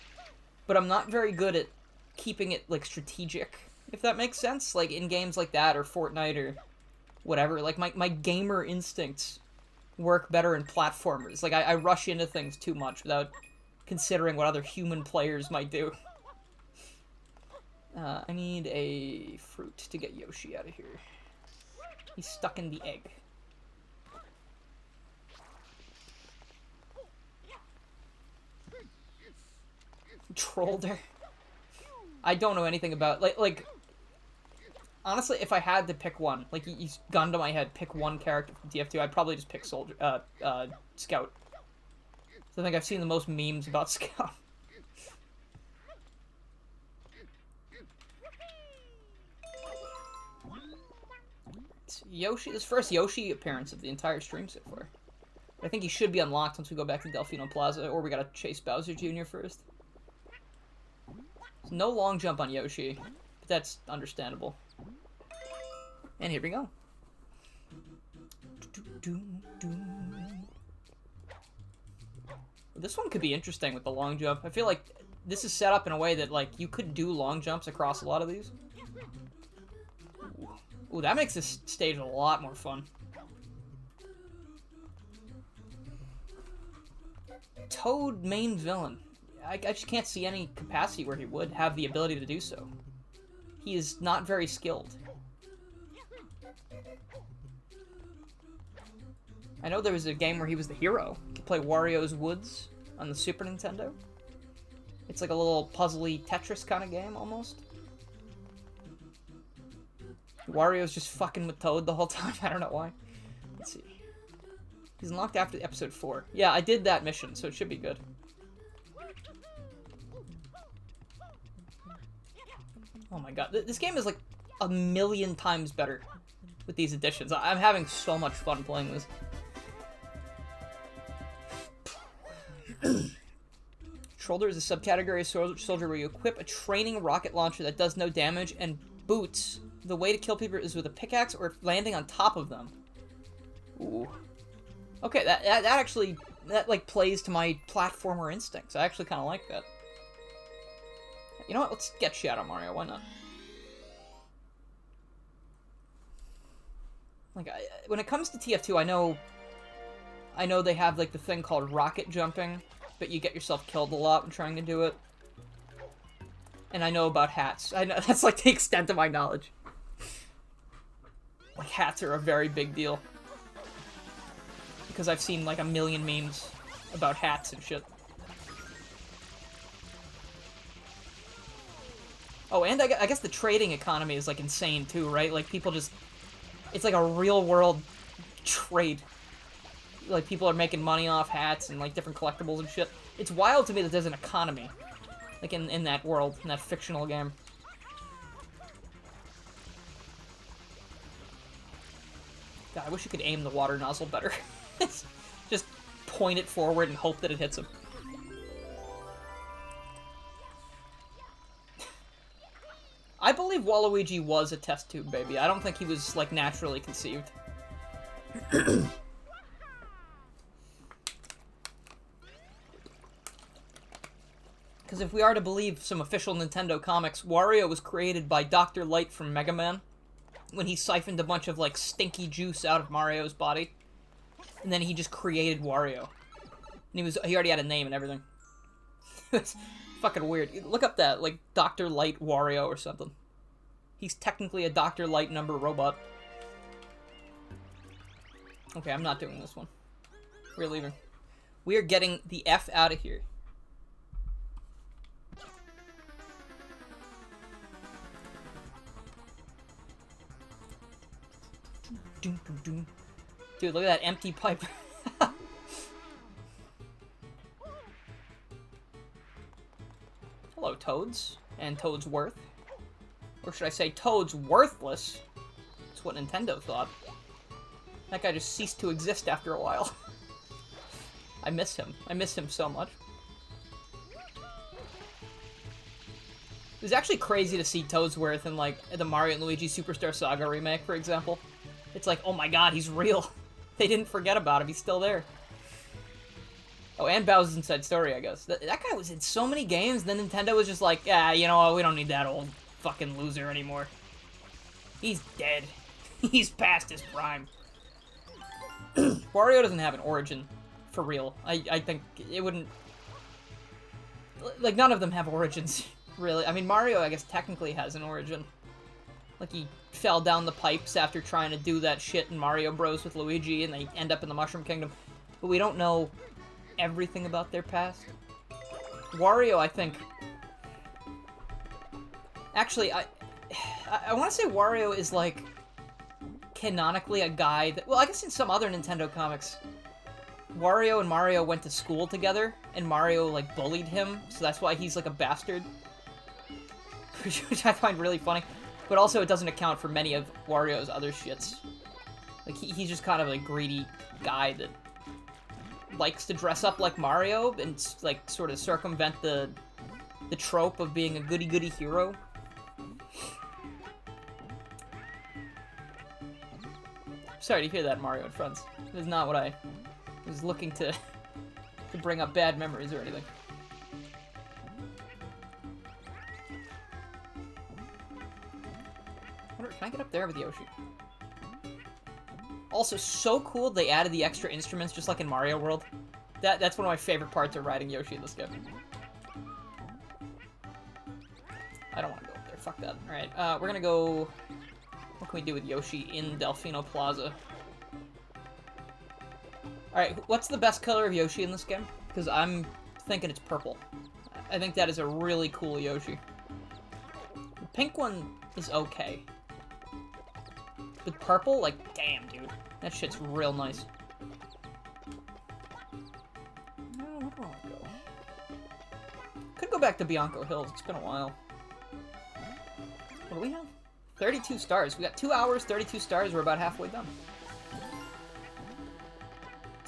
But I'm not very good at keeping it, like, strategic, if that makes sense. Like, in games like that, or Fortnite, or whatever. Like, my gamer instincts work better in platformers. Like, I rush into things too much without considering what other human players might do. I need a fruit to get Yoshi out of here. He's stuck in the egg. Trolled her. I don't know anything about, like, honestly, if I had to pick one, like, he's gun to my head, pick one character from TF2, I'd probably just pick Soldier, Scout. So I think I've seen the most memes about Scout. Yoshi, this first Yoshi appearance of the entire stream so far. I think he should be unlocked once we go back to Delfino Plaza, or we gotta chase Bowser Jr. first. So no long jump on Yoshi, but that's understandable. And here we go. This one could be interesting with the long jump. I feel like this is set up in a way that, like, you could do long jumps across a lot of these. Ooh, that makes this stage a lot more fun. Toad main villain. I just can't see any capacity where he would have the ability to do so. He is not very skilled. I know there was a game where he was the hero. You could play Wario's Woods on the Super Nintendo. It's like a little puzzly Tetris kind of game, almost. Wario's just fucking with Toad the whole time. I don't know why. Let's see. He's unlocked after episode 4. Yeah, I did that mission, so it should be good. Oh my god. This game is like a million times better with these additions. I'm having so much fun playing this. Shoulder is a subcategory of soldier where you equip a training rocket launcher that does no damage and boots. The way to kill people is with a pickaxe or landing on top of them. Ooh. Okay, that actually, like, plays to my platformer instincts. I actually kind of like that. You know what? Let's get Shadow Mario. Why not? Like, when it comes to TF2, I know they have, like, the thing called rocket jumping, but you get yourself killed a lot when trying to do it. And I know about hats. I know that's, like, the extent of my knowledge. Like, hats are a very big deal. Because I've seen, like, a million memes about hats and shit. Oh, and I guess the trading economy is, like, insane, too, right? Like, people just... It's like a real-world trade. Like, people are making money off hats and, like, different collectibles and shit. It's wild to me that there's an economy. Like, in that world, in that fictional game. God, I wish you could aim the water nozzle better. Just point it forward and hope that it hits him. I believe Waluigi was a test tube baby. I don't think he was, like, naturally conceived. Because if we are to believe some official Nintendo comics, Wario was created by Dr. Light from Mega Man when he siphoned a bunch of, like, stinky juice out of Mario's body. And then he just created Wario. And he already had a name and everything. It's fucking weird. Look up that, like, Dr. Light Wario or something. He's technically a Dr. Light number robot. Okay, I'm not doing this one. We're leaving. We are getting the F out of here. Dude, look at that empty pipe. Hello, Toads. And Toad's Worth. Or should I say Toad's Worthless? That's what Nintendo thought. That guy just ceased to exist after a while. I miss him. I miss him so much. It was actually crazy to see Toadsworth in, like, the Mario & Luigi Superstar Saga remake, for example. It's like, oh my god, he's real. They didn't forget about him. He's still there. Oh, and Bowser's Inside Story, I guess. That guy was in so many games, then Nintendo was just like, yeah, you know what, we don't need that old fucking loser anymore. He's dead. He's past his prime. Wario doesn't have an origin, for real. I think it wouldn't... Like, none of them have origins, really. I mean, Mario, I guess, technically has an origin. Like, he fell down the pipes after trying to do that shit in Mario Bros. With Luigi, and they end up in the Mushroom Kingdom. But we don't know everything about their past. Wario, I think... Actually, I want to say Wario is, like, canonically a guy that... Well, I guess in some other Nintendo comics, Wario and Mario went to school together, and Mario, like, bullied him, so that's why he's, like, a bastard. Which I find really funny. But also, it doesn't account for many of Wario's other shits. Like, he's just kind of a greedy guy that likes to dress up like Mario and, like, sort of circumvent the trope of being a goody-goody hero. Sorry to hear that, Mario and friends. It is not what I was looking to bring up bad memories or anything. Can I get up there with Yoshi? Also, so cool they added the extra instruments just like in Mario World. That's one of my favorite parts of riding Yoshi in this game. I don't want to go up there. Fuck that. Alright, we're gonna go... What can we do with Yoshi in Delfino Plaza? Alright, what's the best color of Yoshi in this game? Because I'm thinking it's purple. I think that is a really cool Yoshi. The pink one is okay. With purple, like, damn, dude. That shit's real nice. No, where do I want to go? Could go back to Bianco Hills. It's been a while. What do we have? 32 stars. We got 2 hours, 32 stars. We're about halfway done.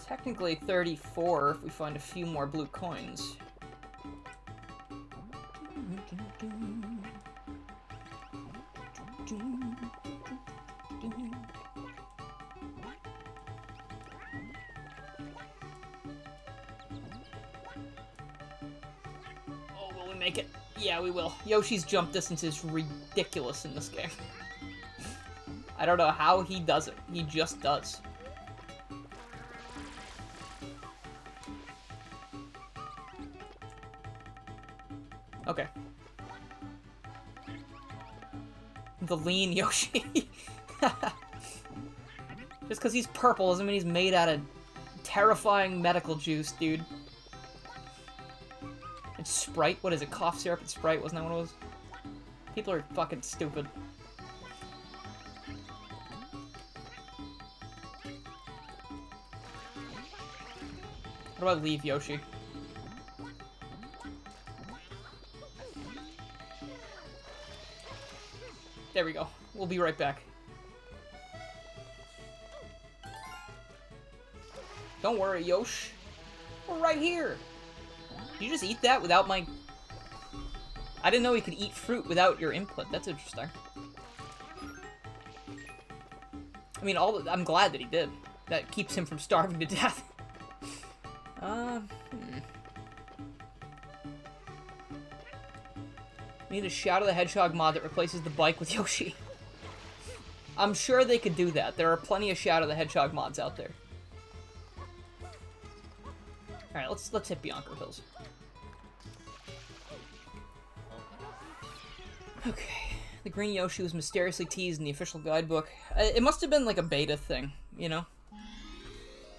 Technically 34 if we find a few more blue coins. Oh, will we make it? Yeah, we will. Yoshi's jump distance is ridiculous in this game. I don't know how he does it. He just does. Okay. The lean Yoshi. Just because he's purple doesn't mean he's made out of terrifying medical juice, dude. It's Sprite? What is it? Cough syrup and Sprite? Wasn't that what it was? People are fucking stupid. How do I leave Yoshi? There we go. We'll be right back. Don't worry, Yosh. We're right here. Did you just eat that without my... I didn't know you could eat fruit without your input. That's interesting. I mean, I'm glad that he did. That keeps him from starving to death. We need a Shadow the Hedgehog mod that replaces the bike with Yoshi. I'm sure they could do that. There are plenty of Shadow the Hedgehog mods out there. Alright, let's hit Bianco Hills. Okay. The green Yoshi was mysteriously teased in the official guidebook. It must have been like a beta thing, you know?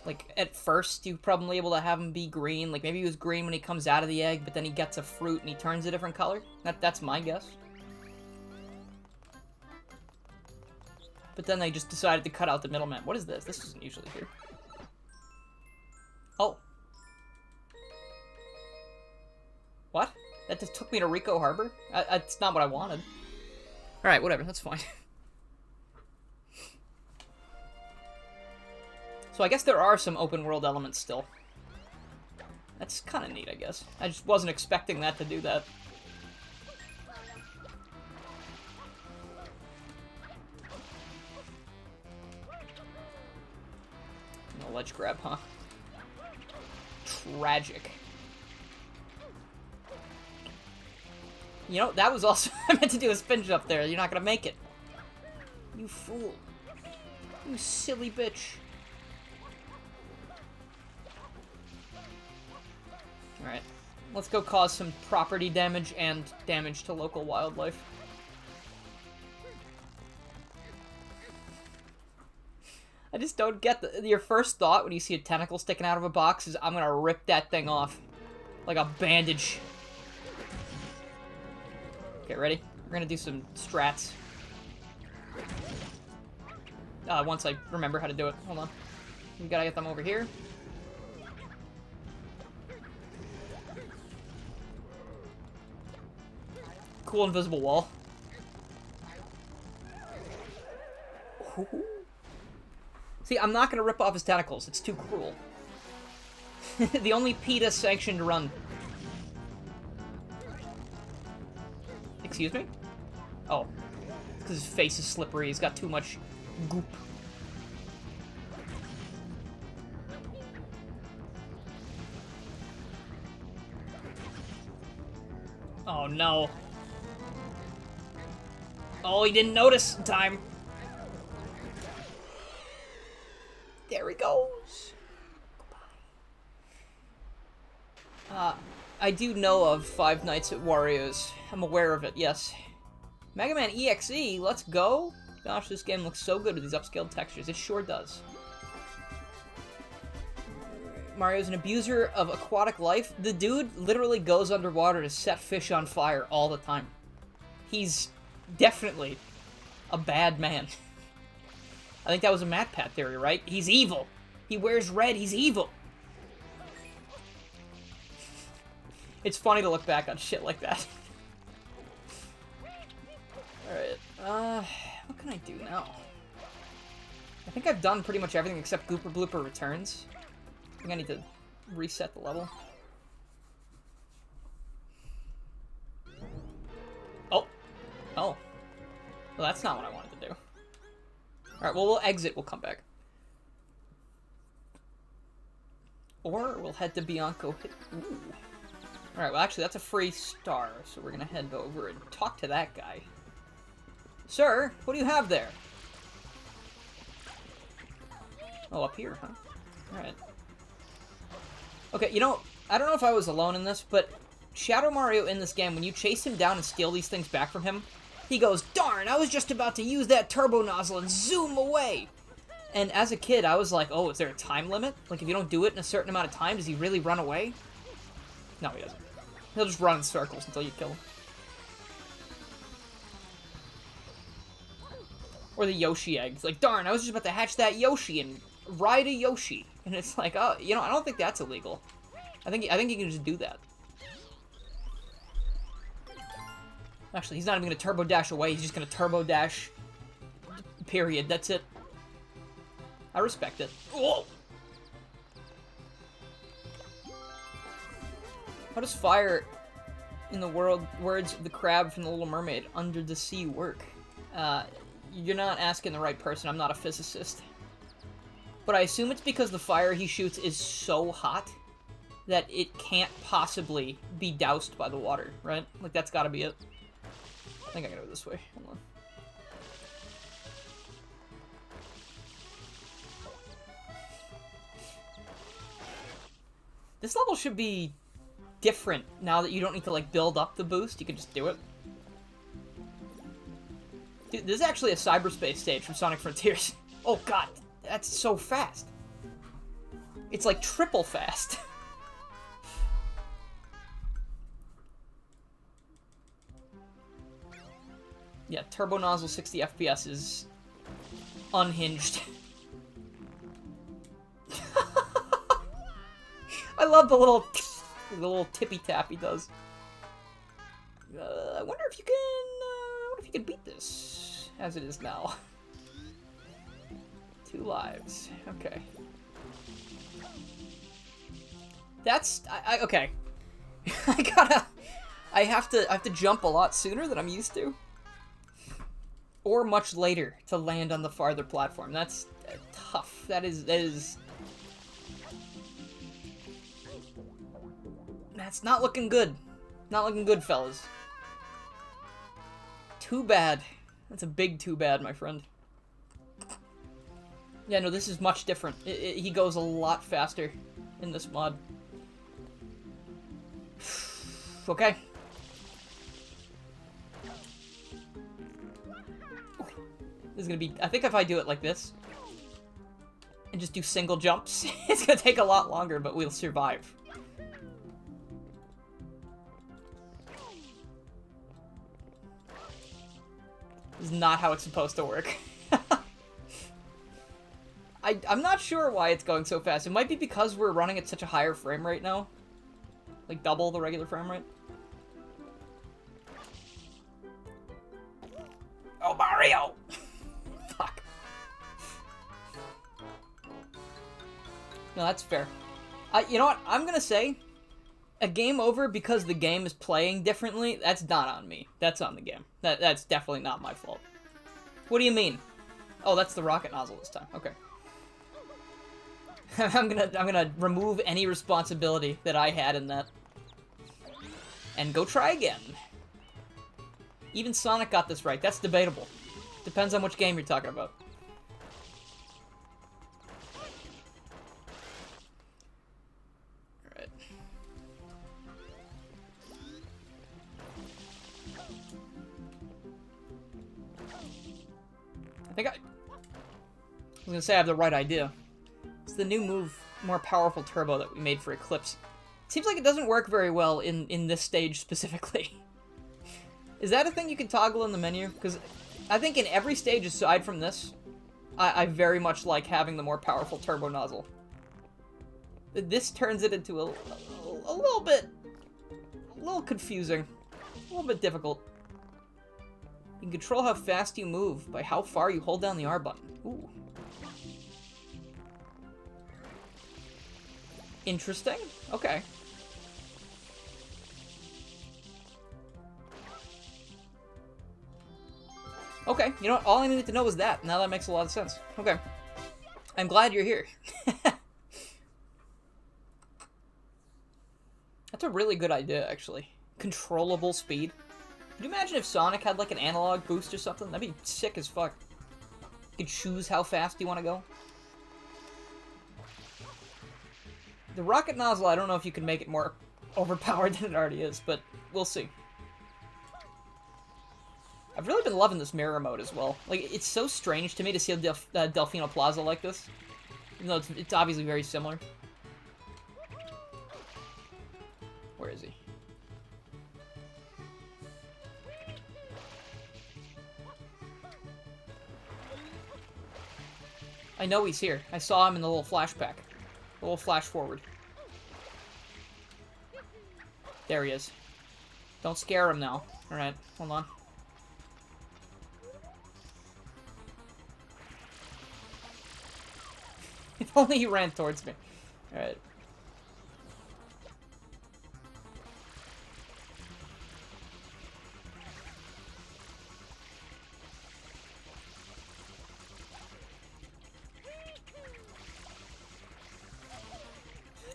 Like, at first, you're probably able to have him be green. Like, maybe he was green when he comes out of the egg, but then he gets a fruit and he turns a different color. That's my guess. But then they just decided to cut out the middleman. What is this? This isn't usually here. Oh. What? That just took me to Rico Harbor? That's not what I wanted. Alright, whatever. That's fine. So I guess there are some open world elements still. That's kind of neat, I guess. I just wasn't expecting that to do that. No ledge grab, huh? Tragic. You know, that was also... I meant to do a spin jump there. You're not gonna make it. You fool. You silly bitch. Alright, let's go cause some property damage and damage to local wildlife. I just don't get your first thought when you see a tentacle sticking out of a box is, I'm gonna rip that thing off. Like a bandage. Okay, ready? We're gonna do some strats. Once I remember how to do it. Hold on. We gotta get them over here. Cool invisible wall. Ooh. See, I'm not gonna rip off his tentacles. It's too cruel. The only PETA-sanctioned run. Excuse me? Oh. Because his face is slippery. He's got too much goop. Oh, no. Oh, he didn't notice in time. There he goes. I do know of Five Nights at Wario's. I'm aware of it, yes. Mega Man EXE, let's go. Gosh, this game looks so good with these upscaled textures. It sure does. Mario's an abuser of aquatic life. The dude literally goes underwater to set fish on fire all the time. He's definitely a bad man. I think that was a MatPat theory, right? He's evil. He wears red. He's evil. It's funny to look back on shit like that. Alright, what can I do now? I think I've done pretty much everything except Gooper Blooper Returns. I think I need to reset the level. Oh. Oh. Well, that's not what I wanted to do. Alright, well, we'll exit. We'll come back. Or we'll head to Bianco Hills. Ooh. Alright, well, actually, that's a free star, so we're gonna head over and talk to that guy. Sir, what do you have there? Oh, up here, huh? Alright. Okay, you know, I don't know if I was alone in this, but Shadow Mario in this game, when you chase him down and steal these things back from him, he goes, darn, I was just about to use that turbo nozzle and zoom away! And as a kid, I was like, oh, is there a time limit? Like, if you don't do it in a certain amount of time, does he really run away? No, he doesn't. He'll just run in circles until you kill him. Or the Yoshi eggs. Like, darn, I was just about to hatch that Yoshi and ride a Yoshi. And it's like, oh, you know, I don't think that's illegal. I think you can just do that. Actually, he's not even going to turbo dash away. He's just going to turbo dash. Period. That's it. I respect it. Whoa! How does fire, in the words of the crab from The Little Mermaid, under the sea work? You're not asking the right person. I'm not a physicist. But I assume it's because the fire he shoots is so hot that it can't possibly be doused by the water, right? Like, that's gotta be it. I think I gotta go this way. Hold on. This level should be different now that you don't need to, like, build up the boost. You can just do it. Dude, this is actually a cyberspace stage from Sonic Frontiers. Oh, God. That's so fast. It's, like, triple fast. Yeah, Turbo Nozzle 60 FPS is unhinged. I love the little tippy tap he does. I wonder if you can beat this as it is now. 2 lives. Okay. That's okay. I have to jump a lot sooner than I'm used to. Or much later to land on the farther platform. That's tough. That is That's not looking good. Not looking good, fellas. Too bad. That's a big too bad, my friend. Yeah, no, this is much different. He goes a lot faster in this mod. Okay. This is gonna be... I think if I do it like this, and just do single jumps, it's gonna take a lot longer, but we'll survive. This is not how it's supposed to work. I'm not sure why it's going so fast. It might be because we're running at such a higher frame rate now. Like double the regular frame rate. Oh, Mario! Fuck. No, that's fair. You know what? I'm gonna say a game over because the game is playing differently. That's not on me. That's on the game. That's definitely not my fault. What do you mean? Oh, that's the rocket nozzle this time. Okay. I'm gonna remove any responsibility that I had in that. And go try again. Even Sonic got this right. That's debatable. Depends on which game you're talking about. Alright. I was gonna say I have the right idea. It's the new move, more powerful turbo that we made for Eclipse. Seems like it doesn't work very well in this stage specifically. Is that a thing you can toggle in the menu? Because I think in every stage aside from this, I very much like having the more powerful turbo nozzle. This turns it into a little confusing, a little bit difficult. You can control how fast you move by how far you hold down the R button. Ooh. Interesting. Okay. Okay, you know what? All I needed to know was that. Now that makes a lot of sense. Okay. I'm glad you're here. That's a really good idea, actually. Controllable speed. Could you imagine if Sonic had, like, an analog boost or something? That'd be sick as fuck. You could choose how fast you want to go. The rocket nozzle, I don't know if you can make it more overpowered than it already is, but we'll see. I've really been loving this mirror mode as well. Like, it's so strange to me to see Delfino Plaza like this. Even though it's obviously very similar. Where is he? I know he's here. I saw him in the little flashback. A little flash forward. There he is. Don't scare him now. Alright, hold on. If only he ran towards me. Alright.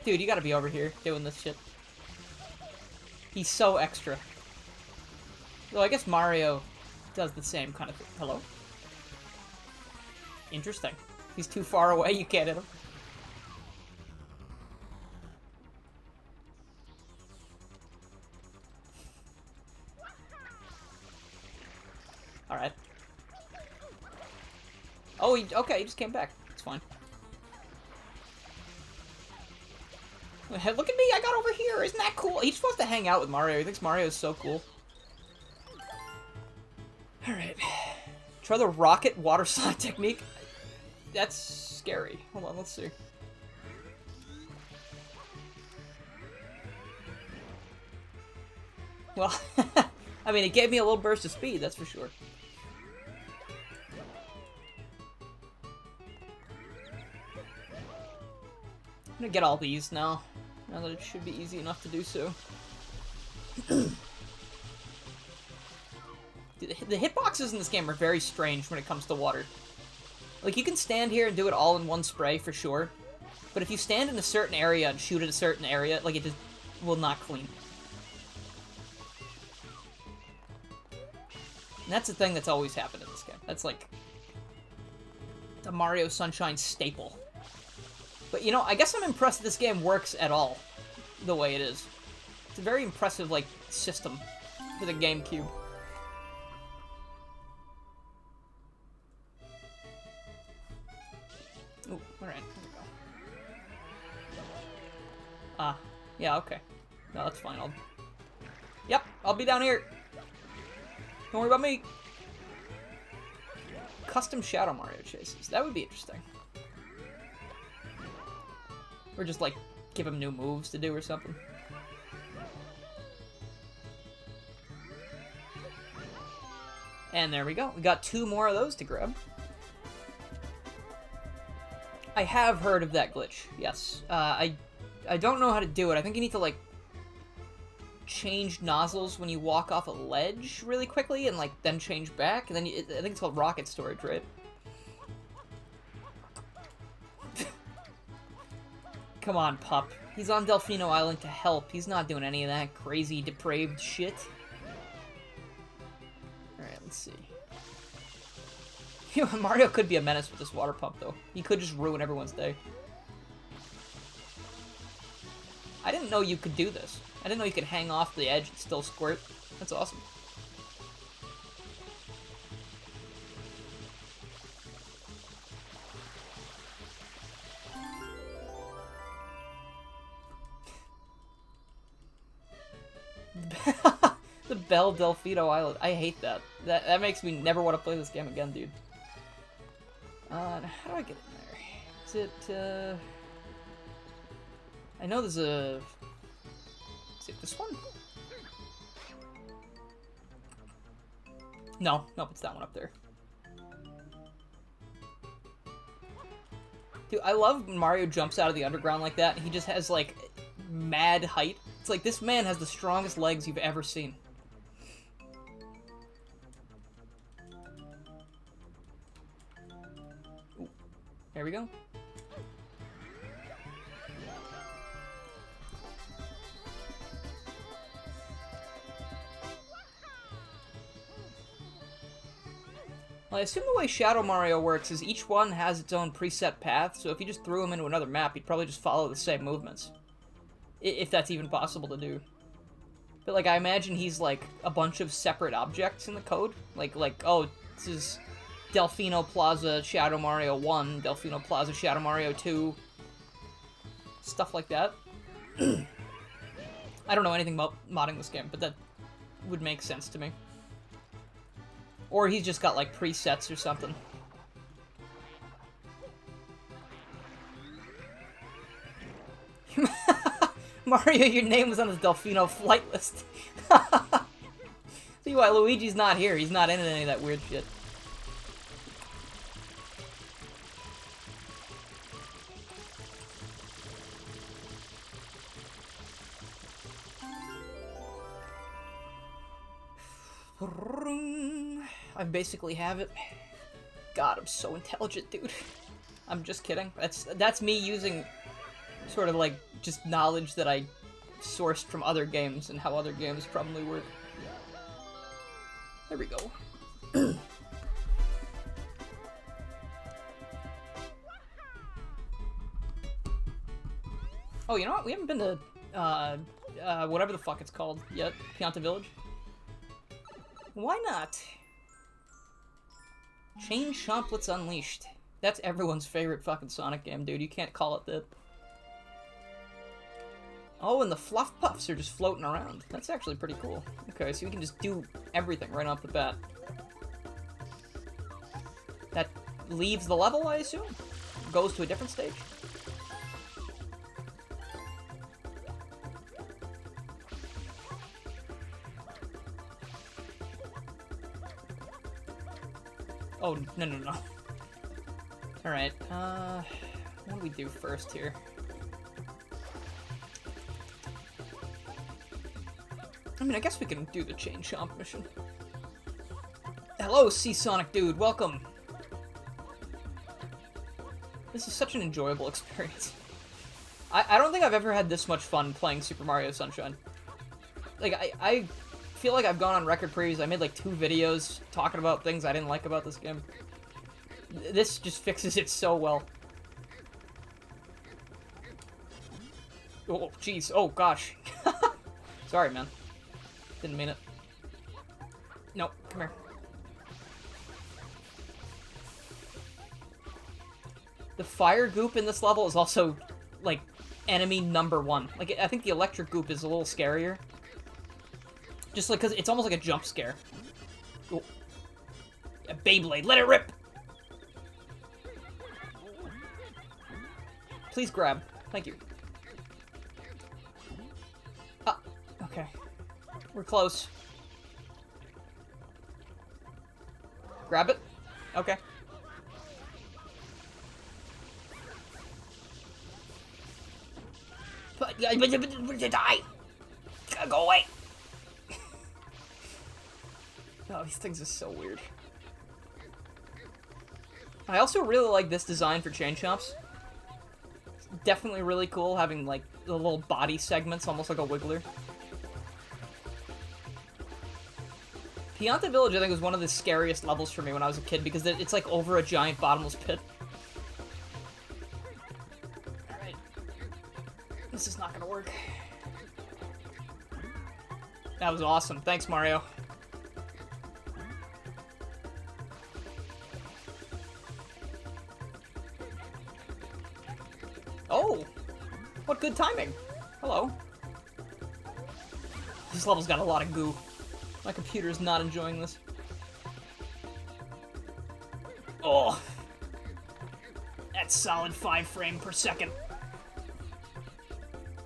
Dude, you gotta be over here doing this shit. He's so extra. Well, I guess Mario does the same kind of thing. Hello? Interesting. He's too far away, you can't hit him. Alright. Oh, okay, he just came back. It's fine. Look at me, I got over here! Isn't that cool? He's supposed to hang out with Mario. He thinks Mario is so cool. Alright. Try the rocket water slide technique. That's scary. Hold on, let's see. Well, I mean, it gave me a little burst of speed, that's for sure. I'm gonna get all these now that it should be easy enough to do so. Dude, the hitboxes in this game are very strange when it comes to water. Like, you can stand here and do it all in one spray, for sure. But if you stand in a certain area and shoot at a certain area, like, it just will not clean. And that's the thing that's always happened in this game. That's, like, the Mario Sunshine staple. But, you know, I guess I'm impressed that this game works at all the way it is. It's a very impressive, like, system for the GameCube. Ooh, alright, here we go. Ah, yeah, okay. No, that's fine, Yep, I'll be down here. Don't worry about me. Custom Shadow Mario chases. That would be interesting. Or just, like, give him new moves to do or something. And there we go. We got 2 more of those to grab. I have heard of that glitch, yes. I I don't know how to do it. I think you need to, like, change nozzles when you walk off a ledge really quickly and, like, then change back. And then I think it's called rocket storage, right? Come on, pup. He's on Delfino Island to help. He's not doing any of that crazy, depraved shit. Alright, let's see. Mario could be a menace with this water pump, though. He could just ruin everyone's day. I didn't know you could do this. I didn't know you could hang off the edge and still squirt. That's awesome. The Bell Delfino Island. I hate that. That makes me never want to play this game again, dude. How do I get in there? Is it, I know there's a... Is it this one? No. Nope, it's that one up there. Dude, I love when Mario jumps out of the underground like that, and he just has, like, mad height. It's like, this man has the strongest legs you've ever seen. Ooh, there we go. Well, I assume the way Shadow Mario works is each one has its own preset path, so if you just threw him into another map, he'd probably just follow the same movements. If that's even possible to do. But, like, I imagine he's, like, a bunch of separate objects in the code. Like, oh, this is Delfino Plaza Shadow Mario 1, Delfino Plaza Shadow Mario 2. Stuff like that. I don't know anything about modding this game, but that would make sense to me. Or he's just got, like, presets or something. Mario, your name was on the Delfino flight list. See why Luigi's not here. He's not in any of that weird shit. I basically have it. God, I'm so intelligent, dude. I'm just kidding. That's me using sort of like just knowledge that I sourced from other games and how other games probably work. There we go. Oh, you know what? We haven't been to whatever the fuck it's called yet. Pianta Village. Why not? Chain Chomplets Unleashed. That's everyone's favorite fucking Sonic game, dude. You can't call it that. Oh, and the Fluff Puffs are just floating around. That's actually pretty cool. Okay, so we can just do everything right off the bat. That leaves the level, I assume? Goes to a different stage? Oh, no. Alright, what do we do first here? I mean, I guess we can do the Chain Chomp mission. Hello, Sea Sonic Dude, welcome! This is such an enjoyable experience. I don't think I've ever had this much fun playing Super Mario Sunshine. Like, I feel like I've gone on record previews. I made like 2 videos talking about things I didn't like about this game. This just fixes it so well. Oh, jeez. Oh, gosh. Sorry, man. Didn't mean it. Nope, come here. The fire goop in this level is also, like, enemy number 1. Like, I think the electric goop is a little scarier. Just like, because it's almost like a jump scare. Oh. A Beyblade, let it rip! Please grab. Thank you. Ah, okay. We're close. Grab it? Okay. Die! Go away! Oh, these things are so weird. I also really like this design for chain chomps. It's definitely really cool having, like, the little body segments, almost like a wiggler. Pianta Village, I think, was one of the scariest levels for me when I was a kid, because it's, like, over a giant bottomless pit. Alright. This is not gonna work. That was awesome. Thanks, Mario. Oh! What good timing! Hello. This level's got a lot of goo. My computer's not enjoying this. Oh! That's solid 5 frames per second.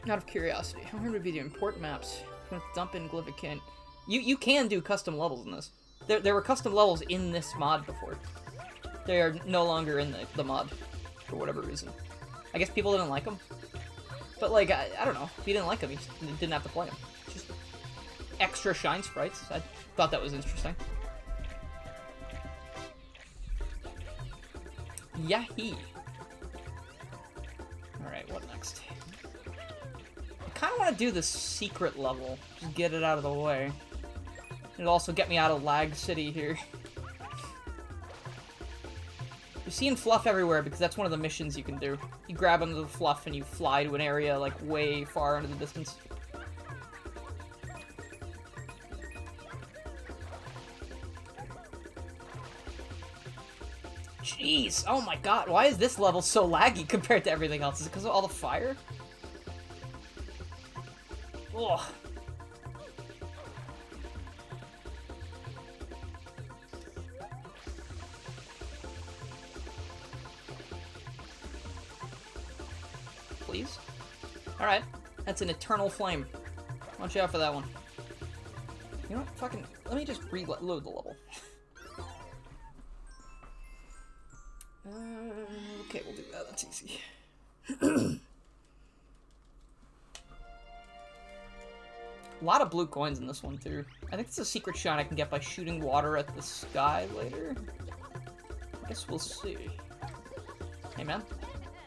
Out of curiosity, how hard would it be to import maps? I'm gonna dump in Glyphic Canyon. You can do custom levels in this. There were custom levels in this mod before. They are no longer in the mod, for whatever reason. I guess people didn't like them. But, like, I don't know. If you didn't like them, you just didn't have to play them. Just extra shine sprites. I thought that was interesting. Yahee! Alright, what next? I kind of want to do the secret level. Just get it out of the way. It'll also get me out of Lag City here. You're seeing fluff everywhere because that's one of the missions you can do. You grab onto the fluff and you fly to an area, like, way far into the distance. Jeez, oh my god, why is this level so laggy compared to everything else? Is it because of all the fire? Ugh. Please? Alright, that's an eternal flame. Watch out for that one. You know what, fucking, let me just reload the level. Okay, we'll do that, that's easy. A lot of blue coins in this one, too. I think it's a secret shine I can get by shooting water at the sky later. I guess we'll see. Hey, man.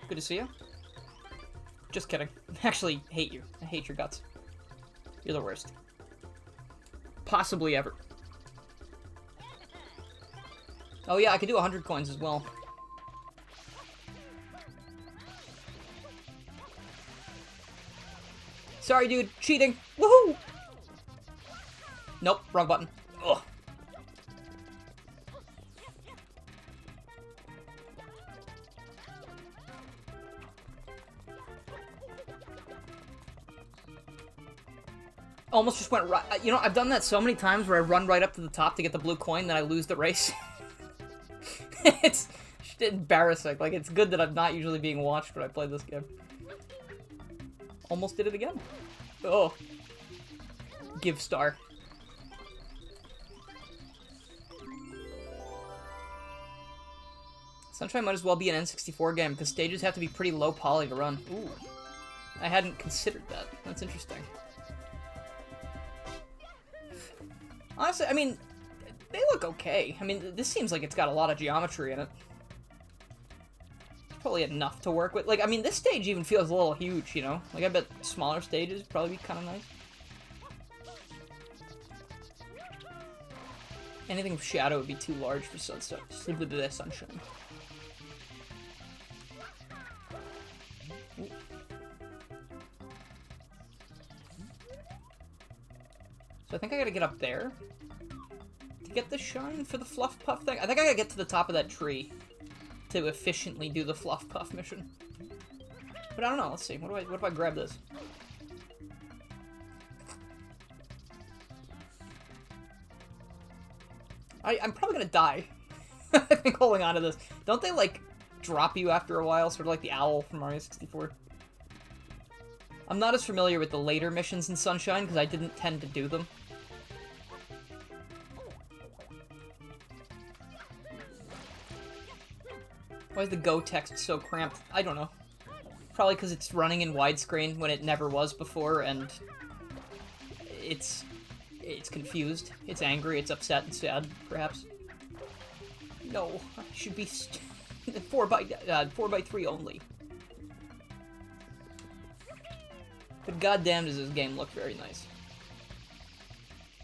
Good to see you. Just kidding. I actually hate you. I hate your guts. You're the worst. Possibly ever. Oh yeah, I could do 100 coins as well. Sorry, dude. Cheating. Woohoo! Nope. Wrong button. Ugh. Almost just went right. You know, I've done that so many times where I run right up to the top to get the blue coin, then I lose the race. It's embarrassing. Like, it's good that I'm not usually being watched when I play this game. Almost did it again. Oh. Give star. Sunshine might as well be an N64 game, because stages have to be pretty low poly to run. Ooh. I hadn't considered that. That's interesting. Honestly, I mean, they look okay. I mean, this seems like it's got a lot of geometry in it. Probably enough to work with. Like, I mean, this stage even feels a little huge, you know? Like, I bet smaller stages would probably be kind of nice. Anything with shadow would be too large for Sunshine. Ooh. So I think I gotta get up there to get the shine for the fluff puff thing. I think I gotta get to the top of that tree to efficiently do the fluff puff mission. But I don't know, let's see. What if I grab this? I'm probably gonna die. I think holding on to this. Don't they, like, drop you after a while? Sort of like the owl from Mario 64. I'm not as familiar with the later missions in Sunshine, because I didn't tend to do them. Why is the Go text so cramped? I don't know. Probably because it's running in widescreen when it never was before, and it's confused. It's angry, it's upset and sad, perhaps. No, I should be 4x3 only. But goddamn does this game look very nice.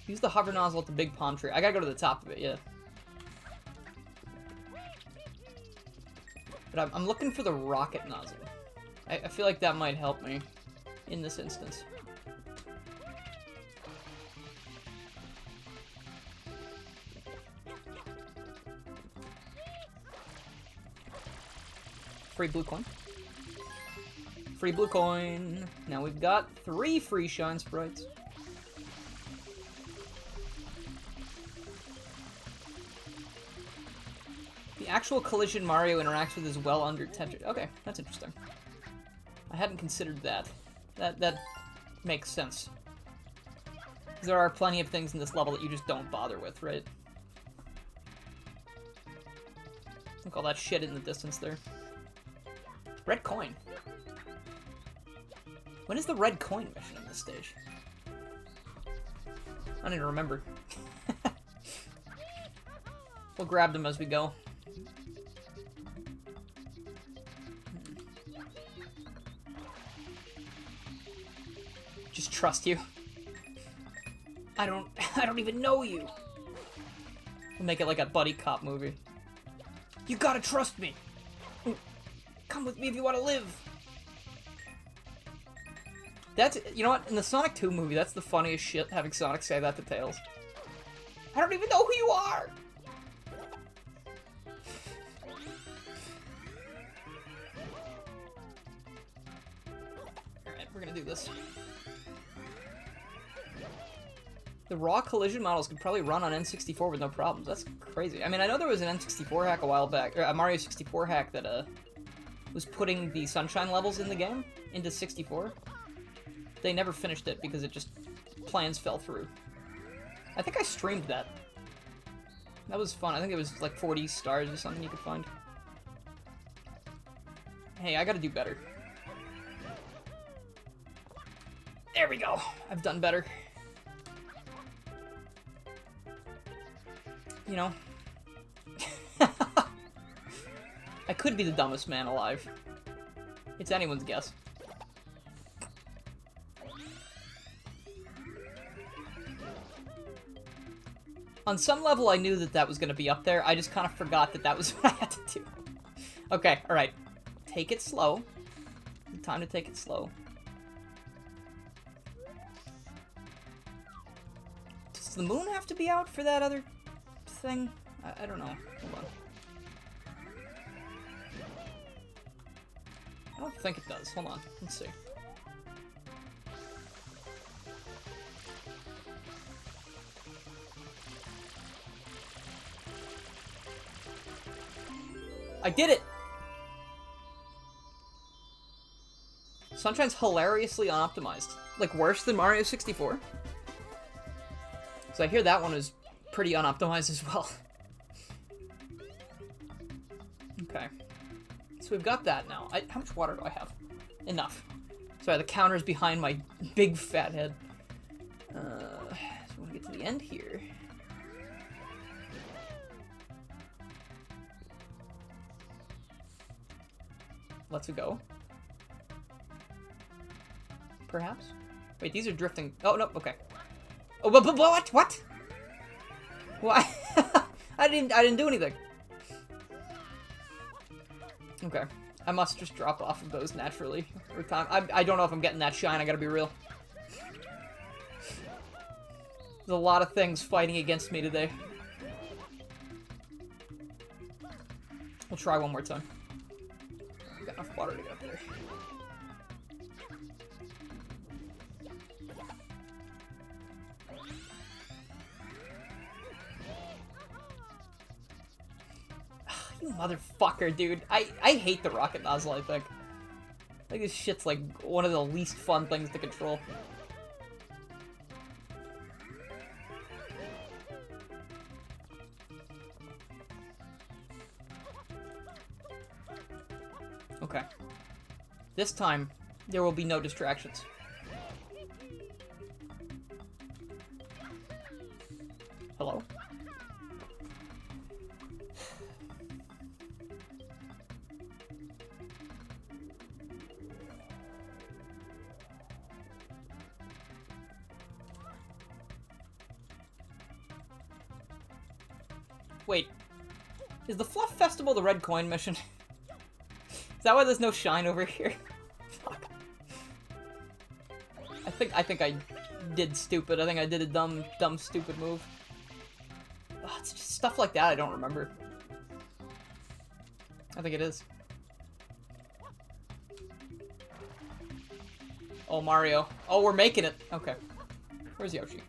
Use the hover nozzle at the big palm tree. I gotta go to the top of it, yeah. But I'm looking for the rocket nozzle. I feel like that might help me in this instance. Free blue coin. Free blue coin. Now we've got 3 free shine sprites. The actual collision Mario interacts with is well under 10. Okay, that's interesting. I hadn't considered that. That makes sense. There are plenty of things in this level that you just don't bother with, right? Look all that shit in the distance there. Red coin. When is the red coin mission in this stage? I don't even remember. We'll grab them as we go. Just trust you. I don't even know you. We'll make it like a buddy cop movie. You gotta trust me. Come with me if you want to live. That's, you know what, in the Sonic 2 movie, that's the funniest shit, having Sonic say that to Tails. I don't even know who you are! Alright, we're gonna do this. The raw collision models could probably run on N64 with no problems. That's crazy. I mean, I know there was an N64 hack a while back, or a Mario 64 hack that, was putting the Sunshine levels in the game into 64. They never finished it because it just, plans fell through. I think I streamed that. That was fun. I think it was like 40 stars or something you could find. Hey, I gotta do better. There we go. I've done better. You know. I could be the dumbest man alive. It's anyone's guess. On some level, I knew that that was going to be up there. I just kind of forgot that that was what I had to do. Okay, alright. Take it slow. Time to take it slow. Does the moon have to be out for that other thing? I don't know. Hold on. I don't think it does. Hold on. Let's see. I did it! Sunshine's hilariously unoptimized. Like, worse than Mario 64. So I hear that one is pretty unoptimized as well. Okay. So we've got that now. How much water do I have? Enough. Sorry, the counter's behind my big fat head. So we want to get to the end here. Let's go. Perhaps? Wait, these are drifting. Oh, no, okay. Oh, but what? What? Why? I didn't do anything. Okay. I must just drop off of those naturally over time. I don't know if I'm getting that shine, I gotta be real. There's a lot of things fighting against me today. We'll try one more time. I've got enough water to get up there. You motherfucker, dude. I hate the rocket nozzle, I think. I think this shit's like one of the least fun things to control. Okay. This time, there will be no distractions. Hello? Wait. Is the Fluff Festival the red coin mission? Is that why there's no shine over here? Fuck. I think I did stupid. I think I did a dumb, stupid move. Ugh, it's just stuff like that I don't remember. I think it is. Oh, Mario. Oh, we're making it. Okay. Where's Yoshi?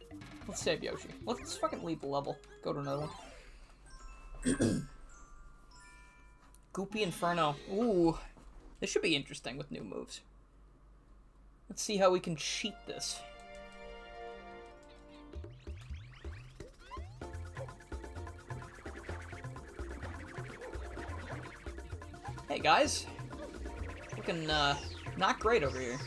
Let's save Yoshi. Let's fucking leave the level. Go to another one. Goopy Inferno. Ooh. This should be interesting with new moves. Let's see how we can cheat this. Hey guys. Looking not great over here.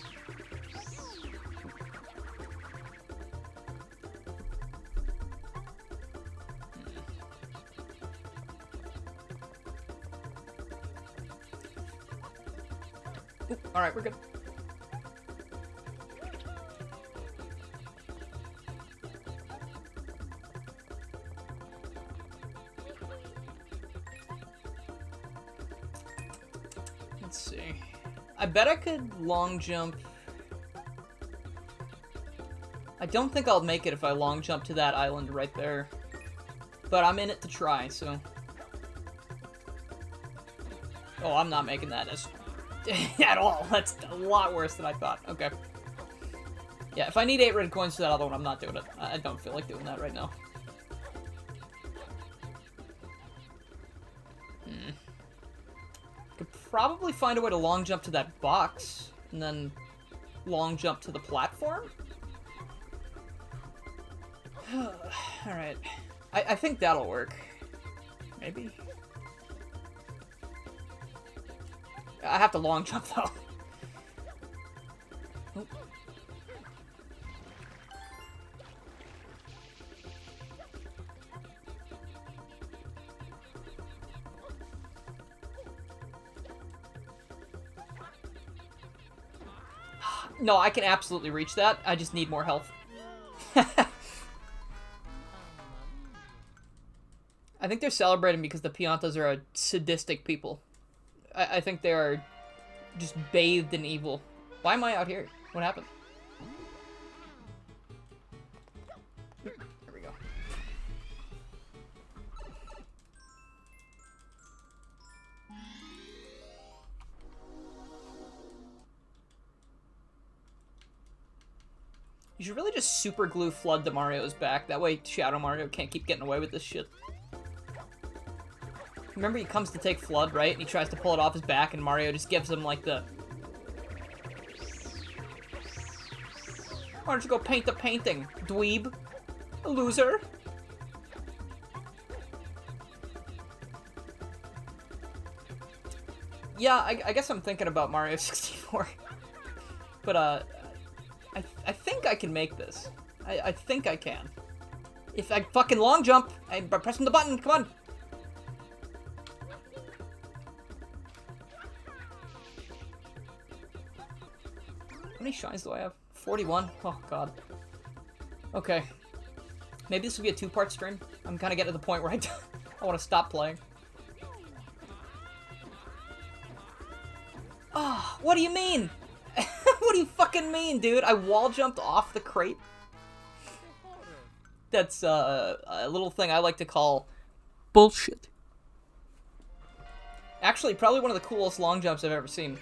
Alright, we're good. Let's see. I bet I could long jump. I don't think I'll make it if I long jump to that island right there. But I'm in it to try, so. Oh, I'm not making that as at all. That's a lot worse than I thought. Okay. Yeah, if I need 8 red coins for that other one, I'm not doing it. I don't feel like doing that right now. Could probably find a way to long jump to that box, and then long jump to the platform. Alright. I think that'll work. Maybe. I have to long jump, though. Oh. No, I can absolutely reach that. I just need more health. I think they're celebrating because the Piantas are a sadistic people. I think they are just bathed in evil. Why am I out here? What happened? There we go. You should really just super glue Flood to Mario's back. That way Shadow Mario can't keep getting away with this shit. Remember, he comes to take Flood, right? And he tries to pull it off his back, and Mario just gives him, like, the... Why don't you go paint the painting, dweeb? A loser. Yeah, I guess I'm thinking about Mario 64. But, I think I can make this. I think I can. If I fucking long jump, I'm pressing the button, come on! How many shines do I have? 41? Oh, God. Okay. Maybe this will be a 2-part stream. I'm kind of getting to the point where I want to stop playing. Ah, oh, what do you mean? What do you fucking mean, dude? I wall jumped off the crate? That's a little thing I like to call bullshit. Actually, probably one of the coolest long jumps I've ever seen.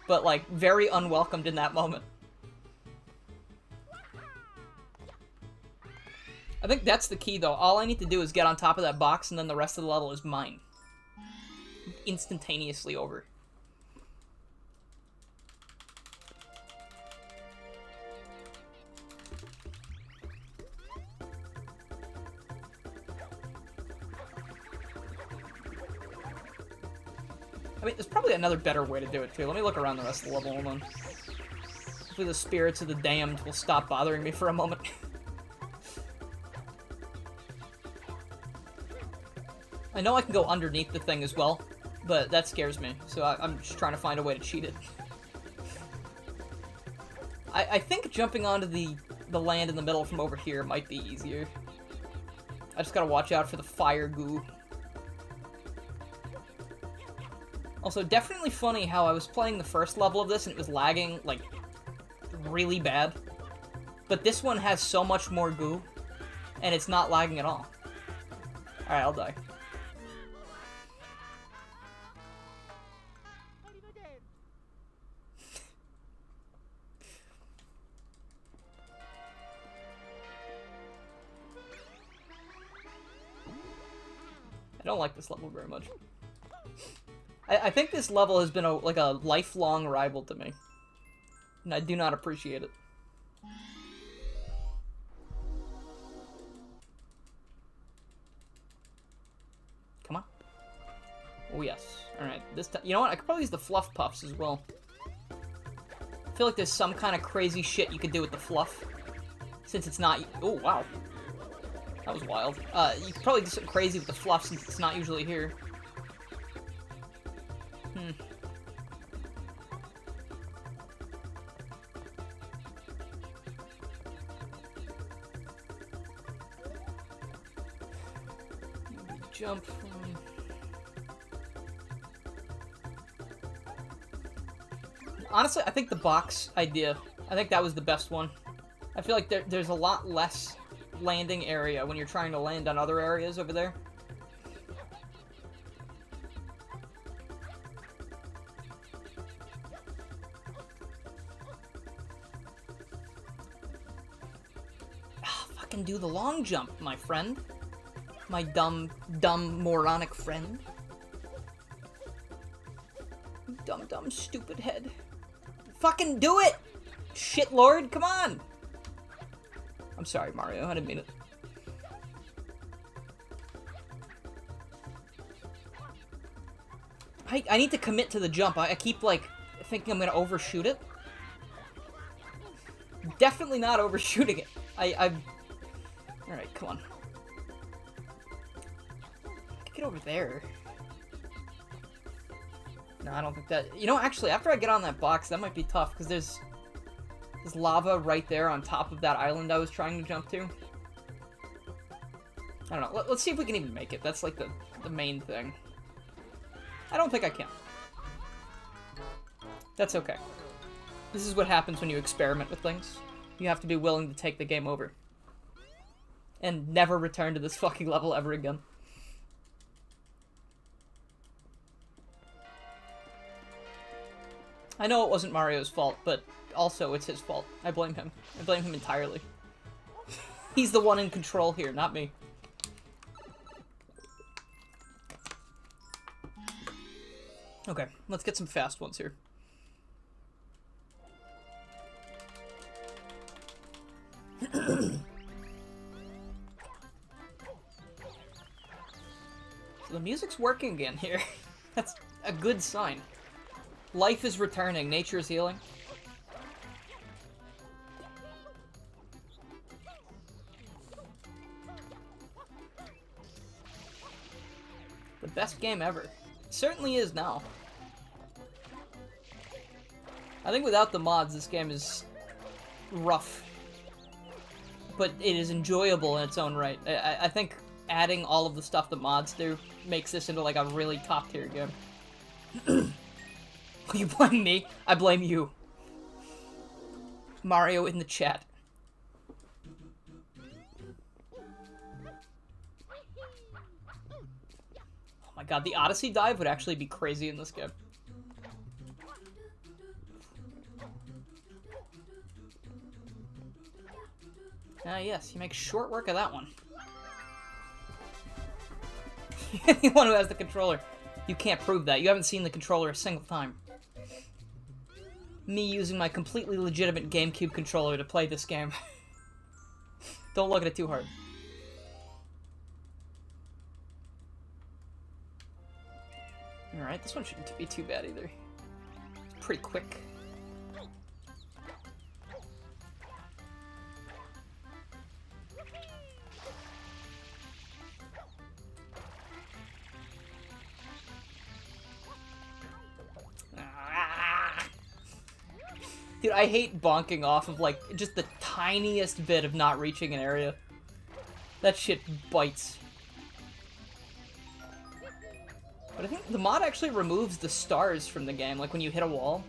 But, like, very unwelcomed in that moment. I think that's the key, though. All I need to do is get on top of that box, and then the rest of the level is mine. Instantaneously over. I mean, there's probably another better way to do it, too. Let me look around the rest of the level, hold on. Hopefully the spirits of the damned will stop bothering me for a moment. I know I can go underneath the thing as well, but that scares me, so I'm just trying to find a way to cheat it. I think jumping onto the land in the middle from over here might be easier. I just gotta watch out for the fire goo. Also, definitely funny how I was playing the first level of this and it was lagging, like, really bad. But this one has so much more goo, and it's not lagging at all. Alright, I'll die. I don't like this level very much. I think this level has been like a lifelong rival to me. And I do not appreciate it. Come on. Oh yes. Alright, this time. You know what? I could probably use the fluff puffs as well. I feel like there's some kind of crazy shit you could do with the fluff. Since it's not... Oh, wow. That was wild. You could probably do something crazy with the fluff since it's not usually here. Jump from... Honestly, I think the box idea, I think that was the best one. I feel like there's a lot less landing area when you're trying to land on other areas over there. Fucking do the long jump, my friend. My dumb, moronic friend. Dumb, stupid head. Fucking do it! Shit lord, come on! I'm sorry, Mario, I didn't mean it. I need to commit to the jump. I keep, like, thinking I'm gonna overshoot it. Definitely not overshooting it. Alright, come on. Get over there. No, I don't think that... You know, actually, after I get on that box, that might be tough, because there's lava right there on top of that island I was trying to jump to. I don't know. Let's see if we can even make it. That's, like, the main thing. I don't think I can. That's okay. This is what happens when you experiment with things. You have to be willing to take the game over. And never return to this fucking level ever again. I know it wasn't Mario's fault, but also it's his fault. I blame him. I blame him entirely. He's the one in control here, not me. Okay, let's get some fast ones here. So the music's working again here. That's a good sign. Life is returning. Nature is healing. The best game ever. It certainly is now. I think without the mods, this game is rough. But it is enjoyable in its own right. I think adding all of the stuff the mods do makes this into like a really top tier game. You blame me? I blame you. Mario in the chat. Oh my god, the Odyssey dive would actually be crazy in this game. Yes, you make short work of that one. Anyone who has the controller. You can't prove that. You haven't seen the controller a single time. Me using my completely legitimate GameCube controller to play this game. Don't look at it too hard. Alright, this one shouldn't be too bad either. It's pretty quick. Dude, I hate bonking off of, like, just the tiniest bit of not reaching an area. That shit bites. But I think the mod actually removes the stars from the game, like when you hit a wall.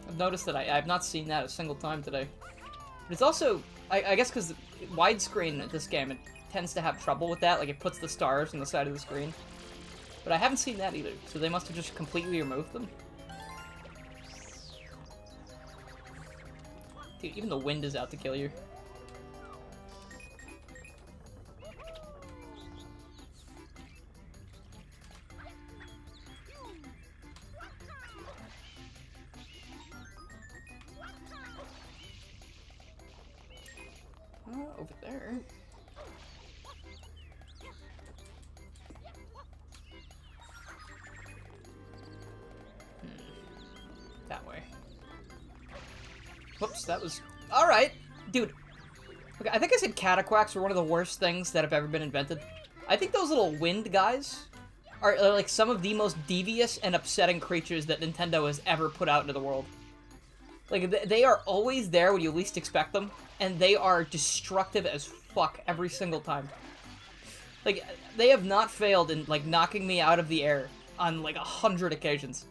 I've noticed that I've not seen that a single time today. But it's also, I guess because widescreen at this game, it tends to have trouble with that, like it puts the stars on the side of the screen. But I haven't seen that either, so they must have just completely removed them. Dude, even the wind is out to kill you. Over there. That way. Whoops, that was... Alright! Dude. Okay, I think I said cataquacks were one of the worst things that have ever been invented. I think those little wind guys are like some of the most devious and upsetting creatures that Nintendo has ever put out into the world. Like, they are always there when you least expect them, and they are destructive as fuck every single time. Like, they have not failed in, like, knocking me out of the air on, like, 100 occasions.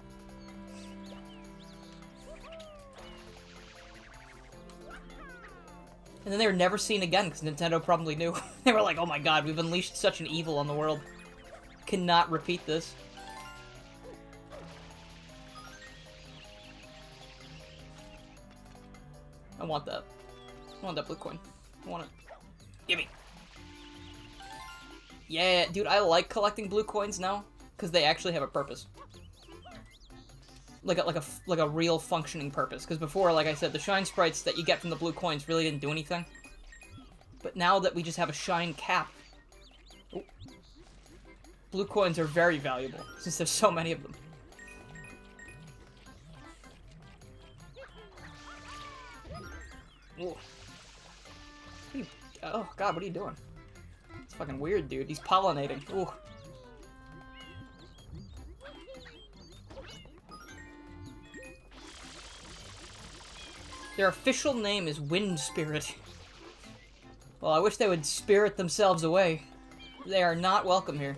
And then they were never seen again, because Nintendo probably knew. They were like, oh my god, we've unleashed such an evil on the world. Cannot repeat this. I want that. I want that blue coin. I want it. Gimme. Yeah, dude, I like collecting blue coins now, because they actually have a purpose. Like a real functioning purpose. Because before, like I said, the shine sprites that you get from the blue coins really didn't do anything. But now that we just have a shine cap, oh, blue coins are very valuable, since there's so many of them. Ooh. Oh god, what are you doing? It's fucking weird, dude. He's pollinating. Ooh. Their official name is Wind Spirit. Well, I wish they would spirit themselves away. They are not welcome here.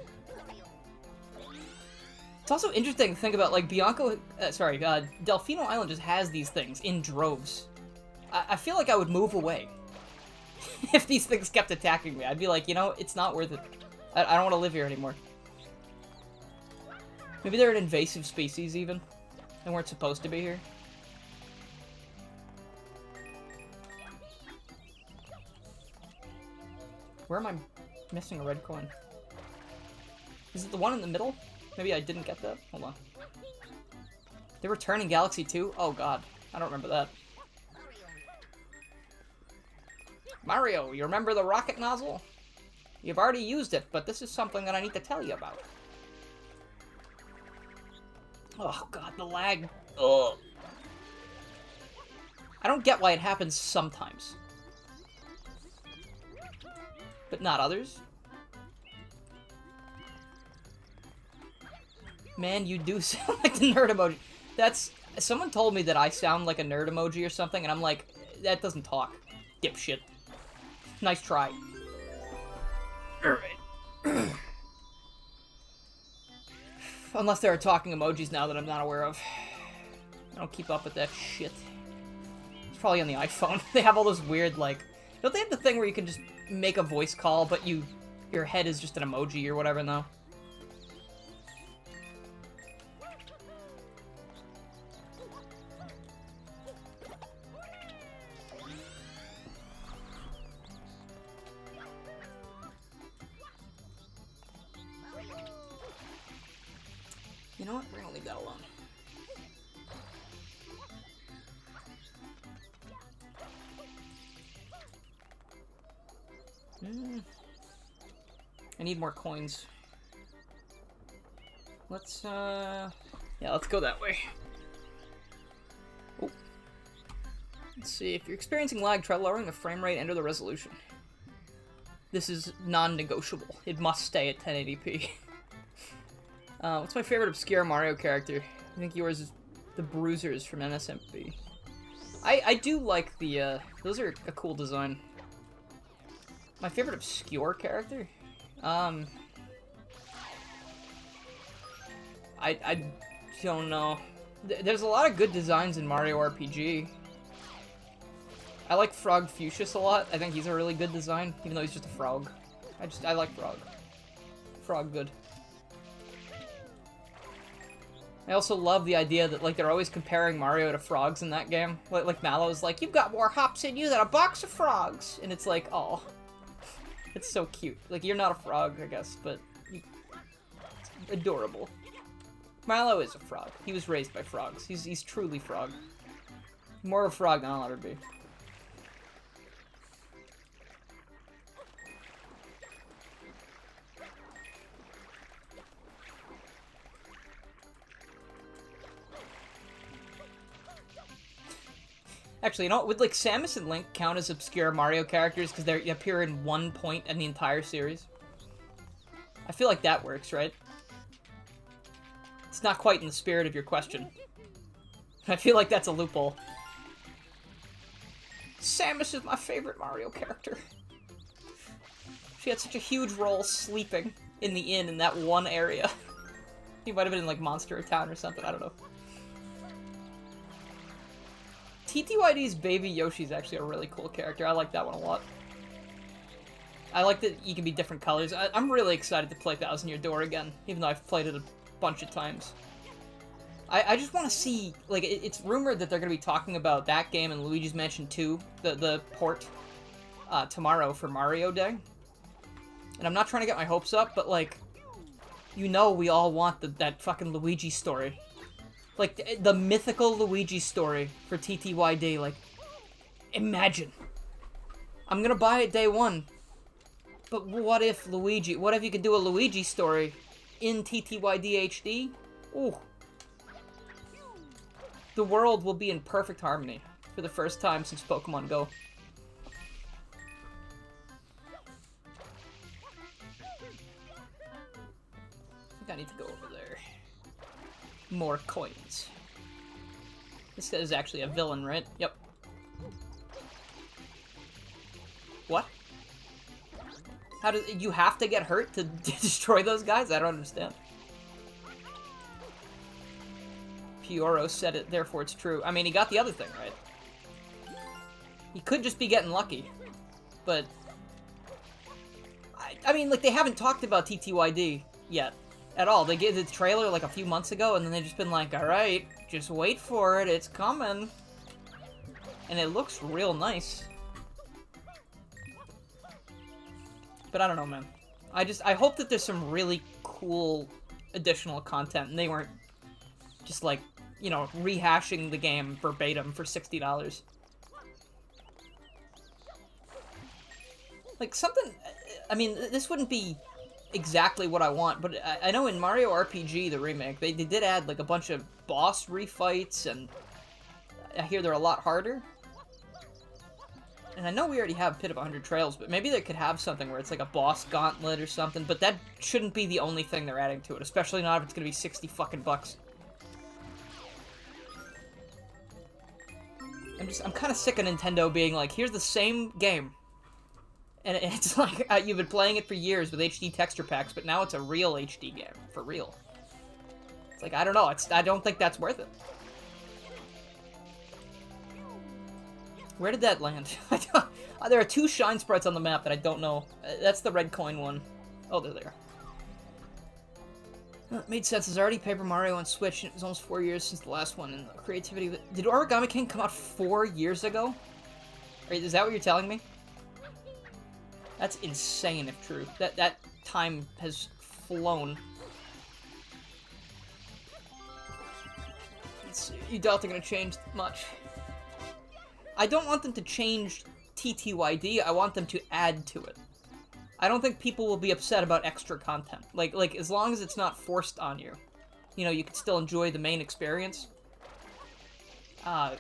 It's also interesting to think about, like, Delfino Island just has these things in droves. I feel like I would move away. If these things kept attacking me, I'd be like, you know, it's not worth it. I don't want to live here anymore. Maybe they're an invasive species, even. They weren't supposed to be here. Where am I missing a red coin? Is it the one in the middle? Maybe I didn't get that? Hold on. They return in Galaxy 2? Oh god. I don't remember that. Mario, you remember the rocket nozzle? You've already used it, but this is something that I need to tell you about. Oh god, the lag. Ugh. I don't get why it happens sometimes. But not others. Man, you do sound like the nerd emoji. That's... Someone told me that I sound like a nerd emoji or something, and I'm like, that doesn't talk. Dipshit. Nice try. Alright. Unless there are talking emojis now that I'm not aware of. I don't keep up with that shit. It's probably on the iPhone. They have all those weird, like... Don't they have the thing where you can just make a voice call, but your head is just an emoji or whatever now? You know what? We're gonna leave that alone. I need more coins. Let's, yeah, let's go that way. Oh. Let's see, if you're experiencing lag, try lowering the frame rate, enter the resolution. This is non-negotiable. It must stay at 1080p. What's my favorite obscure Mario character? I think yours is the Bruisers from NSMP. I do like the, those are a cool design. My favorite obscure character? I don't know. There's a lot of good designs in Mario RPG. I like Frog Fuchsius a lot. I think he's a really good design, even though he's just a frog. I like Frog. Frog good. I also love the idea that, like, they're always comparing Mario to frogs in that game. Like Mallow's like, you've got more hops in you than a box of frogs! And it's like, oh. It's so cute. Like, you're not a frog, I guess, but it's adorable. Mallow is a frog. He was raised by frogs. He's truly frog. More of a frog than I'll ever be. Actually, you know what? Would, like, Samus and Link count as obscure Mario characters because they appear in one point in the entire series? I feel like that works, right? It's not quite in the spirit of your question. I feel like that's a loophole. Samus is my favorite Mario character. She had such a huge role sleeping in the inn in that one area. He might have been in, like, Monster Town or something, I don't know. TTYD's Baby Yoshi's actually a really cool character. I like that one a lot. I like that you can be different colors. I'm really excited to play Thousand Year Door again, even though I've played it a bunch of times. I just want to see, like, it's rumored that they're going to be talking about that game and Luigi's Mansion 2, the port, tomorrow for Mario Day. And I'm not trying to get my hopes up, but, like, you know we all want that fucking Luigi story. Like, the mythical Luigi story for TTYD, like, imagine. I'm gonna buy it day one. But what if you could do a Luigi story in TTYD HD? Ooh. The world will be in perfect harmony for the first time since Pokemon Go. I think I need to go over there. More coins. This is actually a villain, right? Yep. What? How do you have to get hurt to destroy those guys? I don't understand. Pioro said it, therefore it's true. I mean, he got the other thing right. He could just be getting lucky. But I mean, like, they haven't talked about TTYD yet. At all. They gave the trailer like a few months ago, and then they've just been like, alright, just wait for it, it's coming. And it looks real nice. But I don't know, man. I hope that there's some really cool additional content, and they weren't just like, you know, rehashing the game verbatim for $60. Like, something, I mean, this wouldn't be exactly what I want, but I know in Mario RPG, the remake, they did add, like, a bunch of boss refights, and I hear they're a lot harder. And I know we already have Pit of 100 Trails, but maybe they could have something where it's like a boss gauntlet or something, but that shouldn't be the only thing they're adding to it, especially not if it's gonna be 60 fucking bucks. I'm kind of sick of Nintendo being like, here's the same game. And it's like, you've been playing it for years with HD texture packs, but now it's a real HD game. For real. It's like, I don't know. I don't think that's worth it. Where did that land? There are 2 shine sprites on the map that I don't know. That's the red coin one. Oh, they're there. It made sense. There's already Paper Mario on Switch, and it was almost 4 years since the last one. And the creativity... Did Origami King come out 4 years ago? Is that what you're telling me? That's insane if true. That time has flown. Let's see. You doubt they're gonna change much. I don't want them to change TTYD, I want them to add to it. I don't think people will be upset about extra content. Like as long as it's not forced on you. you know, you can still enjoy the main experience. I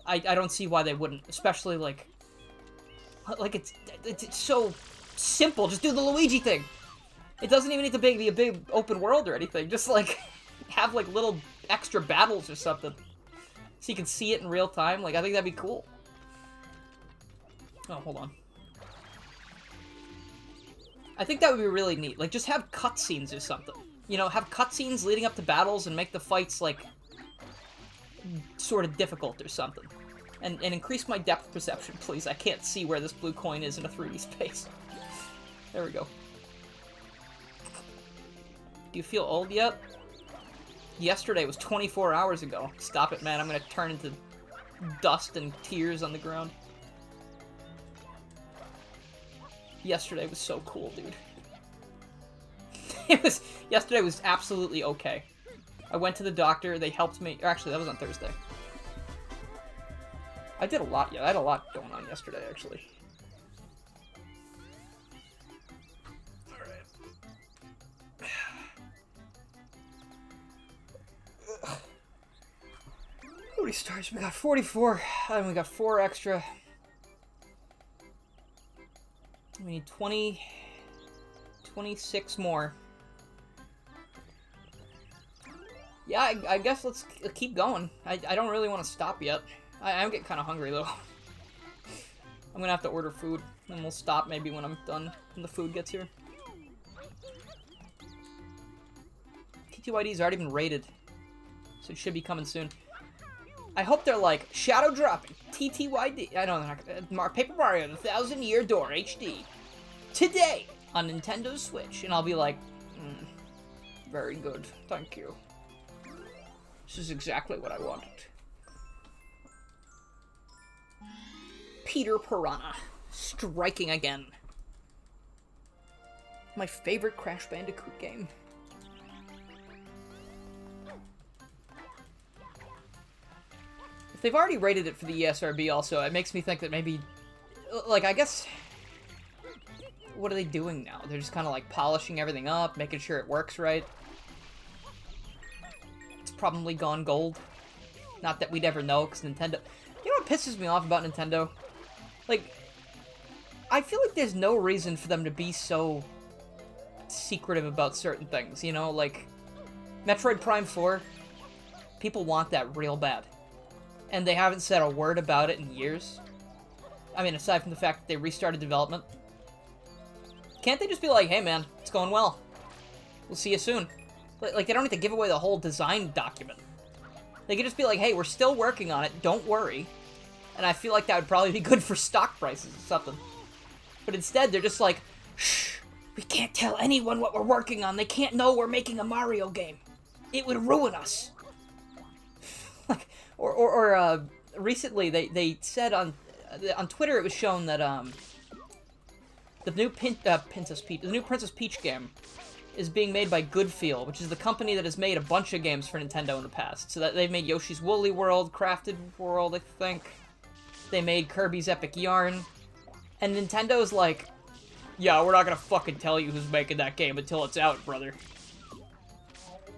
don't see why they wouldn't, especially, like it's so simple. Just do the Luigi thing. It doesn't even need to be a big open world or anything. Just, like, have, like, little extra battles or something. So you can see it in real time. Like, I think that'd be cool. Oh, hold on. I think that would be really neat. Like, just have cutscenes or something. You know, have cutscenes leading up to battles and make the fights, like, sort of difficult or something. And increase my depth perception, please. I can't see where this blue coin is in a 3D space. There we go. Do you feel old yet? Yesterday was 24 hours ago. Stop it, man. I'm gonna turn into dust and tears on the ground. Yesterday was so cool, dude. Yesterday was absolutely okay. I went to the doctor, they helped me. Actually, that was on Thursday. I did a lot, yeah. I had a lot going on yesterday, actually. How many stars? We got 44, and we got 4 extra. We need 26 more. Yeah, I guess let's keep going. I don't really want to stop yet. I'm getting kind of hungry, though. I'm gonna have to order food, and we'll stop maybe when I'm done, when the food gets here. TTYD's already been rated, so it should be coming soon. I hope they're like, shadow dropping, TTYD, I don't know, Paper Mario, the 1000-Year Door HD, today, on Nintendo Switch, and I'll be like, very good, thank you. This is exactly what I wanted. Peter Piranha, striking again. My favorite Crash Bandicoot game. If they've already rated it for the ESRB also, it makes me think that maybe, like, I guess, what are they doing now? They're just kind of like polishing everything up, making sure it works right. It's probably gone gold. Not that we'd ever know, because Nintendo... You know what pisses me off about Nintendo? Like, I feel like there's no reason for them to be so secretive about certain things, you know? Like, Metroid Prime 4, people want that real bad. And they haven't said a word about it in years. I mean, aside from the fact that they restarted development. Can't they just be like, hey man, it's going well. We'll see you soon. Like, they don't need to give away the whole design document. They could just be like, hey, we're still working on it, don't worry. And I feel like that would probably be good for stock prices or something. But instead, they're just like, shh, we can't tell anyone what we're working on. They can't know we're making a Mario game. It would ruin us. Like, recently, they said on Twitter, it was shown that, the new Princess Peach game is being made by Goodfeel, which is the company that has made a bunch of games for Nintendo in the past. So that they've made Yoshi's Woolly World, Crafted World, I think. They made Kirby's Epic Yarn. And Nintendo's like, yeah, we're not gonna fucking tell you who's making that game until it's out, brother.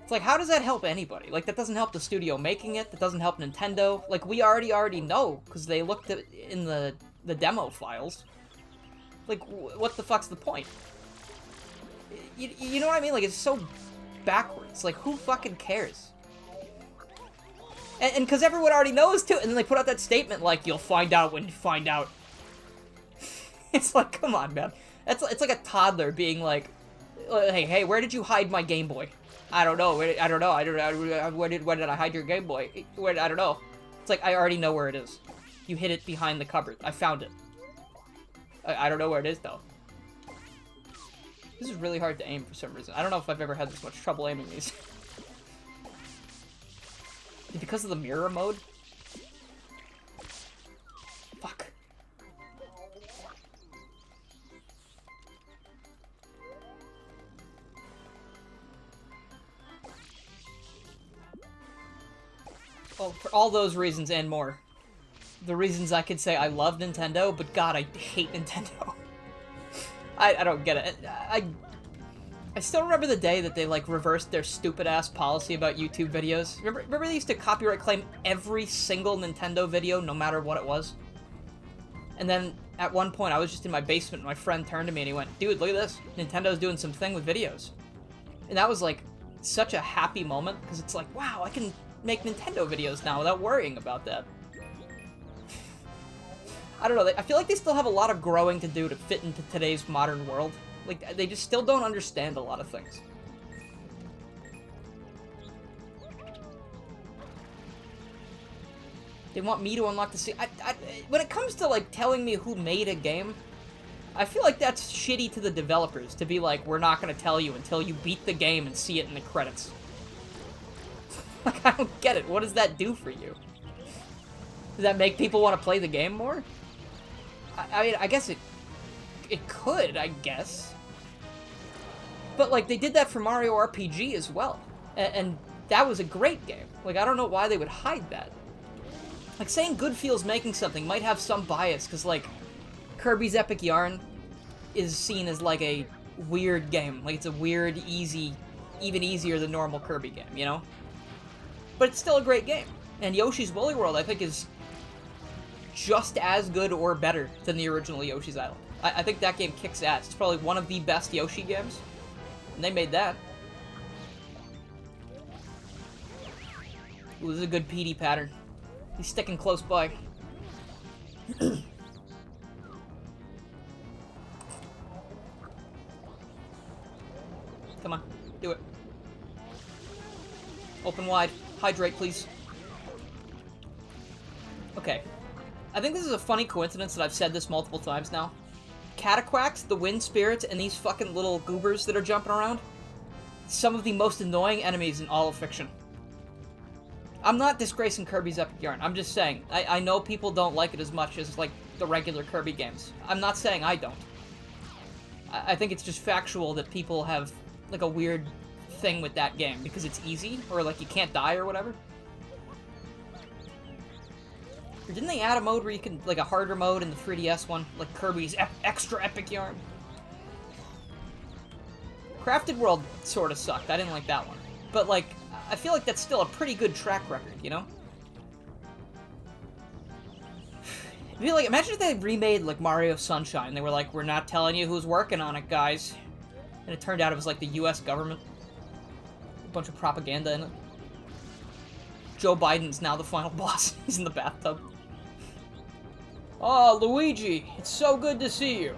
It's like, how does that help anybody? Like, that doesn't help the studio making it, that doesn't help Nintendo. Like, we already know, because they looked at in the demo files. Like, what the fuck's the point? You know what I mean? Like, it's so backwards. Like, who fucking cares? And because everyone already knows, too. And then they put out that statement, like, you'll find out when you find out. It's like, come on, man. It's like a toddler being like, hey, where did you hide my Game Boy? I don't know. Where did I hide your Game Boy? I don't know. It's like, I already know where it is. You hid it behind the cupboard. I found it. I don't know where it is, though. This is really hard to aim for some reason. I don't know if I've ever had this much trouble aiming these. Because of the mirror mode? Fuck. Well, for all those reasons and more. The reasons I could say I love Nintendo, but God, I hate Nintendo. I don't get it. I I still remember the day that they, like, reversed their stupid-ass policy about YouTube videos. Remember they used to copyright claim every single Nintendo video, no matter what it was? And then, at one point, I was just in my basement, and my friend turned to me and he went, "Dude, look at this. Nintendo's doing some thing with videos." And that was, like, such a happy moment, because it's like, wow, I can make Nintendo videos now without worrying about that. I don't know, I feel like they still have a lot of growing to do to fit into today's modern world. Like, they just still don't understand a lot of things. They want me to unlock the when it comes to, like, telling me who made a game, I feel like that's shitty to the developers, to be like, we're not gonna tell you until you beat the game and see it in the credits. Like, I don't get it. What does that do for you? Does that make people want to play the game more? I mean, I guess it could, I guess. But, like, they did that for Mario RPG as well. And that was a great game. Like, I don't know why they would hide that. Like, saying Good Feels making something might have some bias, because, like, Kirby's Epic Yarn is seen as, like, a weird game. Like, it's a weird, easy, even easier than normal Kirby game, you know? But it's still a great game. And Yoshi's Woolly World, I think, is just as good or better than the original Yoshi's Island. I think that game kicks ass. It's probably one of the best Yoshi games. And they made that. Ooh, this is a good PD pattern. He's sticking close by. Come on, do it. Open wide. Hydrate, please. Okay. I think this is a funny coincidence that I've said this multiple times now. Cataquacks, the wind spirits, and these fucking little goobers that are jumping around, some of the most annoying enemies in all of fiction. I'm not disgracing Kirby's Epic Yarn. I'm just saying, I know people don't like it as much as, like, the regular Kirby games. I'm not saying I don't. I think it's just factual that people have, like, a weird thing with that game because it's easy, or, like, you can't die or whatever. Or didn't they add a mode where you can, like, a harder mode in the 3DS one? Like Kirby's Extra Epic Yarn? Crafted World sort of sucked. I didn't like that one. But, like, I feel like that's still a pretty good track record, you know? I feel like, imagine if they remade, like, Mario Sunshine. They were like, we're not telling you who's working on it, guys. And it turned out it was, like, the US government. A bunch of propaganda in it. Joe Biden's now the final boss. He's in the bathtub. Oh, Luigi, it's so good to see you.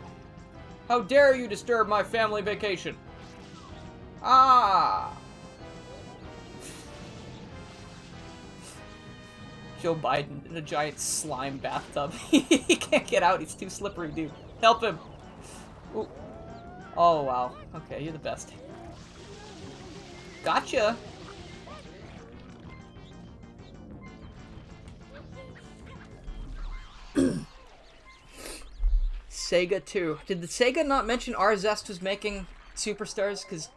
How dare you disturb my family vacation? Ah! Joe Biden in a giant slime bathtub. He can't get out, he's too slippery, dude. Help him! Ooh. Oh, wow. Okay, you're the best. Gotcha! Sega 2. Did the Sega not mention Zest was making Superstars? Because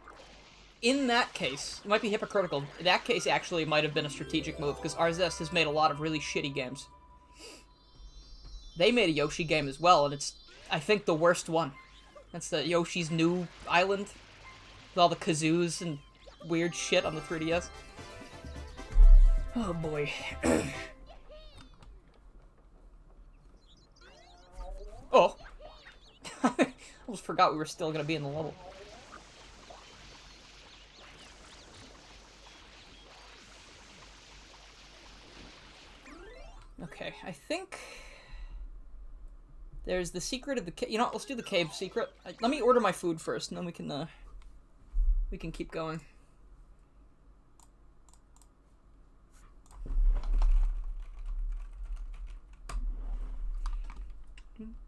in that case, it might be hypocritical. In that case, actually, it might have been a strategic move, because Zest has made a lot of really shitty games. They made a Yoshi game as well, and it's, I think, the worst one. That's the Yoshi's New Island, with all the kazoos and weird shit on the 3DS. Oh boy. Oh! I almost forgot we were still gonna be in the level. Okay, I think there's the secret of the cave. You know what, let's do the cave secret. Let me order my food first, and then we can keep going.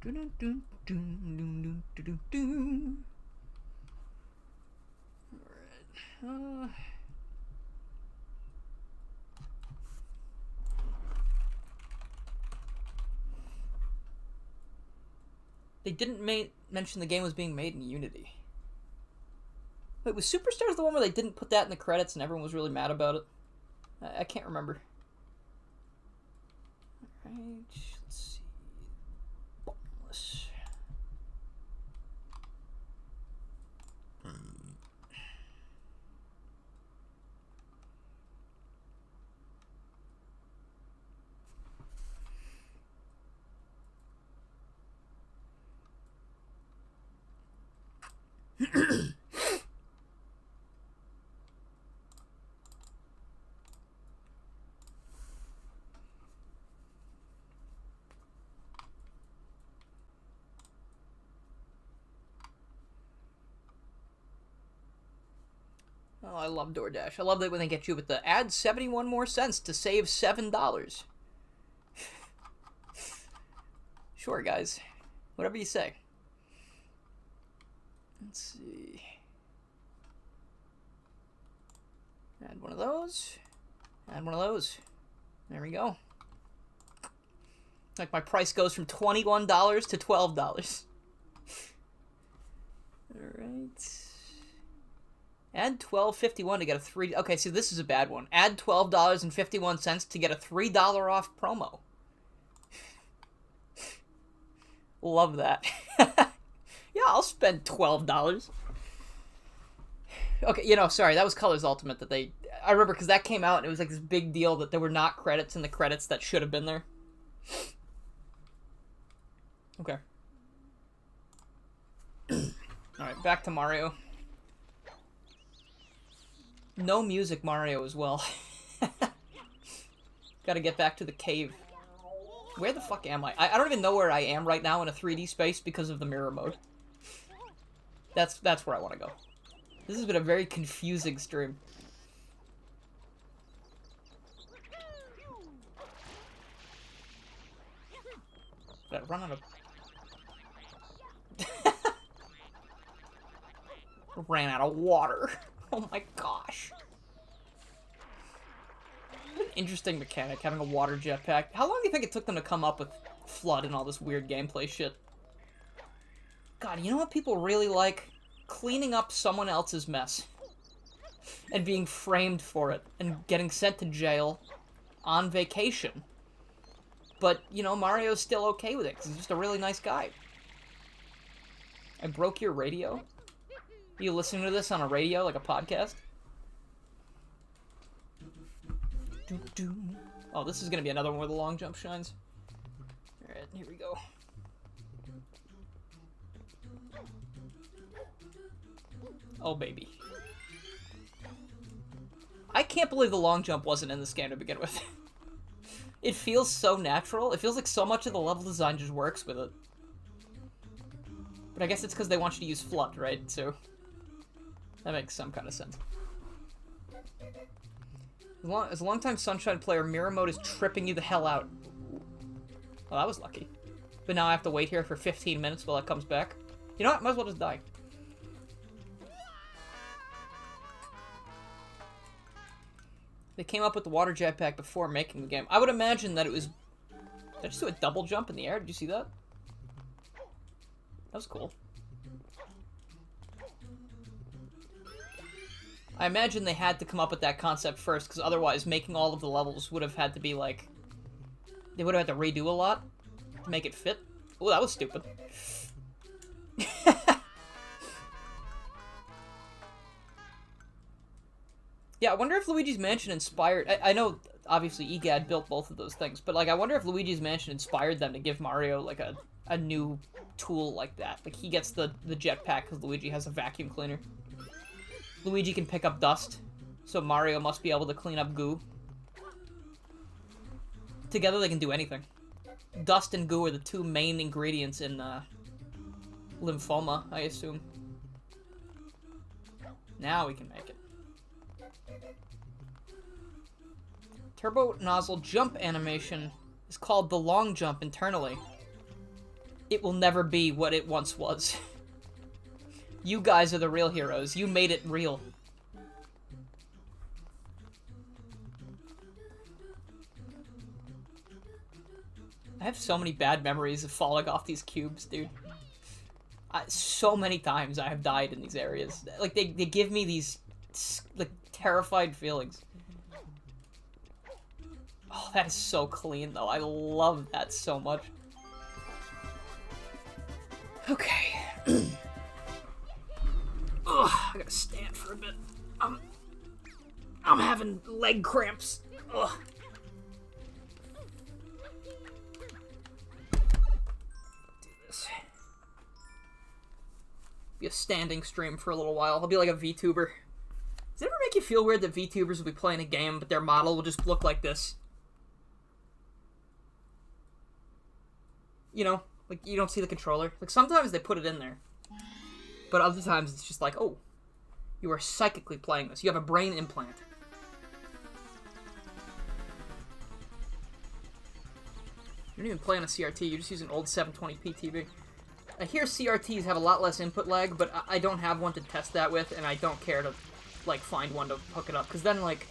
Alright, they didn't mention the game was being made in Unity. Wait, was Superstars the one where they didn't put that in the credits and everyone was really mad about it? I can't remember. Alright, let's see. Boneless. Oh, I love DoorDash. I love that when they get you with the add 71 more cents to save $7. Sure, guys. Whatever you say. Let's see. Add one of those. Add one of those. There we go. Like my price goes from $21 to $12. Alright. Add $12.51 to get a $3... Okay, so this is a bad one. Add $12.51 to get a $3 off promo. Love that. Yeah, I'll spend $12. Okay, you know, sorry, that was Colors Ultimate that they... I remember because that came out and it was like this big deal that there were not credits in the credits that should have been there. Okay. Alright, back to Mario. No music Mario as well. Gotta get back to the cave. Where the fuck am I? I don't even know where I am right now in a 3D space because of the mirror mode. That's where I want to go. This has been a very confusing stream. Did I run out of... Ran out of water. Oh my gosh. What an interesting mechanic, having a water jetpack. How long do you think it took them to come up with Flood and all this weird gameplay shit? God, you know what people really like? Cleaning up someone else's mess. And being framed for it. And getting sent to jail on vacation. But, you know, Mario's still okay with it, because he's just a really nice guy. I broke your radio? Are you listening to this on a radio, like a podcast? Oh, this is going to be another one where the long jump shines. Alright, here we go. Oh, baby. I can't believe the long jump wasn't in this game to begin with. It feels so natural. It feels like so much of the level design just works with it. But I guess it's because they want you to use Flood, right? So that makes some kind of sense. As a long-time Sunshine player, mirror mode is tripping you the hell out. Well, that was lucky. But now I have to wait here for 15 minutes while it comes back. You know what? Might as well just die. They came up with the water jetpack before making the game. I would imagine that it was... Did I just do a double jump in the air? Did you see that? That was cool. I imagine they had to come up with that concept first, because otherwise making all of the levels would have had to be like... They would have had to redo a lot to make it fit. Oh, that was stupid. Yeah, I wonder if Luigi's Mansion inspired... I know, obviously, EGAD built both of those things, but, like, I wonder if Luigi's Mansion inspired them to give Mario, like, a new tool like that. Like, he gets the jetpack because Luigi has a vacuum cleaner. Luigi can pick up dust, so Mario must be able to clean up goo. Together, they can do anything. Dust and goo are the two main ingredients in, lymphoma, I assume. Now we can make it. Turbo nozzle jump animation is called the long jump internally. It will never be what it once was. You guys are the real heroes. You made it real. I have so many bad memories of falling off these cubes, dude. So many times I have died in these areas. Like, they give me these, like, terrified feelings. Oh, that is so clean, though. I love that so much. Okay. Ugh, I gotta stand for a bit. I'm having leg cramps. Ugh. Do this. be a standing stream for a little while. I'll be like a VTuber. Does it ever make you feel weird that VTubers will be playing a game, but their model will just look like this? You know? Like, you don't see the controller. Like, sometimes they put it in there. But other times it's just like, oh, you are psychically playing this. You have a brain implant. You're not even playing a CRT, you're just using an old 720p TV. I hear CRTs have a lot less input lag, but I don't have one to test that with, and I don't care to, like, find one to hook it up. Because then, like,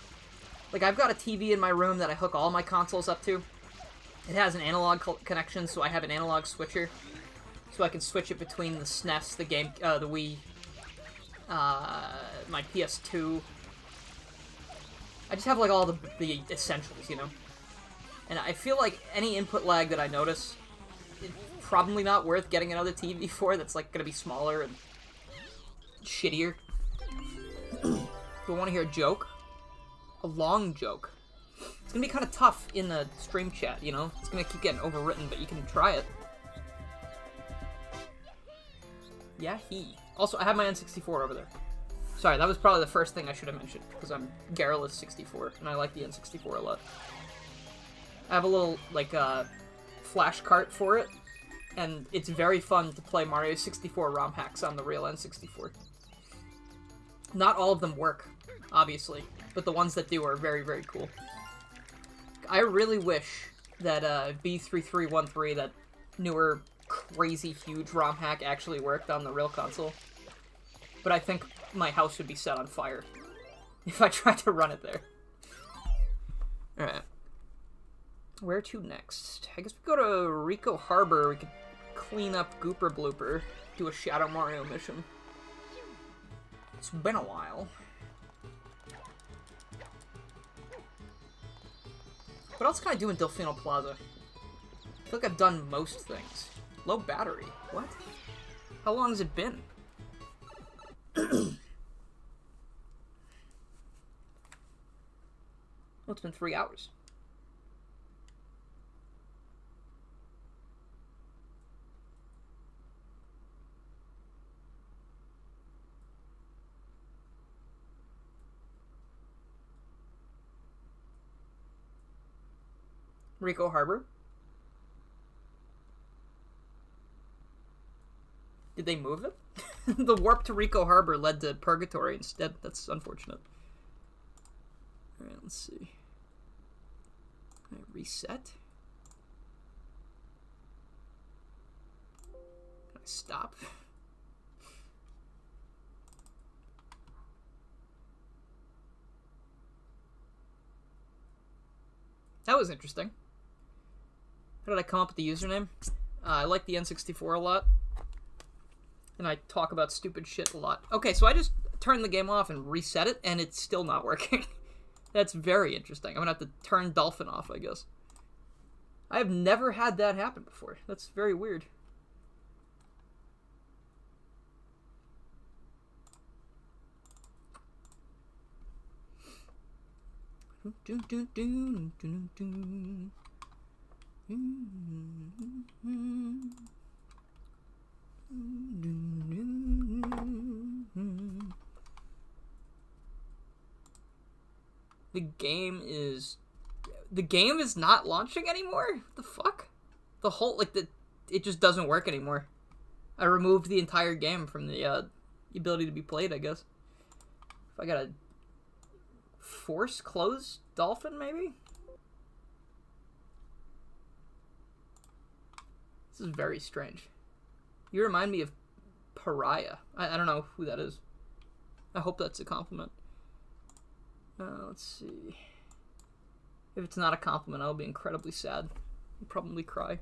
I've got a TV in my room that I hook all my consoles up to. It has an analog connection, so I have an analog switcher. So I can switch it between the SNES, the Wii, my PS2. I just have, like, all the essentials, you know? And I feel like any input lag that I notice, it's probably not worth getting another TV for that's, like, gonna be smaller and shittier. Do I want to hear a joke? A long joke. It's gonna be kind of tough in the stream chat, you know? It's gonna keep getting overwritten, but you can try it. Yeah, he. Also, I have my N64 over there. Sorry, that was probably the first thing I should have mentioned, because I'm Garrulous 64, and I like the N64 a lot. I have a little, like, flash cart for it, and it's very fun to play Mario 64 ROM hacks on the real N64. Not all of them work, obviously, but the ones that do are very, very cool. I really wish that B3313, that newer, crazy, huge ROM hack, actually worked on the real console. But I think my house would be set on fire if I tried to run it there. Alright. Where to next? I guess we go to Rico Harbor. We could clean up Gooper Blooper, do a Shadow Mario mission. It's been a while. What else can I do in Delfino Plaza? I feel like I've done most things. Low battery. What? How long has it been? Oh, it's been 3 hours. Rico Harbor. Did they move it? The warp to Rico Harbor led to Purgatory instead. That's unfortunate. Alright, let's see. Reset. Can I stop? That was interesting. How did I come up with the username? I like the N64 a lot. And I talk about stupid shit a lot. Okay, so I just turned the game off and reset it, and it's still not working. That's very interesting. I'm gonna have to turn Dolphin off, I guess. I have never had that happen before. That's very weird. The game is not launching anymore? What the fuck? The whole, like, it just doesn't work anymore. I removed the entire game from the ability to be played, I guess. If I gotta force close Dolphin, maybe? This is very strange. You remind me of Pariah. I don't know who that is. I hope that's a compliment. Let's see. If it's not a compliment, I'll be incredibly sad. I'll probably cry.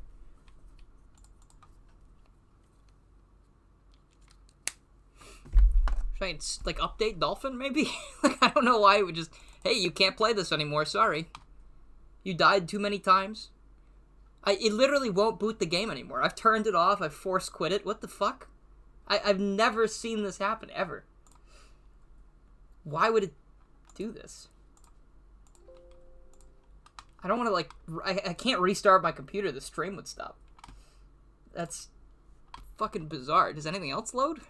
Should I, like, update Dolphin, maybe? Like, I don't know why it would just... Hey, you can't play this anymore, sorry. You died too many times. It literally won't boot the game anymore. I've turned it off, I've force quit it. What the fuck? I've never seen this happen, ever. Why would it do this? I don't want to, like... I can't restart my computer. The stream would stop. That's fucking bizarre. Does anything else load?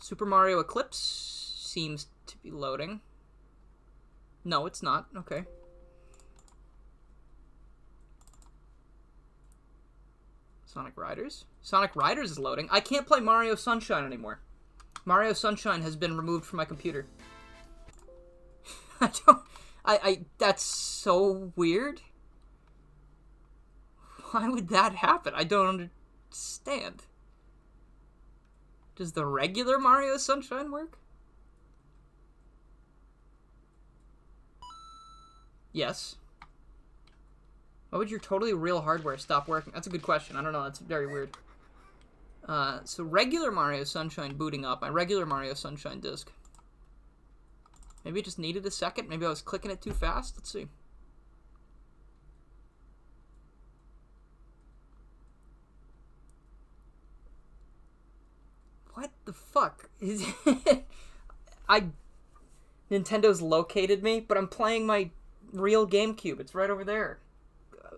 Super Mario Eclipse seems to be loading. No, it's not. Okay. Sonic Riders? Sonic Riders is loading. I can't play Mario Sunshine anymore. Mario Sunshine has been removed from my computer. That's so weird. Why would that happen? I don't understand. Does the regular Mario Sunshine work? Yes. Why would your totally real hardware stop working? That's a good question. I don't know. That's very weird. So regular Mario Sunshine booting up. My regular Mario Sunshine disc. Maybe it just needed a second. Maybe I was clicking it too fast. Let's see. What the fuck? Nintendo's located me, but I'm playing my real GameCube. It's right over there.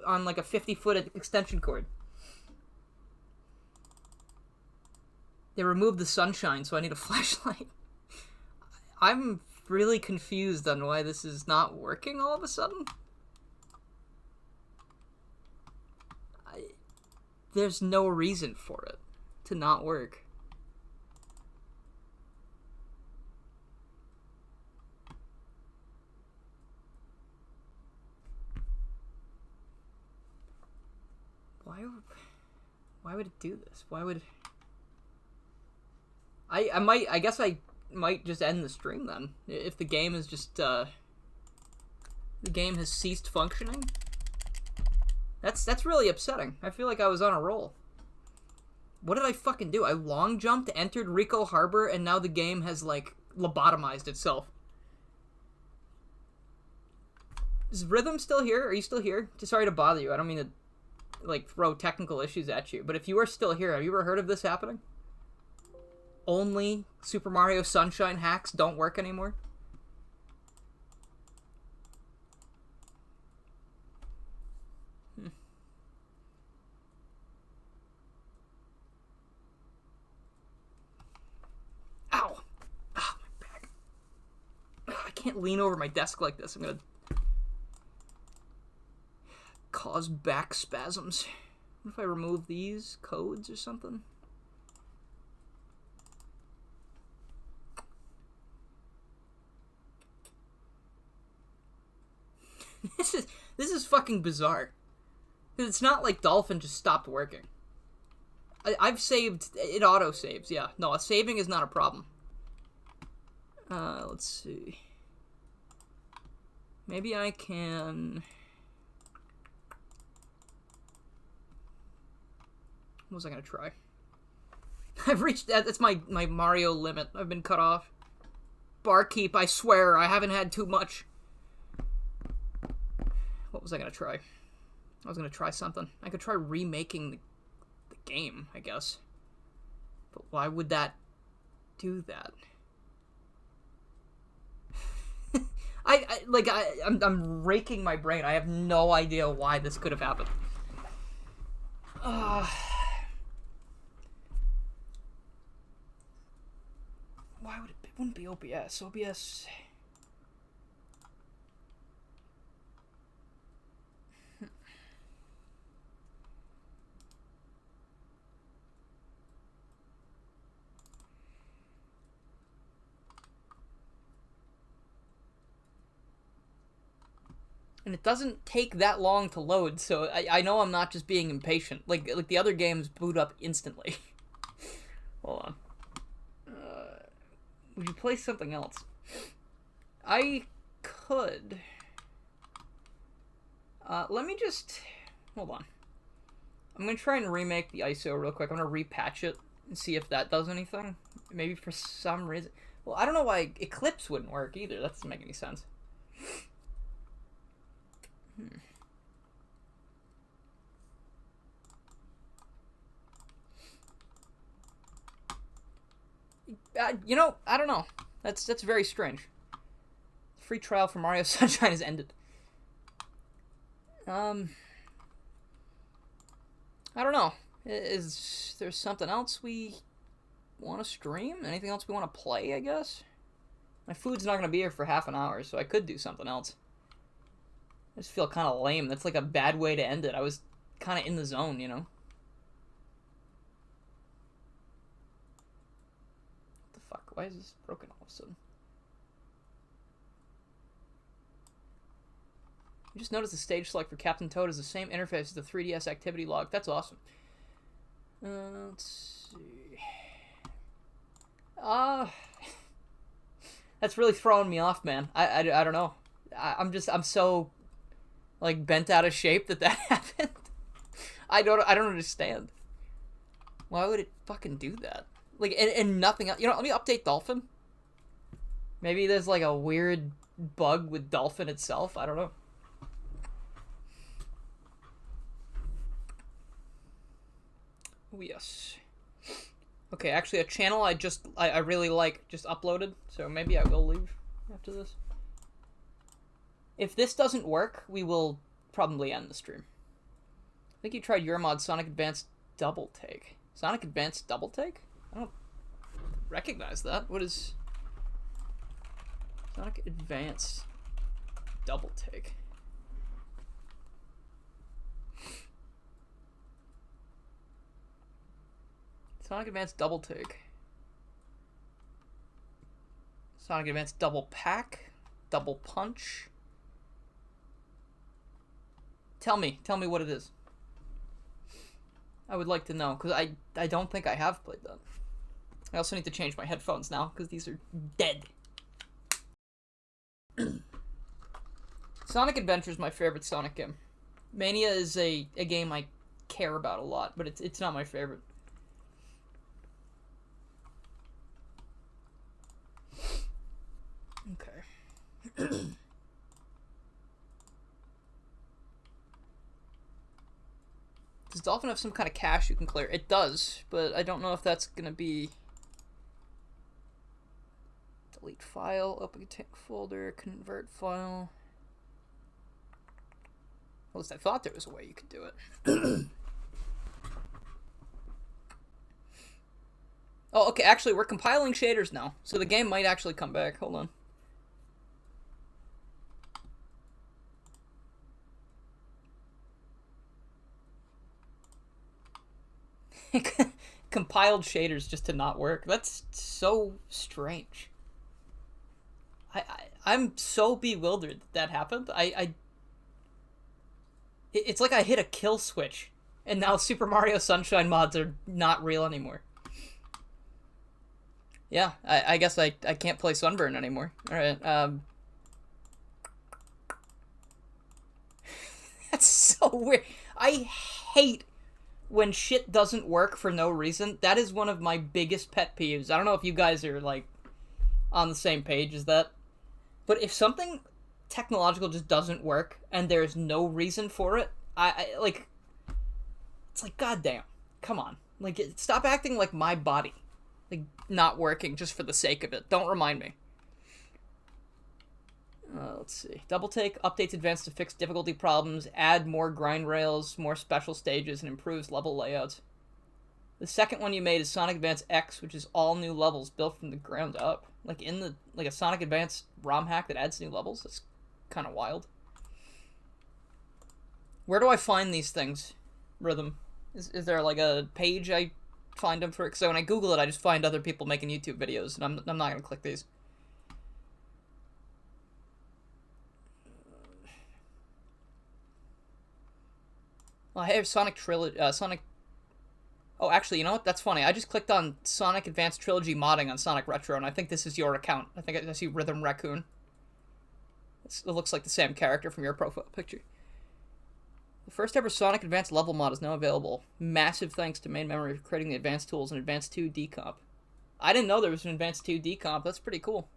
On like a 50-foot extension cord. They removed the sunshine, so I need a flashlight. I'm really confused on why this is not working all of a sudden. There's no reason for it to not work. Why would it do this? Why would... I guess I might just end the stream then. If the game is just, the game has ceased functioning. That's really upsetting. I feel like I was on a roll. What did I fucking do? I long jumped, entered Rico Harbor, and now the game has, like, lobotomized itself. Is Rhythm still here? Are you still here? Just sorry to bother you. I don't mean to, like, throw technical issues at you. But if you are still here, have you ever heard of this happening? Only Super Mario Sunshine hacks don't work anymore? Ow! Ah, my back. I can't lean over my desk like this. I'm gonna cause back spasms. What if I remove these codes or something? This is fucking bizarre. It's not like Dolphin just stopped working. I've saved... It auto-saves, yeah. No, saving is not a problem. Let's see. Maybe I can... What was I gonna try? I've reached... That's my Mario limit. I've been cut off. Barkeep, I swear, I haven't had too much. What was I gonna try? I was gonna try something. I could try remaking the game, I guess. But why would that do that? I'm raking my brain. I have no idea why this could have happened. Why would it wouldn't be OBS? OBS... And it doesn't take that long to load, so I know I'm not just being impatient. Like the other games boot up instantly. Hold on. Would you play something else? I could. Let me just... Hold on. I'm going to try and remake the ISO real quick. I'm going to repatch it and see if that does anything. Maybe for some reason... Well, I don't know why Eclipse wouldn't work either. That doesn't make any sense. You know, I don't know. That's very strange. Free trial for Mario Sunshine has ended. I don't know. Is there something else we want to stream? Anything else we want to play, I guess? My food's not going to be here for half an hour, so I could do something else. I just feel kind of lame. That's like a bad way to end it. I was kind of in the zone, you know? What the fuck? Why is this broken all of a sudden? You just noticed the stage select for Captain Toad is the same interface as the 3DS activity log. That's awesome. Let's see. That's really throwing me off, man. I don't know. I'm so like bent out of shape that happened. I don't understand. Why would it fucking do that? Like and nothing else. You know, let me update Dolphin. Maybe there's like a weird bug with Dolphin itself. I don't know. Oh, yes. Okay, actually a channel I really like just uploaded, so maybe I will leave after this. If this doesn't work, we will probably end the stream. I think you tried your mod Sonic Advance Double Take. Sonic Advance Double Take? I don't recognize that. What is Sonic Advance Double Take? Sonic Advance Double Take. Sonic Advance Double Pack. Double Punch. Tell me what it is. I would like to know, because I don't think I have played that. I also need to change my headphones now, because these are dead. Sonic Adventure is my favorite Sonic game. Mania is a game I care about a lot, but it's not my favorite. Okay. Does Dolphin have some kind of cache you can clear? It does, but I don't know if that's gonna be... Delete file, open contain folder, convert file. At least I thought there was a way you could do it. Oh, okay, actually, we're compiling shaders now, so the game might actually come back. Hold on. Compiled shaders just to not work. That's so strange. I'm so bewildered that happened. It's like I hit a kill switch, and now Super Mario Sunshine mods are not real anymore. Yeah, I guess I can't play SunBURN anymore. Alright, That's so weird. I hate when shit doesn't work for no reason. That is one of my biggest pet peeves. I don't know if you guys are, like, on the same page as that. But if something technological just doesn't work, and there's no reason for it, I like... It's like, goddamn. Come on. Like, stop acting like my body. Like, not working just for the sake of it. Don't remind me. Let's see. Double Take updates advanced to fix difficulty problems, add more grind rails, more special stages, and improves level layouts. The second one you made is Sonic Advance X, which is all new levels built from the ground up. Like a Sonic Advance ROM hack that adds new levels. That's kind of wild. Where do I find these things, Rhythm? Is there like a page I find them for? So when I Google it, I just find other people making YouTube videos, and I'm not gonna click these. Well, I have Sonic Trilogy, Sonic... Oh, actually, you know what? That's funny. I just clicked on Sonic Advance Trilogy modding on Sonic Retro, and I think this is your account. I think I see Rhythm Raccoon. It looks like the same character from your profile picture. The first ever Sonic Advance level mod is now available. Massive thanks to Main Memory for creating the advanced tools and Advance 2 decomp. I didn't know there was an Advance 2 decomp. That's pretty cool.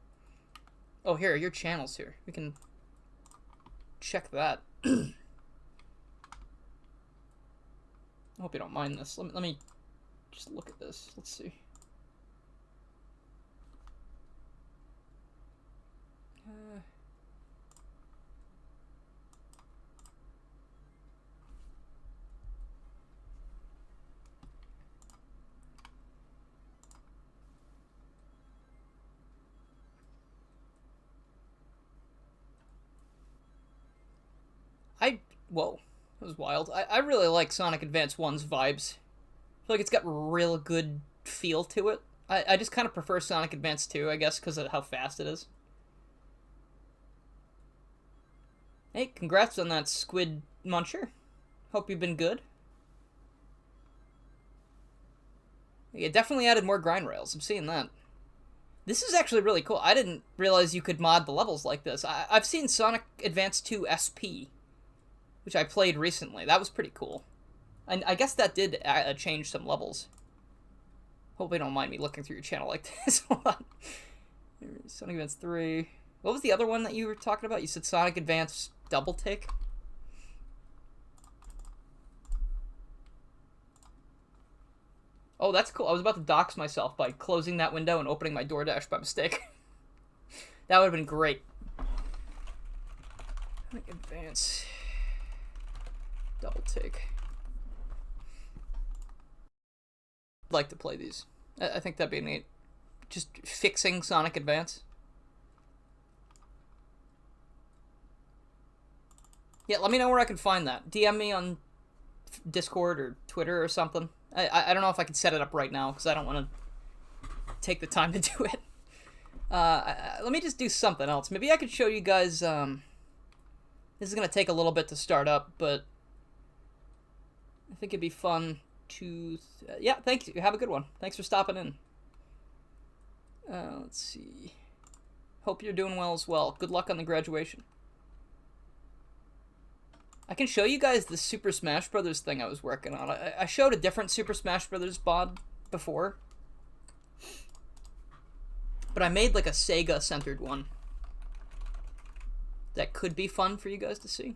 Oh, here, your channel's here. We can check that. I hope you don't mind this. Let me just look at this. Let's see. Whoa, that was wild. I really like Sonic Advance 1's vibes. I feel like it's got real good feel to it. I just kind of prefer Sonic Advance 2, I guess, because of how fast it is. Hey, congrats on that squid muncher. Hope you've been good. Yeah, definitely added more grind rails. I'm seeing that. This is actually really cool. I didn't realize you could mod the levels like this. I've seen Sonic Advance 2 SP, which I played recently. That was pretty cool. And I guess that did change some levels. Hope you don't mind me looking through your channel like this. Hold on. Sonic Advance 3. What was the other one that you were talking about? You said Sonic Advance Double Take? Oh, that's cool. I was about to dox myself by closing that window and opening my DoorDash by mistake. That would have been great. Sonic Advance Double Take. I'd like to play these. I think that'd be neat. Just fixing Sonic Advance. Yeah, let me know where I can find that. DM me on Discord or Twitter or something. I don't know if I can set it up right now, because I don't want to take the time to do it. Let me just do something else. Maybe I could show you guys... this is going to take a little bit to start up, but I think it'd be fun to... yeah, thank you. Have a good one. Thanks for stopping in. Let's see. Hope you're doing well as well. Good luck on the graduation. I can show you guys the Super Smash Brothers thing I was working on. I showed a different Super Smash Brothers mod before. But I made like a Sega-centered one. That could be fun for you guys to see.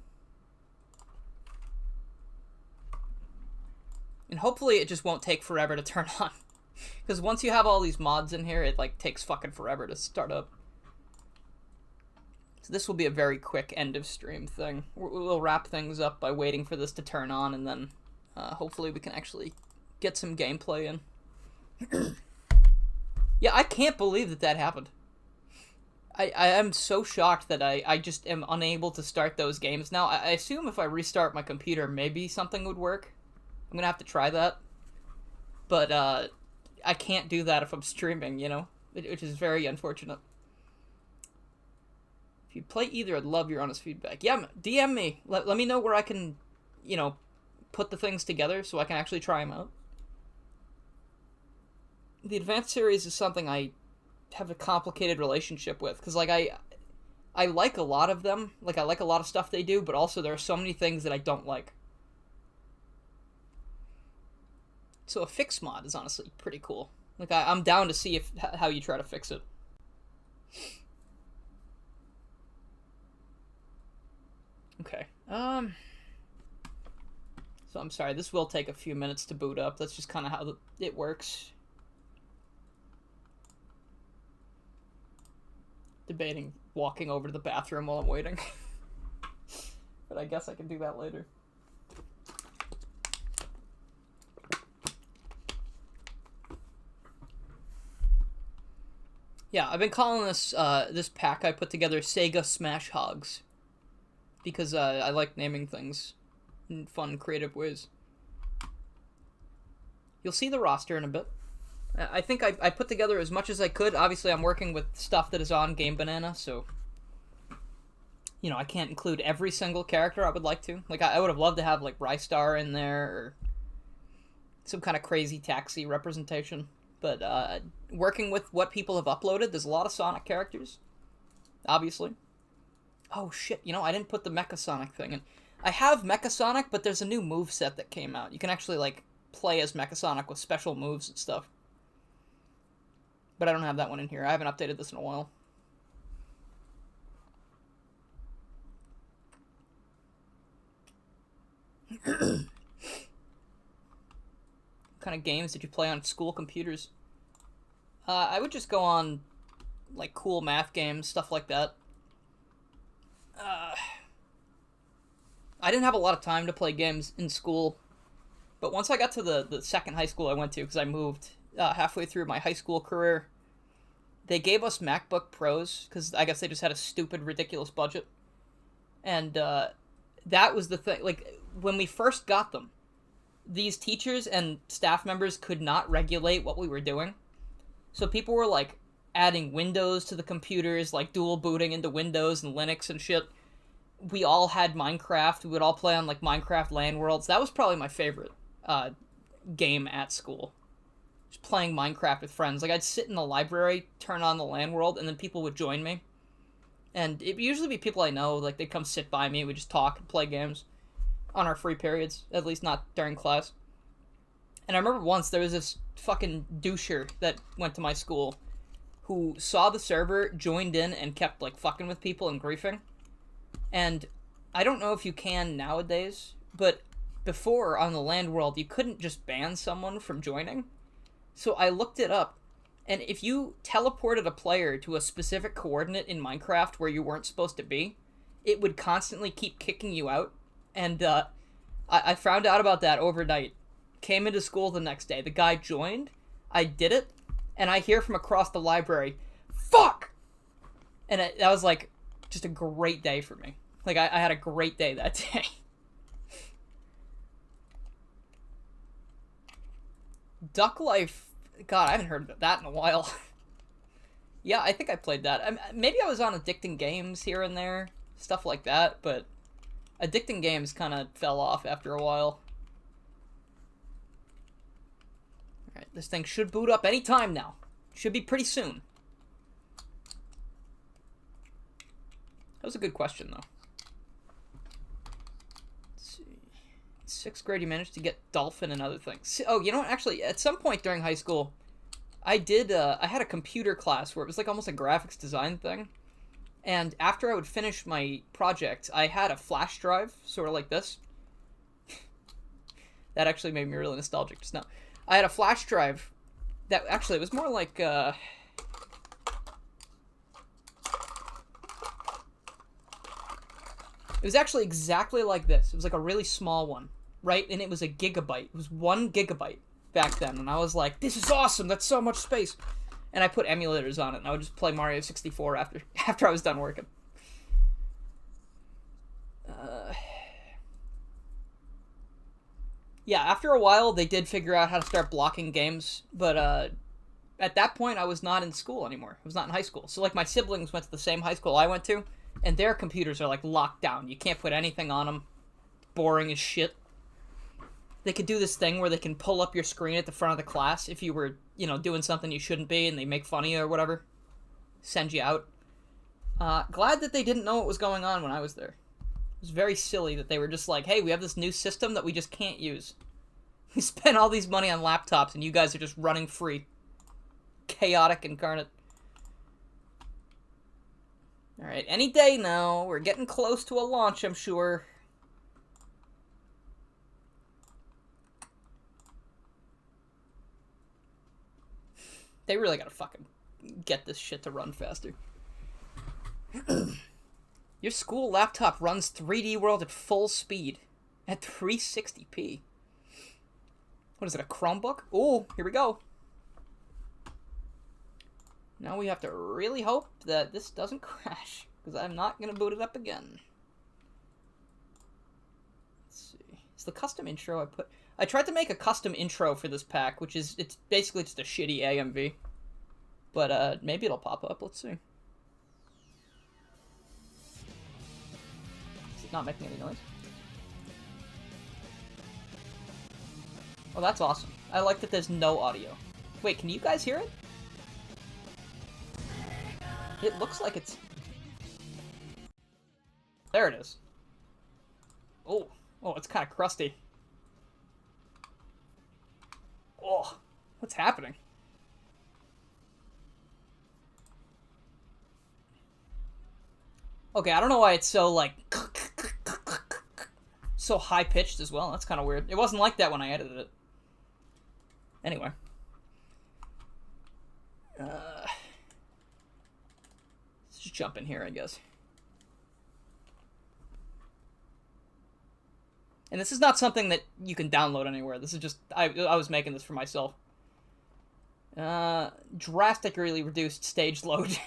And hopefully it just won't take forever to turn on. Because once you have all these mods in here, it like takes fucking forever to start up. So this will be a very quick end of stream thing. We'll wrap things up by waiting for this to turn on, and then hopefully we can actually get some gameplay in. Yeah, I can't believe that that happened. I am so shocked that I just am unable to start those games now. I assume if I restart my computer, maybe something would work. I'm gonna have to try that. But I can't do that if I'm streaming, you know? Which is very unfortunate. If you play either, I'd love your honest feedback. Yeah, DM me. Let me know where I can, you know, put the things together so I can actually try them out. The Advanced series is something I have a complicated relationship with, because, like, I like a lot of them. Like, I like a lot of stuff they do, but also there are so many things that I don't like. So a fix mod is honestly pretty cool. Like, I'm down to see how you try to fix it. Okay, so I'm sorry, this will take a few minutes to boot up. That's just kind of how it works. Debating walking over to the bathroom while I'm waiting. But I guess I can do that later. Yeah, I've been calling this this pack I put together Sega Smash Hogs. Because I like naming things in fun, creative ways. You'll see the roster in a bit. I think I put together as much as I could. Obviously, I'm working with stuff that is on Game Banana, so... you know, I can't include every single character I would like to. Like, I would have loved to have, like, Rystar in there, or some kind of crazy taxi representation. But, working with what people have uploaded, there's a lot of Sonic characters. Obviously. Oh shit, you know, I didn't put the Mecha Sonic thing in. I have Mecha Sonic, but there's a new moveset that came out. You can actually, like, play as Mecha Sonic with special moves and stuff. But I don't have that one in here. I haven't updated this in a while. What kind of games did you play on school computers? I would just go on, like, cool math games, stuff like that. I didn't have a lot of time to play games in school, but once I got to the second high school I went to, because I moved halfway through my high school career, they gave us MacBook Pros, because I guess they just had a stupid, ridiculous budget, and that was the thing. Like, when we first got them, these teachers and staff members could not regulate what we were doing. So people were, like, adding Windows to the computers, like, dual booting into Windows and Linux and shit. We all had Minecraft. We would all play on, like, Minecraft LAN worlds. That was probably my favorite game at school. Just playing Minecraft with friends. Like, I'd sit in the library, turn on the LAN world, and then people would join me. And it'd usually be people I know. Like, they'd come sit by me. We'd just talk and play games on our free periods. At least not during class. And I remember once there was this fucking doucher that went to my school who saw the server, joined in, and kept, like, fucking with people and griefing. And I don't know if you can nowadays, but before on the LAN world, you couldn't just ban someone from joining. So I looked it up, and if you teleported a player to a specific coordinate in Minecraft where you weren't supposed to be, it would constantly keep kicking you out. And I found out about that overnight. Came into school the next day. The guy joined. I did it, and I hear from across the library, "Fuck!" And that was, like, just a great day for me. Like, I had a great day that day. Duck Life, God, I haven't heard of that in a while. Yeah, I think I played that. Maybe I was on Addicting Games here and there, stuff like that, but Addicting Games kind of fell off after a while. Alright, this thing should boot up any time now. Should be pretty soon. That was a good question, though. Let's see. 6th grade, you managed to get Dolphin and other things. Oh, you know what? Actually, at some point during high school, I had a computer class where it was like almost a graphics design thing. And after I would finish my project, I had a flash drive, sort of like this. That actually made me really nostalgic just now. I had a flash drive that actually, it was more like, it was actually exactly like this. It was like a really small one, right? And it was a gigabyte. It was 1 gigabyte back then. And I was like, this is awesome. That's so much space. And I put emulators on it, and I would just play Mario 64 after I was done working. Yeah, after a while, they did figure out how to start blocking games, but at that point, I was not in school anymore. I was not in high school. So, like, my siblings went to the same high school I went to, and their computers are, like, locked down. You can't put anything on them. Boring as shit. They could do this thing where they can pull up your screen at the front of the class if you were, you know, doing something you shouldn't be, and they make fun of you or whatever. Send you out. Glad that they didn't know what was going on when I was there. It was very silly that they were just like, hey, we have this new system that we just can't use. We spent all these money on laptops, and you guys are just running free. Chaotic incarnate. Alright, any day now. We're getting close to a launch, I'm sure. They really gotta fucking get this shit to run faster. Your school laptop runs 3D World at full speed. At 360p. What is it, a Chromebook? Ooh, here we go. Now we have to really hope that this doesn't crash, because I'm not going to boot it up again. Let's see. It's the custom intro I tried to make a custom intro for this pack, which is, it's basically just a shitty AMV. But, maybe it'll pop up. Let's see. Is it not making any noise? Oh, that's awesome. I like that there's no audio. Wait, can you guys hear it? It looks like it's... There it is. Oh, it's kind of crusty. Oh, what's happening? Okay, I don't know why it's so, like... so high-pitched as well. That's kind of weird. It wasn't like that when I edited it. Anyway. Let's just jump in here, I guess. And this is not something that you can download anywhere. This is just... I was making this for myself. Drastically reduced stage load.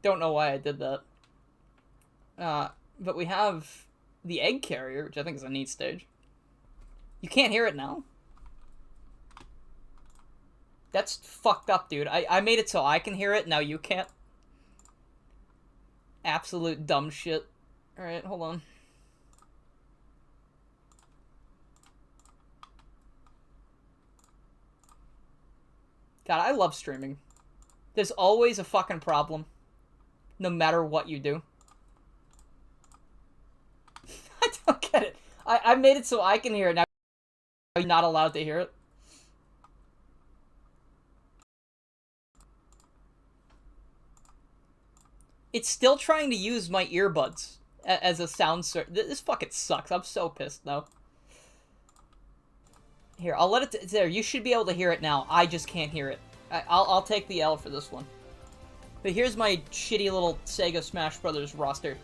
Don't know why I did that. But we have the egg carrier, which I think is a neat stage. You can't hear it now? That's fucked up, dude. I made it so I can hear it, now you can't. Absolute dumb shit. Alright, hold on. God, I love streaming. There's always a fucking problem. No matter what you do. I don't get it. I made it so I can hear it. Now you're not allowed to hear it. It's still trying to use my earbuds as a sound source. This fucking sucks. I'm so pissed now. Here, I'll let it... There, you should be able to hear it now. I just can't hear it. I'll take the L for this one. But here's my shitty little Sega Smash Brothers roster.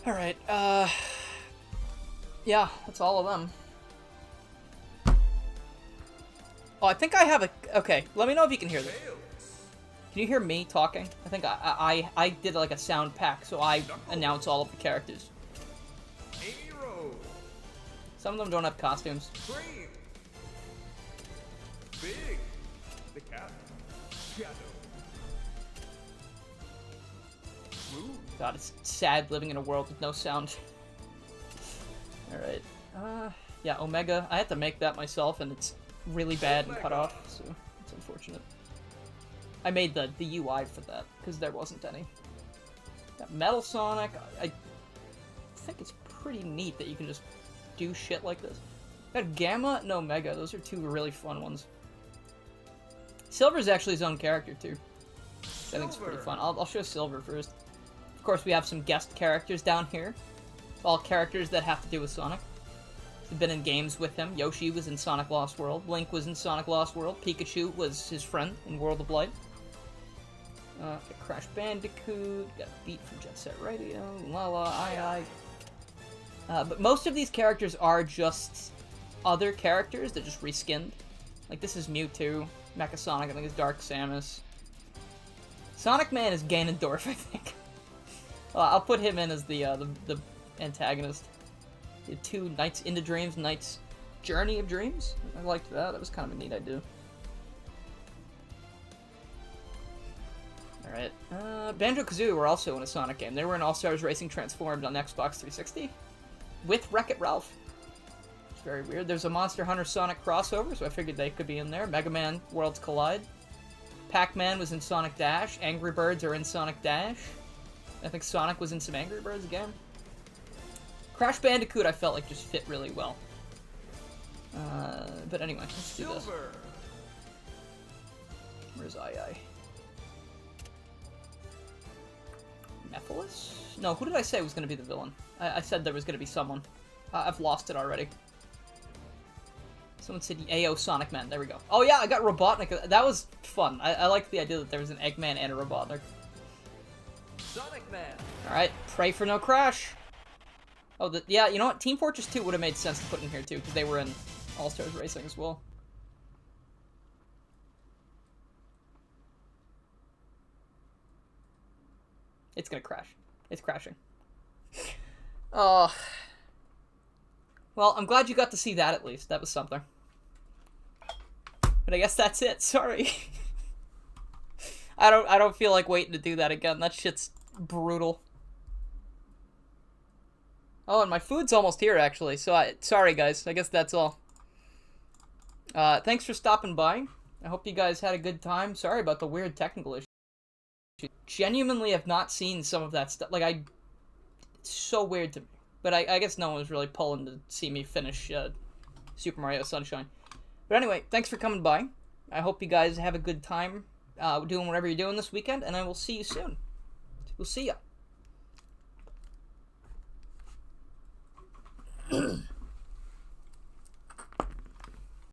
Alright, yeah, that's all of them. Oh, I think I have a... Okay, let me know if you can hear this. Can you hear me talking? I think I did like a sound pack, so I announce all of the characters. Some of them don't have costumes. Big. The cat. God, it's sad living in a world with no sound. Alright. Yeah, Omega. I had to make that myself, and it's really bad and cut off, so it's unfortunate. I made the UI for that, because there wasn't any. Got Metal Sonic. I think it's pretty neat that you can just do shit like this. Got Gamma and Omega. Those are two really fun ones. Silver's actually his own character, too. I think it's pretty fun. I'll show Silver first. Of course, we have some guest characters down here. All characters that have to do with Sonic. We've been in games with him. Yoshi was in Sonic Lost World. Link was in Sonic Lost World. Pikachu was his friend in World of Light. Got Crash Bandicoot. Got Beat from Jet Set Radio. Lala, I. But most of these characters are just other characters that just reskinned. Like, this is Mewtwo. Mecha Sonic, I think, is Dark Samus. Sonic Man is Ganondorf, I think. I'll put him in as the antagonist. The two Knights into Dreams, Knights Journey of Dreams. I liked that. That was kind of a neat idea. Alright. Banjo-Kazooie were also in a Sonic game. They were in All-Stars Racing Transformed on Xbox 360. With Wreck-It Ralph. It's very weird. There's a Monster Hunter Sonic crossover, so I figured they could be in there. Mega Man Worlds Collide. Pac-Man was in Sonic Dash. Angry Birds are in Sonic Dash. I think Sonic was in some Angry Birds again. Crash Bandicoot I felt like just fit really well. But anyway, let's do this. Where's II? Mephiles? No, who did I say was going to be the villain? I said there was going to be someone. I've lost it already. Someone said AO Sonic Man. There we go. Oh yeah, I got Robotnik. That was fun. I liked the idea that there was an Eggman and a Robotnik. Sonic Man. Alright, pray for no crash. Oh, yeah, you know what? Team Fortress 2 would have made sense to put in here too, because they were in All-Stars Racing as well. It's gonna crash. It's crashing. Oh. Well, I'm glad you got to see that at least. That was something. But I guess that's it. Sorry. I don't feel like waiting to do that again. That shit's brutal. Oh, and my food's almost here, actually. So, sorry, guys. I guess that's all. Thanks for stopping by. I hope you guys had a good time. Sorry about the weird technical issues. Genuinely have not seen some of that stuff. Like, it's so weird to me. But I guess no one was really pulling to see me finish Super Mario Sunshine. But anyway, thanks for coming by. I hope you guys have a good time doing whatever you're doing this weekend, and I will see you soon. We'll see ya.